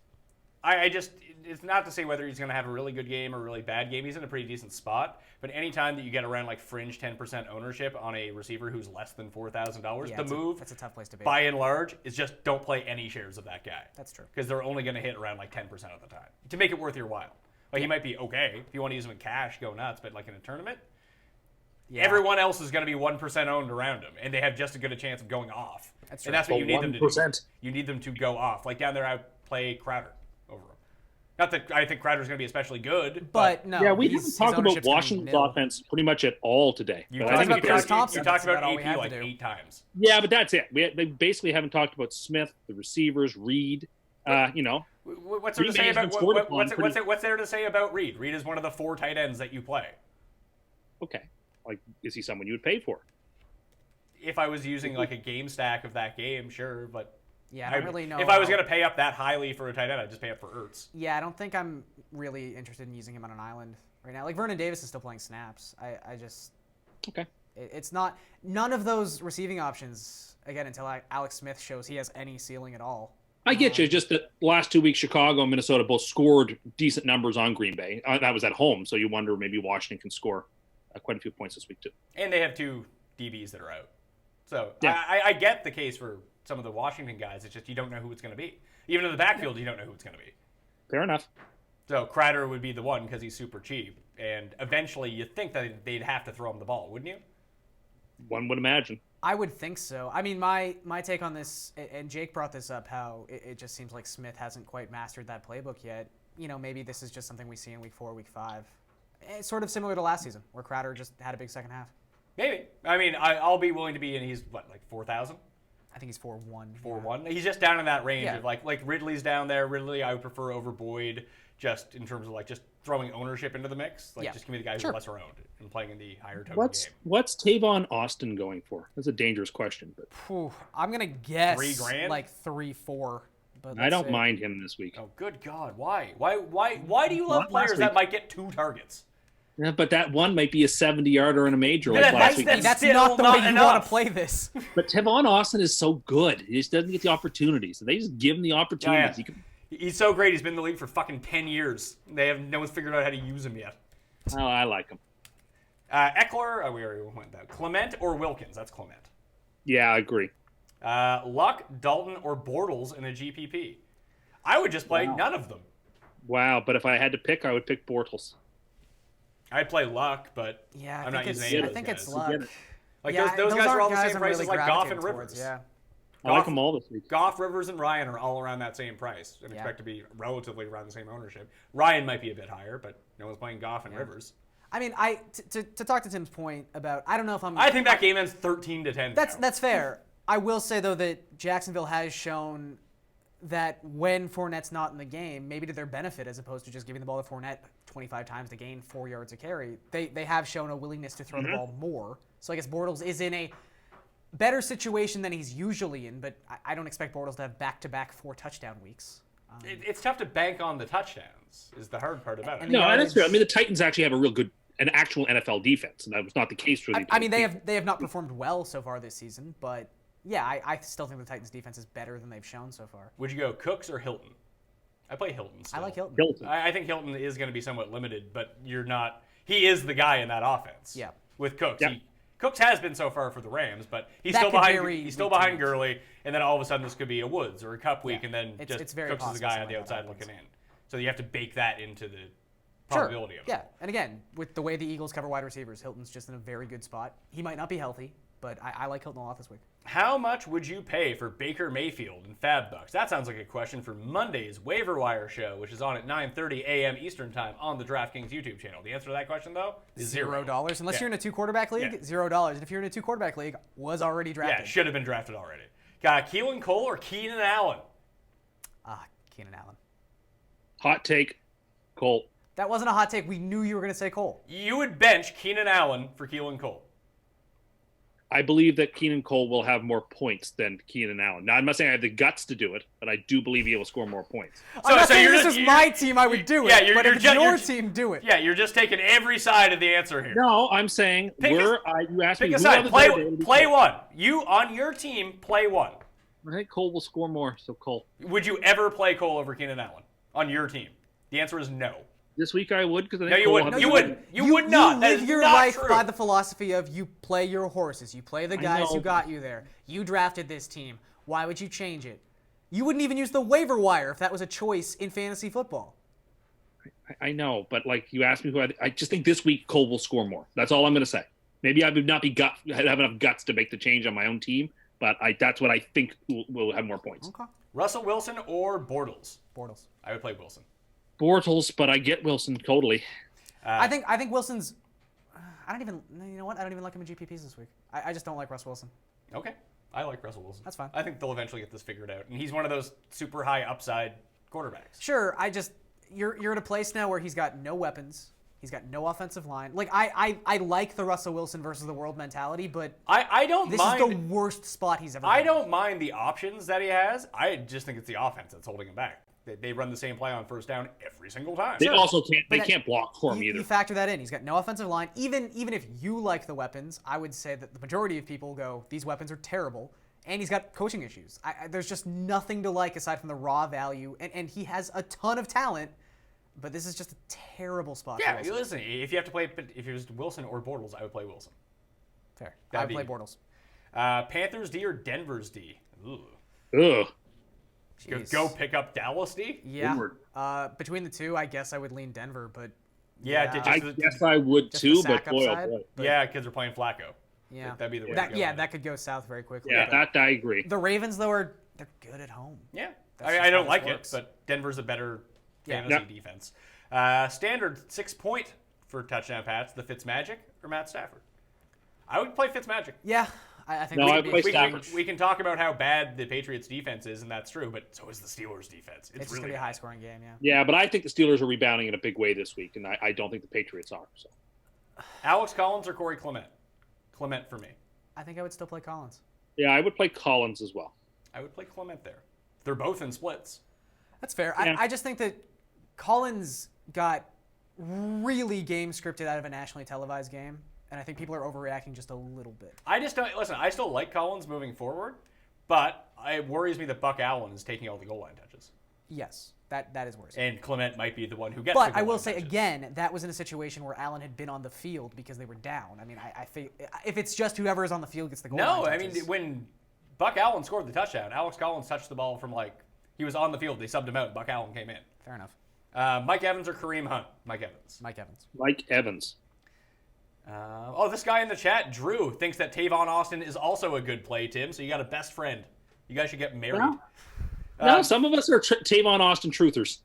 [SPEAKER 3] it's not to say whether he's going to have a really good game or a really bad game. He's in a pretty decent spot. But anytime that you get around like fringe 10% ownership on a receiver who's less than $4,000,
[SPEAKER 4] Yeah,
[SPEAKER 3] the
[SPEAKER 4] that's a tough place to be.
[SPEAKER 3] by and large, is just don't play any shares of that guy.
[SPEAKER 4] That's true.
[SPEAKER 3] Because they're only going to hit around like 10% of the time to make it worth your while. Like he might be okay if you want to use him in cash, go nuts. But like in a tournament, everyone else is going to be 1% owned around him, and they have just as good a chance of going off.
[SPEAKER 4] That's
[SPEAKER 3] and
[SPEAKER 4] true.
[SPEAKER 3] that's what you need them to do.
[SPEAKER 6] 1%.
[SPEAKER 3] You need them to go off. Like down there, I would play Crowder over him. Not that I think Crowder's going to be especially good,
[SPEAKER 4] But no.
[SPEAKER 6] Yeah, we
[SPEAKER 4] his-
[SPEAKER 6] didn't
[SPEAKER 4] his
[SPEAKER 6] talk about
[SPEAKER 4] ownership's gonna be
[SPEAKER 6] Washington's
[SPEAKER 4] nil.
[SPEAKER 6] offense pretty much at all today.
[SPEAKER 3] you
[SPEAKER 6] But
[SPEAKER 3] talked
[SPEAKER 6] I think
[SPEAKER 3] about
[SPEAKER 6] if
[SPEAKER 4] Chris
[SPEAKER 6] you-
[SPEAKER 4] Thompson.
[SPEAKER 3] You talked
[SPEAKER 4] That's
[SPEAKER 3] about
[SPEAKER 4] about all we
[SPEAKER 3] AP
[SPEAKER 4] have
[SPEAKER 3] like
[SPEAKER 4] to do.
[SPEAKER 3] 8 times.
[SPEAKER 6] Yeah, but that's it. They basically haven't talked about Smith, the receivers, Reed.
[SPEAKER 3] What's there to
[SPEAKER 6] Green
[SPEAKER 3] say
[SPEAKER 6] Bay's
[SPEAKER 3] about
[SPEAKER 6] been scored upon
[SPEAKER 3] what's there to say about Reed? Reed is one of the 4 tight ends that you play.
[SPEAKER 6] Okay, like is he someone you would pay for?
[SPEAKER 3] If I was using like a game stack of that game, sure, but
[SPEAKER 4] Yeah, I don't really know.
[SPEAKER 3] if I was
[SPEAKER 4] how-
[SPEAKER 3] going to pay up that highly for a tight end, I'd just pay up for Ertz.
[SPEAKER 4] Yeah, I don't think I'm really interested in using him on an island right now. Like Vernon Davis is still playing snaps. I just
[SPEAKER 6] Okay.
[SPEAKER 4] it's not none of those receiving options again until Alex Smith shows he has any ceiling at all.
[SPEAKER 6] I get you. Just that last 2 weeks, Chicago and Minnesota both scored decent numbers on Green Bay. That was at home, so you wonder maybe Washington can score quite a few points this week too.
[SPEAKER 3] And they have 2 DBs that are out. So
[SPEAKER 6] Yeah.
[SPEAKER 3] I get the case for some of the Washington guys. It's just you don't know who it's going to be. Even in the backfield, you don't know who it's going to be.
[SPEAKER 6] Fair enough.
[SPEAKER 3] So Crowder would be the one because he's super cheap. And eventually you think that they'd have to throw him the ball, wouldn't you?
[SPEAKER 6] One would imagine.
[SPEAKER 4] I would think so. I mean, my take on this, and Jake brought this up, how it just seems like Smith hasn't quite mastered that playbook yet. You know, maybe this is just something we see in week 4, week 5. It's sort of similar to last season, where Crowder just had a big second half.
[SPEAKER 3] Maybe. I mean, I'll be willing to be in. He's what, like 4,000,
[SPEAKER 4] I think he's 4-1.
[SPEAKER 3] 4-1. He's just down in that range
[SPEAKER 4] Yeah.
[SPEAKER 3] of like Ridley's down there. Ridley, I would prefer over Boyd, just in terms of like just throwing ownership into the mix. Like
[SPEAKER 4] Yeah.
[SPEAKER 3] just give me the guy who's
[SPEAKER 4] Sure.
[SPEAKER 3] lesser owned and playing in the higher total
[SPEAKER 6] What's
[SPEAKER 3] game.
[SPEAKER 6] Tavon Austin going for? That's a dangerous question, but
[SPEAKER 4] Whew, I'm gonna guess
[SPEAKER 3] $3,000?
[SPEAKER 4] like 3-4. But
[SPEAKER 6] I
[SPEAKER 4] let's
[SPEAKER 6] don't
[SPEAKER 4] see.
[SPEAKER 6] mind him this week.
[SPEAKER 3] Oh, good God! Why do you love
[SPEAKER 6] Not last
[SPEAKER 3] players that
[SPEAKER 6] week.
[SPEAKER 3] might get 2 targets?
[SPEAKER 6] Yeah, but that one might be a 70-yarder in a major like
[SPEAKER 3] Yeah,
[SPEAKER 6] last week.
[SPEAKER 3] that's
[SPEAKER 4] That's
[SPEAKER 3] still
[SPEAKER 4] not the
[SPEAKER 3] not
[SPEAKER 4] way you want
[SPEAKER 3] enough.
[SPEAKER 4] to play this.
[SPEAKER 6] But Tavon Austin is so good. He just doesn't get the opportunities. So they just give him the opportunities.
[SPEAKER 3] Yeah. He's so great. He's been in the league for fucking 10 years. No one's figured out how to use him yet.
[SPEAKER 6] Oh, I like him.
[SPEAKER 3] Eckler, we already went that. Clement or Wilkins? That's Clement.
[SPEAKER 6] Yeah, I agree.
[SPEAKER 3] Luck, Dalton, or Bortles in a GPP? I would just play none of them.
[SPEAKER 6] Wow, but if I had to pick, I would pick Bortles.
[SPEAKER 3] I'd play Luck, but
[SPEAKER 4] Yeah,
[SPEAKER 3] I'm not using any
[SPEAKER 4] I
[SPEAKER 3] of those
[SPEAKER 4] think
[SPEAKER 3] guys.
[SPEAKER 4] it's luck.
[SPEAKER 6] Get it.
[SPEAKER 3] Like
[SPEAKER 4] Yeah,
[SPEAKER 3] those guys are all
[SPEAKER 4] aren't
[SPEAKER 3] the same
[SPEAKER 4] I'm
[SPEAKER 3] price
[SPEAKER 4] really
[SPEAKER 3] as like Goff and
[SPEAKER 4] gravitating
[SPEAKER 3] Rivers.
[SPEAKER 4] towards, Yeah.
[SPEAKER 6] I like them all this week.
[SPEAKER 3] Goff, Rivers, and Ryan are all around that same price and
[SPEAKER 4] Yeah.
[SPEAKER 3] expect to be relatively around the same ownership. Ryan might be a bit higher, but no one's playing Goff and Rivers.
[SPEAKER 4] I mean, to talk to Tim's point about, I don't know if I'm.
[SPEAKER 3] I think that game ends 13-10.
[SPEAKER 4] That's fair. I will say though that Jacksonville has shown that when Fournette's not in the game, maybe to their benefit, as opposed to just giving the ball to Fournette 25 times to gain 4 yards a carry, they have shown a willingness to throw the ball more. So I guess Bortles is in a better situation than he's usually in, but I don't expect Bortles to have back-to-back 4 touchdown weeks.
[SPEAKER 3] It's tough to bank on the touchdowns. Is the hard part about it.
[SPEAKER 4] And
[SPEAKER 6] No,
[SPEAKER 4] the
[SPEAKER 6] that's true. I
[SPEAKER 4] yardage-
[SPEAKER 6] mean, the Titans actually have a real good, an actual NFL defense, and that was not the case for the
[SPEAKER 4] I mean, they have not performed well so far this season, but yeah, I still think the Titans' defense is better than they've shown so far.
[SPEAKER 3] Would you go Cooks or Hilton? I play Hilton still.
[SPEAKER 4] I like Hilton.
[SPEAKER 6] Hilton.
[SPEAKER 3] I think Hilton is going to be somewhat limited, but you're not. He is the guy in that offense.
[SPEAKER 4] Yeah.
[SPEAKER 3] With Cooks,
[SPEAKER 6] Yep.
[SPEAKER 3] Cooks has been so far for the Rams, but he's
[SPEAKER 4] That
[SPEAKER 3] still
[SPEAKER 4] could
[SPEAKER 3] behind.
[SPEAKER 4] vary
[SPEAKER 3] He's still
[SPEAKER 4] week to
[SPEAKER 3] behind
[SPEAKER 4] week.
[SPEAKER 3] Gurley, and then all of a sudden this could be a Woods or a Cup week,
[SPEAKER 4] Yeah.
[SPEAKER 3] and then
[SPEAKER 4] It's very
[SPEAKER 3] Cooks is the
[SPEAKER 4] possible
[SPEAKER 3] guy on the
[SPEAKER 4] something like that
[SPEAKER 3] outside
[SPEAKER 4] happens.
[SPEAKER 3] looking in. So you have to bake that into the
[SPEAKER 4] Sure.
[SPEAKER 3] probability of it.
[SPEAKER 4] Yeah, and again, with the way the Eagles cover wide receivers, Hilton's just in a very good spot. He might not be healthy, but I like Hilton a lot this week.
[SPEAKER 3] How much would you pay for Baker Mayfield in Fab Bucks? That sounds like a question for Monday's Waiver Wire show, which is on at 9:30 a.m. Eastern Time on the DraftKings YouTube channel. The answer to that question, though, is
[SPEAKER 4] $0. Unless you're in a 2 quarterback league,
[SPEAKER 3] Yeah.
[SPEAKER 4] $0. And if you're in a 2 quarterback league, was already drafted.
[SPEAKER 3] Yeah, should have been drafted already. Got Keelan Cole or Keenan Allen?
[SPEAKER 4] Keenan Allen.
[SPEAKER 6] Hot take, Cole.
[SPEAKER 4] That wasn't a hot take. We knew you were going to say Cole.
[SPEAKER 3] You would bench Keenan Allen for Keelan Cole.
[SPEAKER 6] I believe that Keenan Cole will have more points than Keenan Allen. Now, I'm not saying I have the guts to do it, but I do believe he will score more points.
[SPEAKER 4] I'm not saying
[SPEAKER 3] you're
[SPEAKER 4] this
[SPEAKER 3] just-
[SPEAKER 4] is my team, I would do it.
[SPEAKER 3] Yeah, you're-
[SPEAKER 4] but
[SPEAKER 3] you're
[SPEAKER 4] if it's
[SPEAKER 3] ju-
[SPEAKER 4] your
[SPEAKER 3] you're-
[SPEAKER 4] team, do it.
[SPEAKER 3] Yeah, you're just taking every side of the answer here.
[SPEAKER 6] No, I'm saying you asked me
[SPEAKER 3] Pick a
[SPEAKER 6] who
[SPEAKER 3] side.
[SPEAKER 6] on the
[SPEAKER 3] Play
[SPEAKER 6] day would be
[SPEAKER 3] play
[SPEAKER 6] Cole.
[SPEAKER 3] one. You, on your team, play one.
[SPEAKER 6] I think Cole will score more, so Cole.
[SPEAKER 3] Would you ever play Cole over Keenan Allen on your team? The answer is no.
[SPEAKER 6] This week I would, because I think
[SPEAKER 3] No, you
[SPEAKER 6] Cole
[SPEAKER 3] wouldn't.
[SPEAKER 6] will
[SPEAKER 3] You
[SPEAKER 6] have-
[SPEAKER 3] wouldn't. You would not.
[SPEAKER 4] You
[SPEAKER 3] That
[SPEAKER 4] live
[SPEAKER 3] is
[SPEAKER 4] your
[SPEAKER 3] not
[SPEAKER 4] life
[SPEAKER 3] true.
[SPEAKER 4] by the philosophy of you play your horses. You play the guys
[SPEAKER 6] know.
[SPEAKER 4] who got you there. You drafted this team. Why would you change it? You wouldn't even use the waiver wire if that was a choice in fantasy football.
[SPEAKER 6] I know, but like you asked me who I just think this week Cole will score more. That's all I'm going to say. Maybe I would not have enough guts to make the change on my own team, but that's what I think will have more points.
[SPEAKER 4] Okay.
[SPEAKER 3] Russell Wilson or Bortles?
[SPEAKER 4] Bortles.
[SPEAKER 3] I would play Wilson.
[SPEAKER 6] Bortles, but I get Wilson totally.
[SPEAKER 4] I think Wilson's. I don't even. You know what? I don't even like him in GPPs this week. I just don't like Russ Wilson.
[SPEAKER 3] Okay. I like Russell Wilson.
[SPEAKER 4] That's fine.
[SPEAKER 3] I think they'll eventually get this figured out. And he's one of those super high upside quarterbacks.
[SPEAKER 4] Sure. You're at a place now where he's got no weapons. He's got no offensive line. Like I like the Russell Wilson versus the world mentality, but
[SPEAKER 3] I don't
[SPEAKER 4] this
[SPEAKER 3] mind.
[SPEAKER 4] is the worst spot he's ever.
[SPEAKER 3] I
[SPEAKER 4] been in.
[SPEAKER 3] don't mind the options that he has. I just think it's the offense that's holding him back. They run the same play on first down every single time.
[SPEAKER 6] They also can't. They
[SPEAKER 4] But
[SPEAKER 6] can't block for him
[SPEAKER 4] You
[SPEAKER 6] either.
[SPEAKER 4] factor that in. He's got no offensive line. Even if you like the weapons, I would say that the majority of people go, these weapons are terrible. And he's got coaching issues. There's just nothing to like aside from the raw value. And he has a ton of talent, but this is just a terrible spot
[SPEAKER 3] Yeah,
[SPEAKER 4] for Wilson.
[SPEAKER 3] listen, if you have to play, if it was Wilson or Bortles, I would play Wilson.
[SPEAKER 4] Fair. I
[SPEAKER 3] That'd
[SPEAKER 4] would play
[SPEAKER 3] be-
[SPEAKER 4] Bortles.
[SPEAKER 3] Panthers D or Denver's D? Ooh.
[SPEAKER 6] Ugh.
[SPEAKER 4] Jeez.
[SPEAKER 3] Go pick up Dallas D?
[SPEAKER 4] Yeah.
[SPEAKER 6] Inward.
[SPEAKER 4] Between the two, I guess I would lean Denver, but
[SPEAKER 3] Yeah, did
[SPEAKER 6] I
[SPEAKER 3] just-
[SPEAKER 6] guess I would
[SPEAKER 4] Just
[SPEAKER 6] too,
[SPEAKER 4] the
[SPEAKER 6] but
[SPEAKER 4] sack
[SPEAKER 6] boy, oh
[SPEAKER 4] upside?
[SPEAKER 6] boy.
[SPEAKER 3] Yeah, kids are playing Flacco.
[SPEAKER 4] yeah.
[SPEAKER 3] That'd be the way
[SPEAKER 4] that,
[SPEAKER 3] to go.
[SPEAKER 4] yeah,
[SPEAKER 3] with
[SPEAKER 4] that
[SPEAKER 3] it.
[SPEAKER 4] could go south very quickly.
[SPEAKER 6] Yeah,
[SPEAKER 4] but
[SPEAKER 6] that I agree.
[SPEAKER 4] the Ravens though they're good at home.
[SPEAKER 3] Yeah.
[SPEAKER 4] That's
[SPEAKER 3] I
[SPEAKER 4] just
[SPEAKER 3] don't
[SPEAKER 4] how
[SPEAKER 3] like
[SPEAKER 4] this
[SPEAKER 3] it,
[SPEAKER 4] works.
[SPEAKER 3] but Denver's a better
[SPEAKER 4] Yeah.
[SPEAKER 3] fantasy defense. Standard 6 point for touchdown Pats, the Fitzmagic or Matt Stafford? I would play Fitzmagic.
[SPEAKER 4] Yeah, I think
[SPEAKER 6] No,
[SPEAKER 4] we
[SPEAKER 6] I
[SPEAKER 4] could be-
[SPEAKER 6] play
[SPEAKER 3] We
[SPEAKER 6] Stafford.
[SPEAKER 3] can, we can talk about how bad the Patriots defense is, and that's true, but so is the Steelers defense.
[SPEAKER 4] It's just
[SPEAKER 3] really
[SPEAKER 4] gonna be a
[SPEAKER 3] bad.
[SPEAKER 4] high scoring game. Yeah.
[SPEAKER 6] Yeah, but I think the Steelers are rebounding in a big way this week, and I don't think the Patriots are. So
[SPEAKER 3] Alex Collins or Corey Clement? Clement for me.
[SPEAKER 4] I think I would still play Collins.
[SPEAKER 6] yeah, I would play Collins as well.
[SPEAKER 3] I would play Clement there. They're both in splits.
[SPEAKER 4] That's fair.
[SPEAKER 6] Yeah.
[SPEAKER 4] I just think that Collins got really game scripted out of a nationally televised game, and I think people are overreacting just a little bit.
[SPEAKER 3] I just don't listen. I still like Collins moving forward, but it worries me that Buck Allen is taking all the goal line touches,
[SPEAKER 4] Yes, that is worse.
[SPEAKER 3] and Clement might be the one who gets.
[SPEAKER 4] But
[SPEAKER 3] the goal
[SPEAKER 4] I will
[SPEAKER 3] line
[SPEAKER 4] say
[SPEAKER 3] touches.
[SPEAKER 4] again, that was in a situation where Allen had been on the field because they were down. I mean, I think if it's just whoever is on the field gets the goal
[SPEAKER 3] No,
[SPEAKER 4] line
[SPEAKER 3] I mean
[SPEAKER 4] touches.
[SPEAKER 3] when Buck Allen scored the touchdown, Alex Collins touched the ball from he was on the field. They subbed him out. And Buck Allen came in.
[SPEAKER 4] Fair enough.
[SPEAKER 3] Mike Evans or Kareem Hunt? Mike Evans.
[SPEAKER 4] Mike Evans.
[SPEAKER 6] Mike Evans.
[SPEAKER 3] This guy in the chat, Drew, thinks that Tavon Austin is also a good play, Tim. So you got a best friend. You guys should get married.
[SPEAKER 6] No, some of us are Tavon Austin truthers.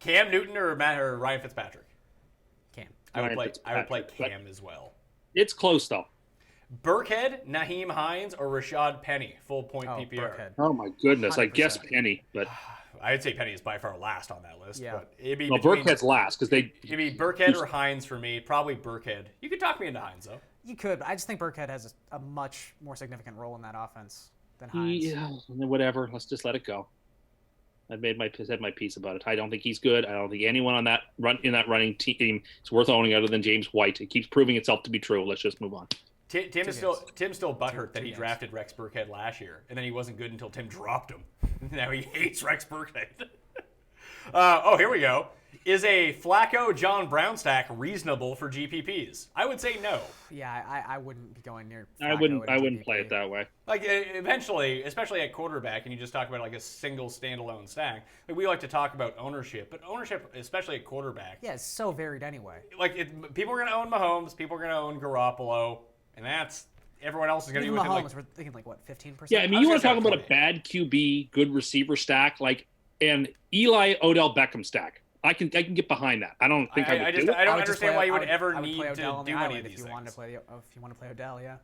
[SPEAKER 3] Cam Newton or Ryan Fitzpatrick?
[SPEAKER 4] Cam.
[SPEAKER 3] I would
[SPEAKER 6] Ryan
[SPEAKER 3] play
[SPEAKER 6] Fitzpatrick,
[SPEAKER 3] Cam as well.
[SPEAKER 6] It's close though.
[SPEAKER 3] Burkhead, Naheem Hines, or Rashad Penny? Full point PPR.
[SPEAKER 4] Burkhead.
[SPEAKER 6] Oh my goodness! I guess
[SPEAKER 4] 100%.
[SPEAKER 6] Penny, but
[SPEAKER 3] I'd say Penny is by far last on that list.
[SPEAKER 4] Yeah.
[SPEAKER 3] But it'd be
[SPEAKER 6] well,
[SPEAKER 3] between-
[SPEAKER 6] Burkhead's last because they.
[SPEAKER 3] It'd be Burkhead or Hines for me. Probably Burkhead. You could talk me into Hines though.
[SPEAKER 4] You could, but I just think Burkhead has a much more significant role in that offense than Hines.
[SPEAKER 6] Yeah, whatever. Let's just let it go. I've said my piece about it. I don't think he's good. I don't think anyone on that running team is worth owning other than James White. It keeps proving itself to be true. Let's just move on.
[SPEAKER 3] Tim's still butthurt that
[SPEAKER 4] two
[SPEAKER 3] he
[SPEAKER 4] games.
[SPEAKER 3] drafted Rex Burkhead last year, and then he wasn't good until Tim dropped him. Now he hates Rex Burkhead. Here we go. Is a Flacco John Brown stack reasonable for GPPs? I would say no.
[SPEAKER 4] Yeah, I wouldn't be going near.
[SPEAKER 6] I
[SPEAKER 4] Flacco
[SPEAKER 6] wouldn't.
[SPEAKER 4] in
[SPEAKER 6] I wouldn't
[SPEAKER 4] GPP.
[SPEAKER 6] play it that way.
[SPEAKER 3] Eventually, especially at quarterback, and you just talk about a single standalone stack. We like to talk about ownership, but ownership, especially at quarterback,
[SPEAKER 4] Yeah, it's so varied anyway.
[SPEAKER 3] people are going to own Mahomes, people are going to own Garoppolo, and that's everyone else is going to be
[SPEAKER 4] Even
[SPEAKER 3] within
[SPEAKER 4] Mahomes, we're thinking like what, 15%?
[SPEAKER 6] Yeah, I mean,
[SPEAKER 3] I
[SPEAKER 6] you
[SPEAKER 3] was
[SPEAKER 6] want to
[SPEAKER 3] gonna
[SPEAKER 6] talk
[SPEAKER 3] say
[SPEAKER 6] about a
[SPEAKER 3] 20.
[SPEAKER 6] bad QB, good receiver stack, like an Eli Odell Beckham stack. I can get behind that. I don't think I would do it.
[SPEAKER 3] I don't
[SPEAKER 4] would just
[SPEAKER 3] understand
[SPEAKER 4] play-
[SPEAKER 3] why you would
[SPEAKER 4] I
[SPEAKER 3] ever
[SPEAKER 4] I would
[SPEAKER 3] need
[SPEAKER 4] play
[SPEAKER 3] to
[SPEAKER 4] Odell on the
[SPEAKER 3] do any
[SPEAKER 4] island
[SPEAKER 3] of
[SPEAKER 4] if
[SPEAKER 3] these
[SPEAKER 4] you
[SPEAKER 3] things.
[SPEAKER 4] wanted to play. If you want to play Odell, yeah.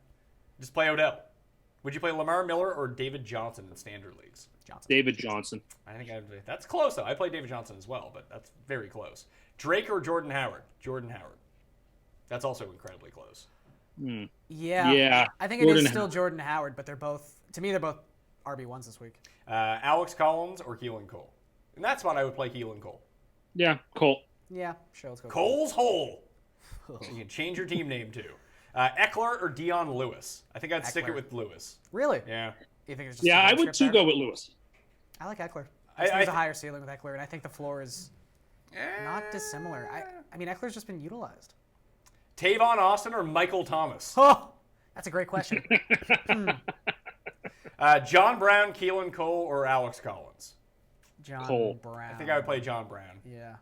[SPEAKER 3] Just play Odell. Would you play Lamar Miller or David Johnson in standard leagues?
[SPEAKER 4] Johnson.
[SPEAKER 6] David Johnson.
[SPEAKER 3] I think that's close though. I play David Johnson as well, but that's very close. Drake or Jordan Howard? Jordan Howard. That's also incredibly close.
[SPEAKER 4] Yeah.
[SPEAKER 6] Yeah,
[SPEAKER 4] I think it
[SPEAKER 6] Jordan
[SPEAKER 4] is still
[SPEAKER 6] Howard.
[SPEAKER 4] Jordan Howard, but they're both RB1s this week.
[SPEAKER 3] Alex Collins or Keelan Cole? In that spot, I would play Keelan Cole.
[SPEAKER 6] Yeah, Colt.
[SPEAKER 4] Yeah, sure, let's go.
[SPEAKER 3] Cole's Hole. So you can change your team name too. Eckler or Dion Lewis? I think I'd stick it
[SPEAKER 4] Eckler.
[SPEAKER 3] with Lewis.
[SPEAKER 4] Really?
[SPEAKER 3] Yeah.
[SPEAKER 4] You think it's just
[SPEAKER 6] Yeah,
[SPEAKER 4] a
[SPEAKER 6] I
[SPEAKER 4] road
[SPEAKER 6] would
[SPEAKER 4] trip
[SPEAKER 6] too
[SPEAKER 4] there?
[SPEAKER 6] go with Lewis.
[SPEAKER 4] I like Eckler.
[SPEAKER 3] I
[SPEAKER 4] There's a
[SPEAKER 3] th-
[SPEAKER 4] higher ceiling with Eckler, and I think the floor is not dissimilar. I mean, Eckler's just been utilized.
[SPEAKER 3] Tavon Austin or Michael Thomas?
[SPEAKER 4] Oh, that's a great question.
[SPEAKER 3] John Brown, Keelan Cole, or Alex Collins?
[SPEAKER 4] John
[SPEAKER 6] Cole.
[SPEAKER 4] Brown.
[SPEAKER 3] I think I would play John Brown.
[SPEAKER 4] Yeah.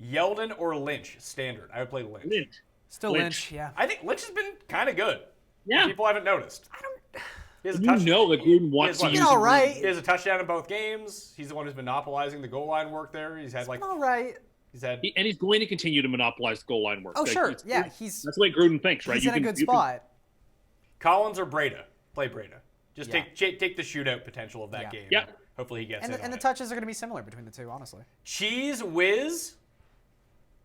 [SPEAKER 3] Yeldon or Lynch? Standard. I would play Lynch.
[SPEAKER 6] Lynch.
[SPEAKER 4] Still
[SPEAKER 6] Lynch.
[SPEAKER 4] Lynch, yeah.
[SPEAKER 3] I think Lynch has been kind of good.
[SPEAKER 6] Yeah.
[SPEAKER 3] People haven't noticed. He has a
[SPEAKER 6] You
[SPEAKER 3] touchdown.
[SPEAKER 6] know that Gruden wants
[SPEAKER 3] He
[SPEAKER 6] to
[SPEAKER 3] has
[SPEAKER 6] use
[SPEAKER 3] what?
[SPEAKER 4] all right.
[SPEAKER 3] He has a touchdown in both games. He's the one who's been monopolizing the goal line work there. He's had like
[SPEAKER 4] All right.
[SPEAKER 3] and
[SPEAKER 6] he's going to continue to monopolize the goal line work.
[SPEAKER 4] Oh,
[SPEAKER 6] Like,
[SPEAKER 4] sure.
[SPEAKER 6] it's-
[SPEAKER 4] Yeah,
[SPEAKER 6] That's the way Gruden thinks, right?
[SPEAKER 4] he's in a good
[SPEAKER 6] you can-
[SPEAKER 4] spot.
[SPEAKER 3] Collins or Breda. Play Breda. Just
[SPEAKER 4] Yeah.
[SPEAKER 3] take the shootout potential of that
[SPEAKER 4] Yeah.
[SPEAKER 3] game.
[SPEAKER 6] Yeah.
[SPEAKER 3] Hopefully he gets
[SPEAKER 4] And
[SPEAKER 3] in
[SPEAKER 4] the,
[SPEAKER 3] on
[SPEAKER 4] and the
[SPEAKER 3] it.
[SPEAKER 4] touches are going to be similar between the two, honestly.
[SPEAKER 3] Cheese whiz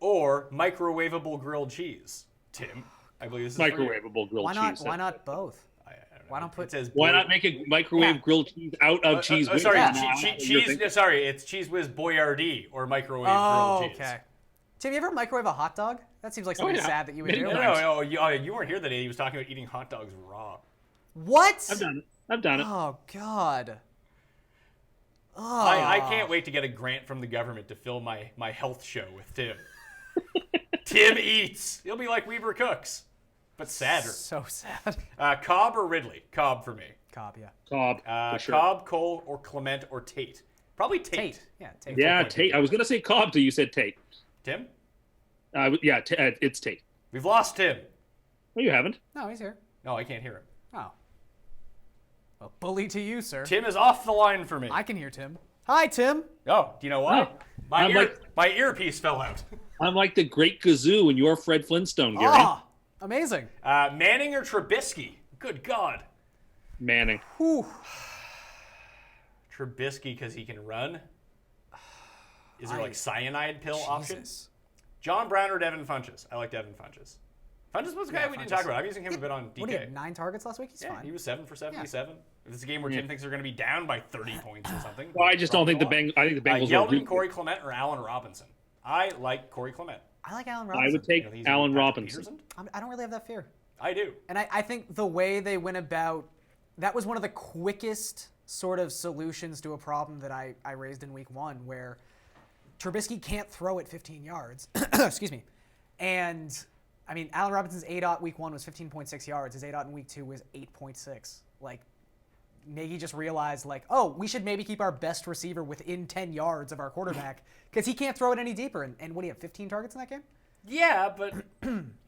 [SPEAKER 3] or microwavable grilled cheese. Tim, I believe this is for you.
[SPEAKER 6] Microwavable grilled
[SPEAKER 4] Why not?
[SPEAKER 6] cheese.
[SPEAKER 4] Why not both?
[SPEAKER 3] I don't know.
[SPEAKER 4] Why don't put-
[SPEAKER 3] It says
[SPEAKER 6] Why
[SPEAKER 3] boy-
[SPEAKER 6] not make a microwave
[SPEAKER 4] Yeah.
[SPEAKER 6] grilled cheese out of cheese whiz?
[SPEAKER 3] Sorry,
[SPEAKER 4] Yeah.
[SPEAKER 3] sorry, it's cheese whiz Boyardee or microwave
[SPEAKER 4] Oh,
[SPEAKER 3] grilled cheese.
[SPEAKER 4] okay. Tim, you ever microwave a hot dog? That seems like something
[SPEAKER 6] yeah.
[SPEAKER 4] sad that you would
[SPEAKER 6] Many
[SPEAKER 4] do.
[SPEAKER 6] times.
[SPEAKER 3] No, you weren't here that day. He was talking about eating hot dogs raw.
[SPEAKER 4] What?
[SPEAKER 6] I've done it. I've done it.
[SPEAKER 4] Oh, God. Oh.
[SPEAKER 3] I can't wait to get a grant from the government to fill my health show with Tim. Tim eats. He'll be like Weber Cooks, but sadder.
[SPEAKER 4] So sad.
[SPEAKER 3] Cobb or Ridley? Cobb for me.
[SPEAKER 4] Cobb, yeah.
[SPEAKER 6] Cobb, for sure.
[SPEAKER 3] Cobb, Cole, or Clement or Tate? Probably Tate.
[SPEAKER 4] Tate. Yeah, Tate.
[SPEAKER 6] Yeah, Tate. I was gonna say Cobb till you said Tate.
[SPEAKER 3] Tim?
[SPEAKER 6] It's Tate.
[SPEAKER 3] We've lost Tim.
[SPEAKER 6] No, you haven't.
[SPEAKER 4] No, he's here.
[SPEAKER 3] No, I can't hear him.
[SPEAKER 4] Oh. A bully to you, sir.
[SPEAKER 3] Tim is off the line for me.
[SPEAKER 4] I can hear Tim. Hi, Tim.
[SPEAKER 3] Oh, do you know why?
[SPEAKER 6] Oh, I'm
[SPEAKER 3] My earpiece fell out.
[SPEAKER 6] I'm like the Great Gazoo and you're Fred Flintstone, Gary.
[SPEAKER 4] Ah, amazing.
[SPEAKER 3] Manning or Trubisky? Good God.
[SPEAKER 6] Manning.
[SPEAKER 4] Whew.
[SPEAKER 3] Trubisky because he can run? Is there like cyanide pill option?
[SPEAKER 4] Jesus.
[SPEAKER 3] John Brown or Devin Funchess? I like Devin Funchess. Funchess was a guy
[SPEAKER 4] Yeah,
[SPEAKER 3] we didn't
[SPEAKER 4] Funchess.
[SPEAKER 3] talk about. I'm using him a bit on DK.
[SPEAKER 4] What, he had 9 targets last week? He's
[SPEAKER 3] Yeah,
[SPEAKER 4] fine.
[SPEAKER 3] he was 7 for 77. If it's a game where Tim thinks they're going to be down by 30 points or something.
[SPEAKER 6] Well, I just don't think the
[SPEAKER 3] Bengals.
[SPEAKER 6] I think the Bengals are
[SPEAKER 3] Yeldon,
[SPEAKER 6] weak.
[SPEAKER 3] Corey Clement, or Allen Robinson? I like Corey Clement.
[SPEAKER 4] I like Allen
[SPEAKER 6] I
[SPEAKER 4] Robinson.
[SPEAKER 6] would take
[SPEAKER 3] He's
[SPEAKER 6] Allen
[SPEAKER 3] Patrick
[SPEAKER 6] Robinson.
[SPEAKER 3] Peterson?
[SPEAKER 4] I don't really have that fear.
[SPEAKER 3] I do.
[SPEAKER 4] And I think the way they went about, that was one of the quickest sort of solutions to a problem that I raised in week 1, where Trubisky can't throw it 15 yards. Excuse me. And, I mean, Allen Robinson's ADOT week 1 was 15.6 yards. His ADOT in week 2 was 8.6. Like, Nagy just realized, like, oh, we should maybe keep our best receiver within 10 yards of our quarterback because he can't throw it any deeper. And what do you have, 15 targets in that game?
[SPEAKER 3] Yeah, but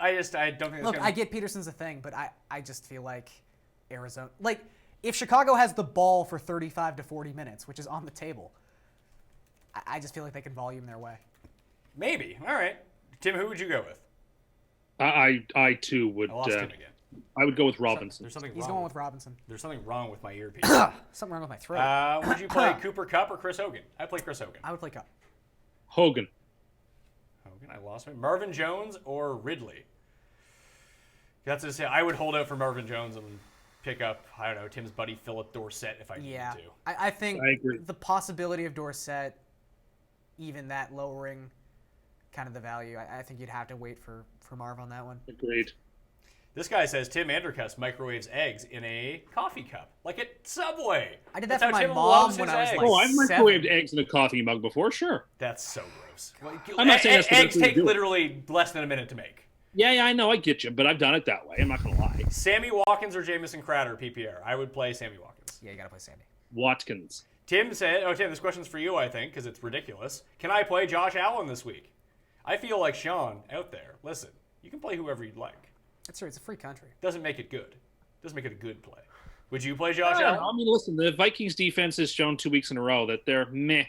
[SPEAKER 3] I don't think it's
[SPEAKER 4] Look,
[SPEAKER 3] gonna
[SPEAKER 4] I get Peterson's a thing, but I just feel like Arizona, like, if Chicago has the ball for 35 to 40 minutes, which is on the table, I just feel like they can volume their way.
[SPEAKER 3] Maybe. All right. Tim, who would you go with?
[SPEAKER 6] I too would.
[SPEAKER 3] I lost Tim again.
[SPEAKER 6] I would go with Robinson.
[SPEAKER 3] There's something
[SPEAKER 4] He's
[SPEAKER 3] wrong.
[SPEAKER 4] going with Robinson.
[SPEAKER 3] There's something wrong with my earpiece.
[SPEAKER 4] Something wrong with my throat.
[SPEAKER 3] Would you play Cooper Kupp or Chris Hogan? I play Chris Hogan.
[SPEAKER 4] I would play Cup.
[SPEAKER 6] Hogan.
[SPEAKER 3] Hogan, I lost me. Marvin Jones or Ridley? That's to say, I would hold out for Marvin Jones and pick up, I don't know, Tim's buddy Philip Dorsett if I needed
[SPEAKER 4] Yeah.
[SPEAKER 3] to.
[SPEAKER 4] I think
[SPEAKER 6] I agree.
[SPEAKER 4] the possibility of Dorsett, even that lowering kind of the value, I think you'd have to wait for Marv on that one.
[SPEAKER 6] Agreed.
[SPEAKER 3] This guy says Tim Andercuss microwaves eggs in a coffee cup, like at Subway.
[SPEAKER 4] I did that
[SPEAKER 3] That's
[SPEAKER 4] for
[SPEAKER 3] how
[SPEAKER 4] my
[SPEAKER 3] Tim
[SPEAKER 4] mom
[SPEAKER 3] loves
[SPEAKER 4] when
[SPEAKER 3] his
[SPEAKER 4] I was
[SPEAKER 3] eggs.
[SPEAKER 4] like
[SPEAKER 6] Oh, I've
[SPEAKER 4] 7.
[SPEAKER 6] microwaved eggs in a coffee mug before. Sure.
[SPEAKER 3] That's so gross.
[SPEAKER 6] I'm not saying that's the
[SPEAKER 3] eggs
[SPEAKER 6] best way to
[SPEAKER 3] take
[SPEAKER 6] do it.
[SPEAKER 3] literally less than a minute to make.
[SPEAKER 6] Yeah, I know. I get you, but I've done it that way. I'm not gonna lie.
[SPEAKER 3] Sammy Watkins or Jamison Crowder, PPR. I would play Sammy Watkins.
[SPEAKER 4] Yeah, you got to play Sandy.
[SPEAKER 6] Watkins.
[SPEAKER 3] Tim said, Tim, this question's for you, I think, because it's ridiculous. Can I play Josh Allen this week? I feel like Sean out there. Listen, you can play whoever you'd like.
[SPEAKER 4] That's true. It's a free country.
[SPEAKER 3] Doesn't make it good. Doesn't make it a good play. Would you play Josh
[SPEAKER 6] I don't
[SPEAKER 3] Allen?
[SPEAKER 6] know. I mean, listen, the Vikings defense has shown 2 weeks in a row that they're meh.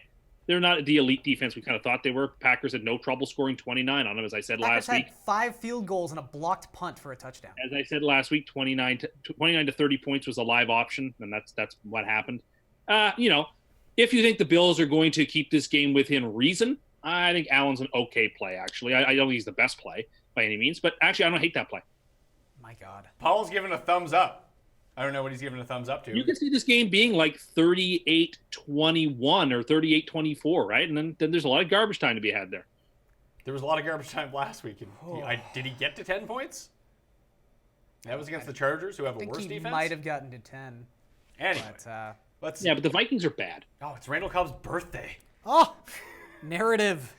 [SPEAKER 6] They're not the elite defense we kind of thought they were. Packers had no trouble scoring 29 on them, as I said
[SPEAKER 4] Packers
[SPEAKER 6] last week.
[SPEAKER 4] had 5 field goals and a blocked punt for a touchdown.
[SPEAKER 6] As I said last week, 29 to 30 points was a live option, and that's what happened. If you think the Bills are going to keep this game within reason, I think Allen's an okay play, actually. I don't think he's the best play by any means, but actually, I don't hate that play.
[SPEAKER 4] My God.
[SPEAKER 3] Paul's giving a thumbs up. I don't know what he's giving a thumbs up to.
[SPEAKER 6] You can see this game being like 38-21 or 38-24, right? And then there's a lot of garbage time to be had there.
[SPEAKER 3] There was a lot of garbage time last week. And did he get to 10 points? That was against the Chargers, who have a worse
[SPEAKER 4] he
[SPEAKER 3] defense?
[SPEAKER 4] might have gotten to 10.
[SPEAKER 3] Anyway,
[SPEAKER 4] But,
[SPEAKER 6] Yeah, but the Vikings are bad.
[SPEAKER 3] Oh, it's Randall Cobb's birthday.
[SPEAKER 4] oh, narrative.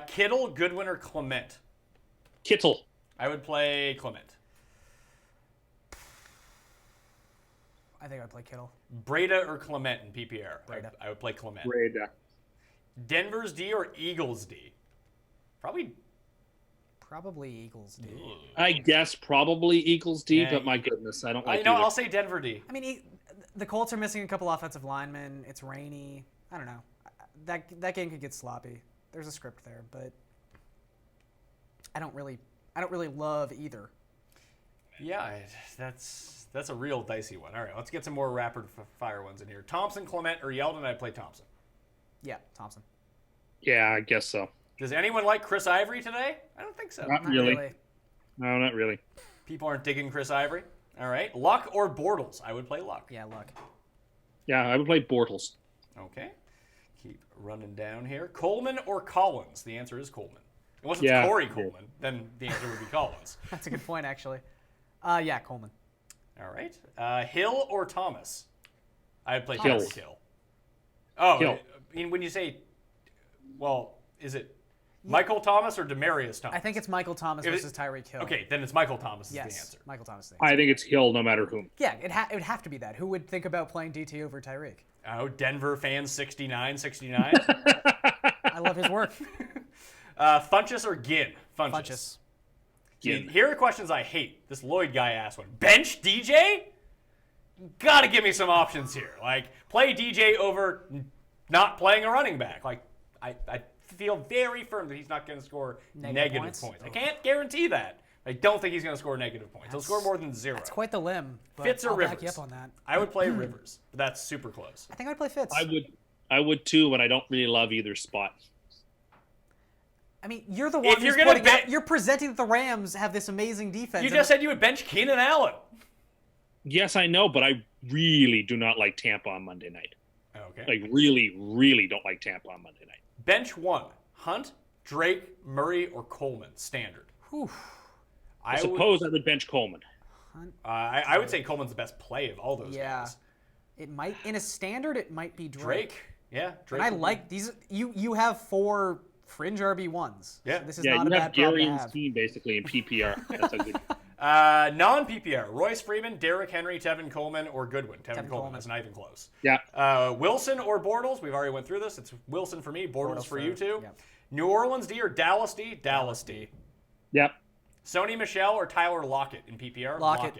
[SPEAKER 3] Kittle, Goodwin, or Clement?
[SPEAKER 6] Kittle.
[SPEAKER 3] I would play Clement.
[SPEAKER 4] I think I'd play Kittle.
[SPEAKER 3] Breda or Clement in PPR?
[SPEAKER 4] Breda.
[SPEAKER 3] I would play Clement.
[SPEAKER 6] Breda.
[SPEAKER 3] Denver's D or Eagles D? Probably.
[SPEAKER 4] Probably Eagles, dude.
[SPEAKER 6] I guess probably Eagles D,
[SPEAKER 3] Yeah,
[SPEAKER 6] but my goodness, I don't like
[SPEAKER 3] No,
[SPEAKER 6] either.
[SPEAKER 3] I'll say Denver D.
[SPEAKER 4] I mean, the Colts are missing a couple offensive linemen. It's rainy. I don't know. That game could get sloppy. There's a script there, but I don't really love either.
[SPEAKER 3] Yeah, that's a real dicey one. All right, let's get some more rapid fire ones in here. Thompson, Clement, or Yeldon? I'd play Thompson.
[SPEAKER 4] Yeah, Thompson.
[SPEAKER 6] Yeah, I guess so.
[SPEAKER 3] Does anyone like Chris Ivory today? I don't think so.
[SPEAKER 6] Not really. No, not really.
[SPEAKER 3] People aren't digging Chris Ivory. All right, Luck or Bortles? I would play Luck.
[SPEAKER 4] Yeah, Luck.
[SPEAKER 6] Yeah, I would play Bortles.
[SPEAKER 3] Okay. Keep running down here. Coleman or Collins? The answer is Coleman. Unless it's
[SPEAKER 6] Yeah.
[SPEAKER 3] Corey Coleman, then the answer would be Collins.
[SPEAKER 4] That's a good point, actually. Yeah, Coleman.
[SPEAKER 3] All right. Hill or Thomas? I would play
[SPEAKER 6] Hill.
[SPEAKER 3] Tyreek Hill. Oh,
[SPEAKER 6] Hill.
[SPEAKER 3] I mean, when you say, well, is it Michael Thomas or Demarius Thomas?
[SPEAKER 4] I think it's Michael Thomas
[SPEAKER 3] If it-
[SPEAKER 4] versus Tyreek Hill.
[SPEAKER 3] Okay, then it's Michael Thomas is
[SPEAKER 4] Yes,
[SPEAKER 3] the answer.
[SPEAKER 4] Michael Thomas. Is the answer.
[SPEAKER 6] I think it's Hill no matter whom.
[SPEAKER 4] Yeah, it would have to be that. Who would think about playing DT over Tyreek?
[SPEAKER 3] Oh, Denver fans 69.
[SPEAKER 4] I love his work.
[SPEAKER 3] Funchess or Ginn?
[SPEAKER 4] Funchess.
[SPEAKER 3] See, here are questions I hate. This Lloyd guy asked one. Bench DJ? Gotta give me some options here. Like, play DJ over not playing a running back. Like, I feel very firm that he's not going to score negative points. I can't guarantee that. I don't think he's going to score negative points. He'll score more than 0.
[SPEAKER 4] That's quite the limb. But
[SPEAKER 3] Fitz or
[SPEAKER 4] I'll
[SPEAKER 3] Rivers?
[SPEAKER 4] back you up on that.
[SPEAKER 3] I would play Rivers, but that's super close.
[SPEAKER 4] I think I'd play Fitz.
[SPEAKER 6] I would too, but I don't really love either spot.
[SPEAKER 4] I mean, you're the one
[SPEAKER 3] If
[SPEAKER 4] who's
[SPEAKER 3] you're gonna
[SPEAKER 4] putting
[SPEAKER 3] bet-
[SPEAKER 4] out, you're presenting that the Rams have this amazing defense.
[SPEAKER 3] You
[SPEAKER 4] and
[SPEAKER 3] just said you would bench Keenan Allen.
[SPEAKER 6] Yes, I know, but I really do not like Tampa on Monday night.
[SPEAKER 3] Okay.
[SPEAKER 6] Like, really, really don't like Tampa on Monday night.
[SPEAKER 3] Bench 1. Hunt, Drake, Murray, or Coleman. Standard.
[SPEAKER 4] Whew.
[SPEAKER 6] I suppose I would bench Coleman.
[SPEAKER 3] I would say Coleman's the best play of all those
[SPEAKER 4] Yeah.
[SPEAKER 3] guys.
[SPEAKER 4] It might in a standard. It might be
[SPEAKER 3] Drake. Yeah, Drake.
[SPEAKER 4] And I
[SPEAKER 3] would be-
[SPEAKER 4] like these. You have 4 fringe RB1s.
[SPEAKER 3] Yeah.
[SPEAKER 4] So this is
[SPEAKER 6] Yeah,
[SPEAKER 4] not
[SPEAKER 6] you
[SPEAKER 4] a
[SPEAKER 6] have
[SPEAKER 4] bad problem to
[SPEAKER 6] Garion's
[SPEAKER 4] have.
[SPEAKER 6] team basically in PPR. That's a good.
[SPEAKER 3] Non-PPR. Royce Freeman, Derrick Henry, Tevin Coleman, or Goodwin. Tevin Coleman.
[SPEAKER 4] Coleman.
[SPEAKER 3] That's not even close.
[SPEAKER 6] Yeah.
[SPEAKER 3] Wilson or Bortles. We've already went through this. It's Wilson for me, Bortles for you two.
[SPEAKER 4] yeah.
[SPEAKER 3] New Orleans D or Dallas D? Dallas D.
[SPEAKER 6] Yep.
[SPEAKER 3] Sony Michel or Tyler Lockett in PPR?
[SPEAKER 4] Lockett.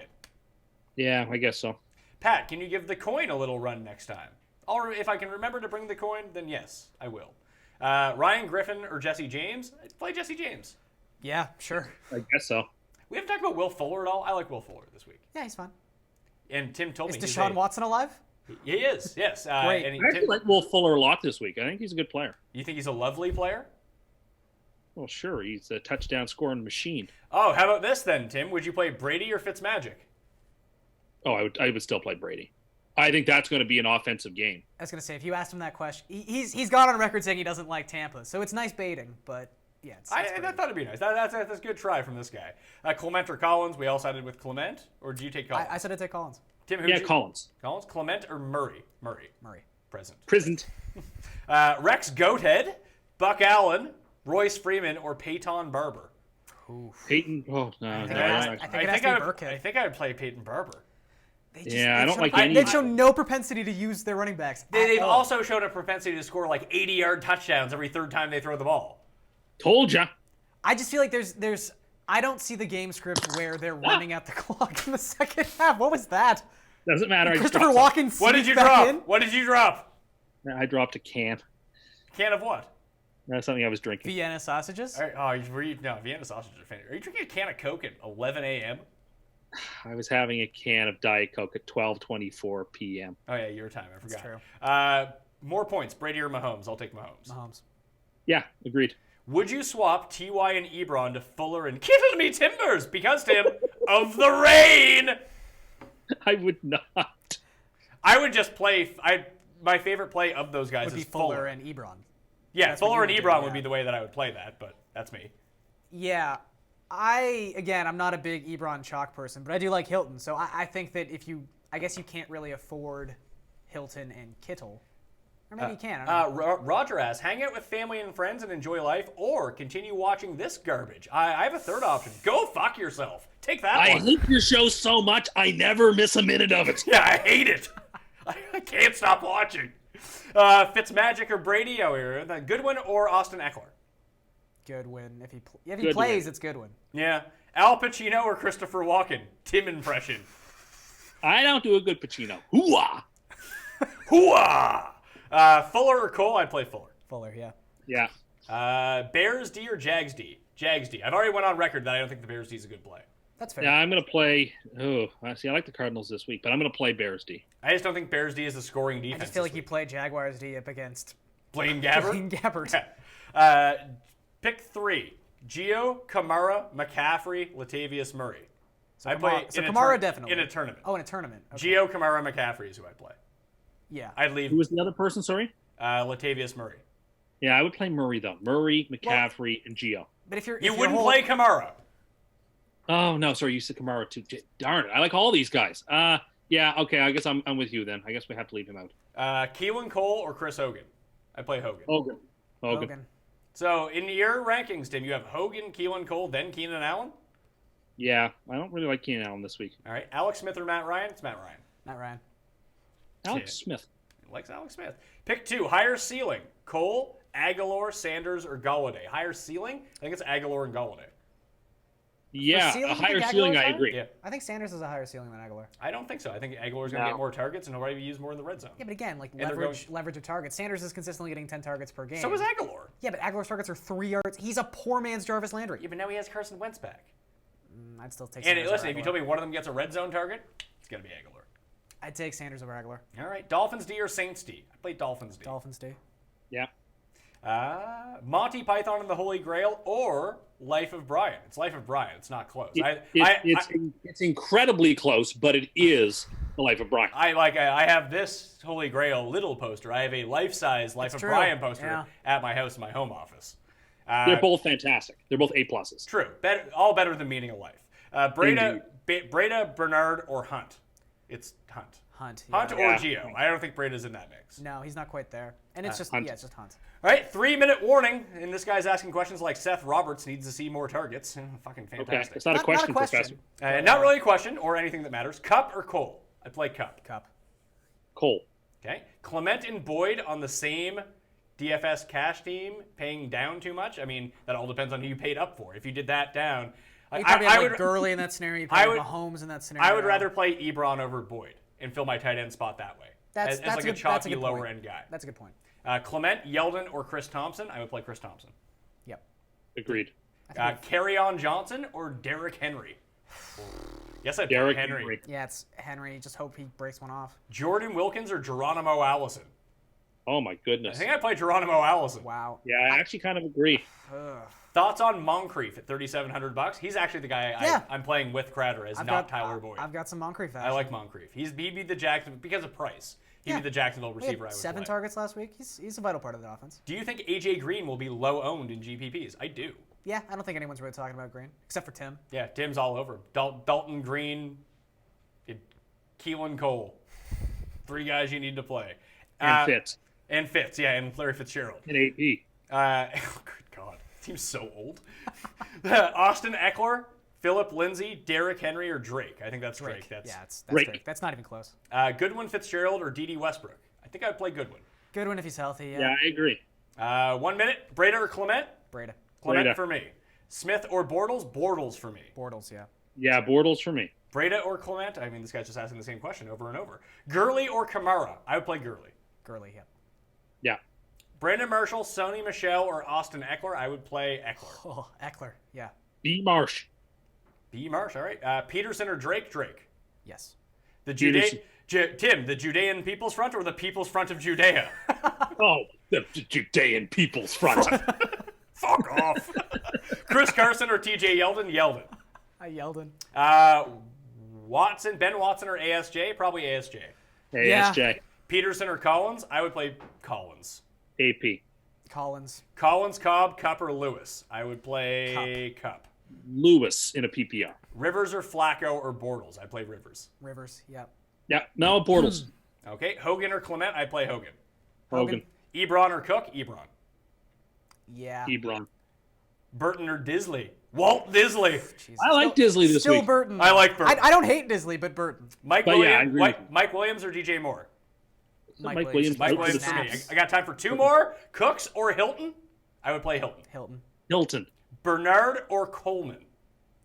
[SPEAKER 6] Yeah, I guess so.
[SPEAKER 3] Pat, can you give the coin a little run next time? Or if I can remember to bring the coin, then yes, I will. Ryan Griffin or Jesse James? I'd play Jesse James.
[SPEAKER 4] Yeah, sure.
[SPEAKER 6] I guess so.
[SPEAKER 3] We haven't talked about Will Fuller at all. I like Will Fuller this week.
[SPEAKER 4] Yeah, he's fine.
[SPEAKER 3] And Tim told
[SPEAKER 4] Is
[SPEAKER 3] me
[SPEAKER 4] Deshaun Watson alive?
[SPEAKER 3] He is, yes.
[SPEAKER 4] Great.
[SPEAKER 3] And
[SPEAKER 6] I actually like Will Fuller a lot this week. I think he's a good player.
[SPEAKER 3] you think he's a lovely player?
[SPEAKER 6] Well, sure. He's a touchdown scoring machine.
[SPEAKER 3] Oh, how about this then, Tim? Would you play Brady or Fitzmagic?
[SPEAKER 6] Oh, I would still play Brady. I think that's going to be an offensive game.
[SPEAKER 4] I was gonna say if you asked him that question, he's gone on record saying he doesn't like Tampa, so it's nice baiting, but yeah,
[SPEAKER 3] I
[SPEAKER 4] pretty-
[SPEAKER 3] thought it'd be nice. That's a good try from this guy. Clement or Collins? We all sided with Clement, or did you take Collins?
[SPEAKER 4] I said I'd take Collins.
[SPEAKER 3] Tim, who
[SPEAKER 6] Yeah, Collins.
[SPEAKER 3] Collins, Clement, or Murray?
[SPEAKER 4] Murray.
[SPEAKER 3] Present.
[SPEAKER 6] Prisoned.
[SPEAKER 3] Rex Goathead, Buck Allen, Royce Freeman, or Peyton Barber?
[SPEAKER 6] Peyton. Oh, no.
[SPEAKER 4] I think
[SPEAKER 6] no,
[SPEAKER 4] it has-
[SPEAKER 6] no.
[SPEAKER 4] I think it has to be Burkhead.
[SPEAKER 3] I think I would play Peyton Barber.
[SPEAKER 6] Yeah, I don't like
[SPEAKER 4] They
[SPEAKER 6] any.
[SPEAKER 4] show no propensity to use their running backs.
[SPEAKER 3] They've
[SPEAKER 4] at all.
[SPEAKER 3] also shown a propensity to score like 80-yard touchdowns every third time they throw the ball.
[SPEAKER 6] Told ya.
[SPEAKER 4] I just feel like there's I don't see the game script where they're running out the clock in the second half. What was that?
[SPEAKER 6] Doesn't matter. I
[SPEAKER 4] Christopher
[SPEAKER 6] dropped
[SPEAKER 4] Walken.
[SPEAKER 3] What did you
[SPEAKER 4] sneaked back
[SPEAKER 3] drop?
[SPEAKER 4] in?
[SPEAKER 3] What did you drop?
[SPEAKER 6] something. I dropped a can.
[SPEAKER 3] Can of what?
[SPEAKER 6] That's something I was drinking.
[SPEAKER 4] Vienna sausages.
[SPEAKER 3] All right, were you? No, Vienna sausages are fantastic. Are you drinking a can of Coke at 11 a.m.?
[SPEAKER 6] I was having a can of Diet Coke at 12:24 p.m.
[SPEAKER 3] Oh yeah, your time. I forgot.
[SPEAKER 4] true.
[SPEAKER 3] More points, Brady or Mahomes? I'll take Mahomes.
[SPEAKER 4] Mahomes.
[SPEAKER 6] Yeah, agreed.
[SPEAKER 3] Would you swap Ty and Ebron to Fuller and Kittle me Timbers because Tim of the rain?
[SPEAKER 6] I would not.
[SPEAKER 3] I would just play. My favorite play of those guys
[SPEAKER 4] Would be
[SPEAKER 3] is
[SPEAKER 4] Fuller and Ebron.
[SPEAKER 3] Yeah,
[SPEAKER 4] That's what
[SPEAKER 3] Fuller
[SPEAKER 4] you
[SPEAKER 3] and
[SPEAKER 4] would do,
[SPEAKER 3] Ebron
[SPEAKER 4] yeah.
[SPEAKER 3] would be the way that I would play that, but that's me.
[SPEAKER 4] Yeah. I'm not a big Ebron chalk person, but I do like Hilton. So I think that I guess you can't really afford Hilton and Kittle. Or maybe you can. I don't know.
[SPEAKER 3] Roger asks, hang out with family and friends and enjoy life, or continue watching this garbage. I have a third option. Go fuck yourself. Take that
[SPEAKER 6] I
[SPEAKER 3] one.
[SPEAKER 6] hate your show so much, I never miss a minute of it.
[SPEAKER 3] Yeah, I hate it. I can't stop watching. Fitzmagic or Brady out here. Goodwin or Austin Eckler?
[SPEAKER 4] Goodwin. If he
[SPEAKER 6] Goodwin.
[SPEAKER 4] plays, it's Goodwin.
[SPEAKER 3] Yeah. Al Pacino or Christopher Walken? Tim impression.
[SPEAKER 6] I don't do a good Pacino. Hooah!
[SPEAKER 3] Hooah! Fuller or Cole? I'd play Fuller.
[SPEAKER 4] Fuller, yeah.
[SPEAKER 6] Yeah.
[SPEAKER 3] Bears D or Jags D? Jags D. I've already went on record that I don't think the Bears D is a good play.
[SPEAKER 4] That's fair.
[SPEAKER 6] Yeah, I'm going to play. Oh, see, I like the Cardinals this week, but I'm going to play Bears D.
[SPEAKER 3] I just don't think Bears D is a scoring defense.
[SPEAKER 4] I just feel
[SPEAKER 3] this
[SPEAKER 4] like you
[SPEAKER 3] week.
[SPEAKER 4] play Jaguars D up against
[SPEAKER 3] Blaine Gabbert.
[SPEAKER 4] Blaine Gabbert.
[SPEAKER 3] Pick 3. Gio, Kamara, McCaffrey, Latavius Murray.
[SPEAKER 4] So
[SPEAKER 3] I play
[SPEAKER 4] Kamara definitely.
[SPEAKER 3] in a tournament.
[SPEAKER 4] Oh, in a tournament. Okay.
[SPEAKER 3] Gio, Kamara, McCaffrey is who I play.
[SPEAKER 4] Yeah.
[SPEAKER 3] I'd leave
[SPEAKER 6] Who was the other person, sorry?
[SPEAKER 3] Latavius Murray.
[SPEAKER 6] Yeah, I would play Murray, though. Murray, McCaffrey, and Gio.
[SPEAKER 4] But if you're
[SPEAKER 3] You wouldn't play Kamara.
[SPEAKER 6] Oh, no, sorry, you said Kamara, too. Darn it, I like all these guys. Yeah, okay, I guess I'm with you then. I guess we have to leave him out.
[SPEAKER 3] Keelan Cole or Chris Hogan? I play Hogan.
[SPEAKER 6] Hogan.
[SPEAKER 4] Hogan.
[SPEAKER 3] So in your rankings, Tim, you have Hogan, Keelan Cole, then Keenan Allen?
[SPEAKER 6] Yeah, I don't really like Keenan Allen this week.
[SPEAKER 3] All right. Alex Smith or Matt Ryan? It's Matt Ryan.
[SPEAKER 4] Not Ryan.
[SPEAKER 6] Alex
[SPEAKER 3] Shit.
[SPEAKER 6] Smith.
[SPEAKER 3] He likes Alex Smith. Pick 2. Higher ceiling. Cole, Aguilar, Sanders, or Galladay? Higher ceiling? I think it's Aguilar and Galladay.
[SPEAKER 6] Yeah,
[SPEAKER 4] ceiling,
[SPEAKER 6] a
[SPEAKER 4] you think
[SPEAKER 6] higher
[SPEAKER 4] Aguilar's
[SPEAKER 6] ceiling, I
[SPEAKER 4] higher?
[SPEAKER 6] agree.
[SPEAKER 3] Yeah.
[SPEAKER 4] I think Sanders has a higher ceiling than Aguilar.
[SPEAKER 3] I don't think so. I think Aguilar's going to
[SPEAKER 6] No.
[SPEAKER 3] get more targets and he'll probably be used more in the red zone.
[SPEAKER 4] Yeah, but again, like
[SPEAKER 3] they're
[SPEAKER 4] leverage of targets. Sanders is consistently getting 10 targets per game.
[SPEAKER 3] So is Aguilar.
[SPEAKER 4] Yeah, but Aguilar's targets are 3 yards. He's a poor man's Jarvis Landry.
[SPEAKER 3] Yeah, but now he has Carson Wentz back.
[SPEAKER 4] I'd still take
[SPEAKER 3] And
[SPEAKER 4] Sanders
[SPEAKER 3] listen,
[SPEAKER 4] over
[SPEAKER 3] if you
[SPEAKER 4] Aguilar.
[SPEAKER 3] told me one of them gets a red zone target, it's going to be Aguilar.
[SPEAKER 4] I'd take Sanders over Aguilar.
[SPEAKER 3] All right. Dolphins D or Saints D? I play Dolphins D.
[SPEAKER 4] Dolphins do.
[SPEAKER 6] Yeah.
[SPEAKER 3] Monty Python and the Holy Grail or Life of Brian? It's Life of Brian. It's not close.
[SPEAKER 6] It's incredibly close, but it is the Life of Brian.
[SPEAKER 3] I have this Holy Grail little poster. I have a life-size Life of
[SPEAKER 4] true.
[SPEAKER 3] Brian poster
[SPEAKER 4] Yeah.
[SPEAKER 3] at my house in my home office.
[SPEAKER 6] They're both fantastic. They're both A+.
[SPEAKER 3] True. All better than Meaning of Life. Breda, Bernard, or Hunt? It's Hunt.
[SPEAKER 4] Hunt.
[SPEAKER 3] Hunt
[SPEAKER 4] Yeah.
[SPEAKER 3] or Gio. I don't think Breda's in that mix.
[SPEAKER 4] No, he's not quite there. And it's just
[SPEAKER 6] Hunt.
[SPEAKER 4] it's just Hunt.
[SPEAKER 3] All right, 3-minute warning. And this guy's asking questions like Seth Roberts needs to see more targets. Fucking
[SPEAKER 6] Okay,
[SPEAKER 3] fantastic.
[SPEAKER 6] it's not a question, Professor.
[SPEAKER 3] Not really a question or anything that matters. Cup or Cole? I play Cup.
[SPEAKER 4] Cup.
[SPEAKER 6] Cole.
[SPEAKER 3] Okay. Clement and Boyd on the same DFS cash team paying down too much? I mean, that all depends on who you paid up for. If you did that down,
[SPEAKER 4] You probably have
[SPEAKER 3] would
[SPEAKER 4] Gurley in that scenario. You
[SPEAKER 3] I
[SPEAKER 4] probably
[SPEAKER 3] would-
[SPEAKER 4] have Mahomes in that scenario.
[SPEAKER 3] I would rather play Ebron over Boyd and fill my tight end spot that way.
[SPEAKER 4] That's
[SPEAKER 3] as like
[SPEAKER 4] a
[SPEAKER 3] a
[SPEAKER 4] good-
[SPEAKER 3] chalky
[SPEAKER 4] that's a good
[SPEAKER 3] lower
[SPEAKER 4] point.
[SPEAKER 3] end guy.
[SPEAKER 4] That's a good point.
[SPEAKER 3] Clement, Yeldon, or Chris Thompson? I would play Chris Thompson.
[SPEAKER 4] Yep.
[SPEAKER 6] Agreed.
[SPEAKER 3] Carry-on Johnson or Derrick Henry? Yes, I'd
[SPEAKER 6] Derrick
[SPEAKER 3] play Henry.
[SPEAKER 6] Henry.
[SPEAKER 4] Yeah, it's Henry. Just hope he breaks one off.
[SPEAKER 3] Jordan Wilkins or Geronimo Allison?
[SPEAKER 6] Oh, my
[SPEAKER 3] I
[SPEAKER 6] goodness.
[SPEAKER 3] think I'd play Geronimo Allison.
[SPEAKER 4] Wow.
[SPEAKER 6] Yeah, I actually kind of agree.
[SPEAKER 4] Ugh.
[SPEAKER 3] Thoughts on Moncrief at $3,700? He's actually the guy
[SPEAKER 4] Yeah.
[SPEAKER 3] I'm playing with Crowder as not Tyler Boyd.
[SPEAKER 4] I've got some Moncrief action.
[SPEAKER 3] I like Moncrief. He'd be the Jacksonville because of price. He'd
[SPEAKER 4] Yeah.
[SPEAKER 3] be the Jacksonville
[SPEAKER 4] He
[SPEAKER 3] receiver I
[SPEAKER 4] had
[SPEAKER 3] would
[SPEAKER 4] 7
[SPEAKER 3] play.
[SPEAKER 4] targets last week. He's a vital part of the offense.
[SPEAKER 3] Do you think AJ Green will be low owned in GPPs? I do.
[SPEAKER 4] Yeah, I don't think anyone's really talking about Green except for Tim.
[SPEAKER 3] Yeah, Tim's all over him. Dalton Green, Keelan Cole. 3 guys you need to play.
[SPEAKER 6] And Fitz.
[SPEAKER 3] And Fitz, yeah, and Larry Fitzgerald.
[SPEAKER 6] And AP.
[SPEAKER 3] Oh, good God. Team's so old. Austin Eckler, Philip Lindsay, Derrick Henry, or Drake? I think that's Drake. That's
[SPEAKER 4] That's
[SPEAKER 6] Drake.
[SPEAKER 4] Drake. That's not even close.
[SPEAKER 3] Goodwin Fitzgerald or D.D. Westbrook? I think I'd play Goodwin.
[SPEAKER 4] Goodwin if he's healthy.
[SPEAKER 6] Yeah, I agree.
[SPEAKER 3] 1 minute. Breda or Clement?
[SPEAKER 4] Breda.
[SPEAKER 3] Clement
[SPEAKER 6] Breda.
[SPEAKER 3] for me. Smith or Bortles? Bortles for me.
[SPEAKER 4] Bortles, yeah.
[SPEAKER 6] Yeah, Bortles for me.
[SPEAKER 3] Breda or Clement? I mean, this guy's just asking the same question over and over. Gurley or Kamara? I would play Gurley.
[SPEAKER 4] Gurley, yeah.
[SPEAKER 6] Yeah.
[SPEAKER 3] Brandon Marshall, Sony Michel, or Austin Eckler? I would play Eckler.
[SPEAKER 4] Oh, Eckler, yeah.
[SPEAKER 6] B. Marsh.
[SPEAKER 3] B. Marsh, all right. Peterson or Drake? Drake.
[SPEAKER 4] Yes.
[SPEAKER 3] The
[SPEAKER 6] Peterson.
[SPEAKER 3] Tim, the Judean People's Front or the People's Front of Judea?
[SPEAKER 6] Oh, the Judean People's Front.
[SPEAKER 3] Fuck off. Chris Carson or TJ Yeldon? Yeldon.
[SPEAKER 4] I yelled in.
[SPEAKER 3] Ben Watson or ASJ? Probably ASJ.
[SPEAKER 6] ASJ.
[SPEAKER 3] Peterson or Collins? I would play Collins.
[SPEAKER 6] AP.
[SPEAKER 4] Collins.
[SPEAKER 3] Collins, Cobb, Cup, or Lewis? I would play Cup.
[SPEAKER 6] Lewis in a PPR.
[SPEAKER 3] Rivers or Flacco or Bortles? I play Rivers.
[SPEAKER 4] Rivers, yeah.
[SPEAKER 6] Yeah, no Bortles.
[SPEAKER 3] Okay, Hogan or Clement? I play Hogan.
[SPEAKER 6] Hogan.
[SPEAKER 3] Ebron or Cook? Ebron.
[SPEAKER 4] Yeah.
[SPEAKER 6] Ebron.
[SPEAKER 3] Burton or Disley? Walt Disley.
[SPEAKER 4] Jesus.
[SPEAKER 6] I like Disley this
[SPEAKER 4] Still
[SPEAKER 6] week.
[SPEAKER 4] Burton.
[SPEAKER 3] I like Burton.
[SPEAKER 4] I don't hate Disley, but Burton.
[SPEAKER 3] Mike
[SPEAKER 6] But yeah, I
[SPEAKER 3] Williams,
[SPEAKER 6] agree.
[SPEAKER 3] Mike Williams or DJ Moore?
[SPEAKER 6] Mike Williams.
[SPEAKER 3] Mike
[SPEAKER 6] Out for
[SPEAKER 3] Williams
[SPEAKER 6] the
[SPEAKER 3] for me.
[SPEAKER 4] snaps.
[SPEAKER 3] I got time for two more. Cooks or Hilton? I would play Hilton.
[SPEAKER 4] Hilton.
[SPEAKER 6] Hilton.
[SPEAKER 3] Bernard or Coleman?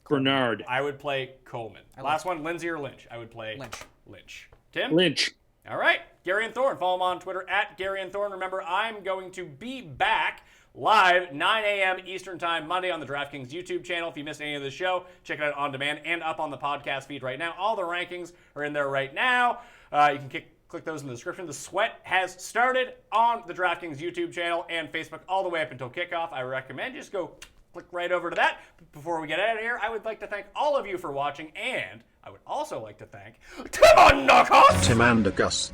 [SPEAKER 6] Bernard.
[SPEAKER 3] I would play Coleman. Last one, Lindsay or Lynch? I would play Lynch. Tim?
[SPEAKER 6] Lynch.
[SPEAKER 3] All right. Garion Thorne. Follow him on Twitter at Garion Thorne. Remember, I'm going to be back live 9 a.m. Eastern Time Monday on the DraftKings YouTube channel. If you missed any of the show, check it out on demand and up on the podcast feed right now. All the rankings are in there right now. You can click those in the description. The sweat has started on the DraftKings YouTube channel and Facebook all the way up until kickoff. I recommend just go click right over to that. But before we get out of here, I would like to thank all of you for watching, and I would also like to thank Tim Undercust!
[SPEAKER 5] Tim and August.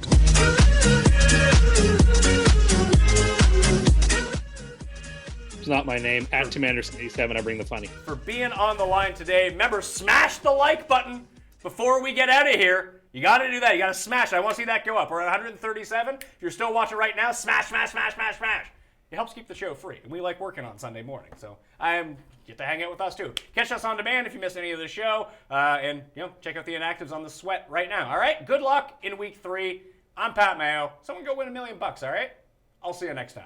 [SPEAKER 6] It's not my name. At Tim Anderson 87, I bring the funny.
[SPEAKER 3] For being on the line today. Remember, smash the like button before we get out of here. You got to do that. You got to smash it. I want to see that go up. We're at 137. If you're still watching right now, smash, smash, smash, smash, smash. It helps keep the show free, and we like working on Sunday morning, so get to hang out with us too. Catch us on demand if you missed any of the show, and check out the Inactives on the sweat right now. All right, good luck in week 3. I'm Pat Mayo. Someone go win $1 million. All right, I'll see you next time.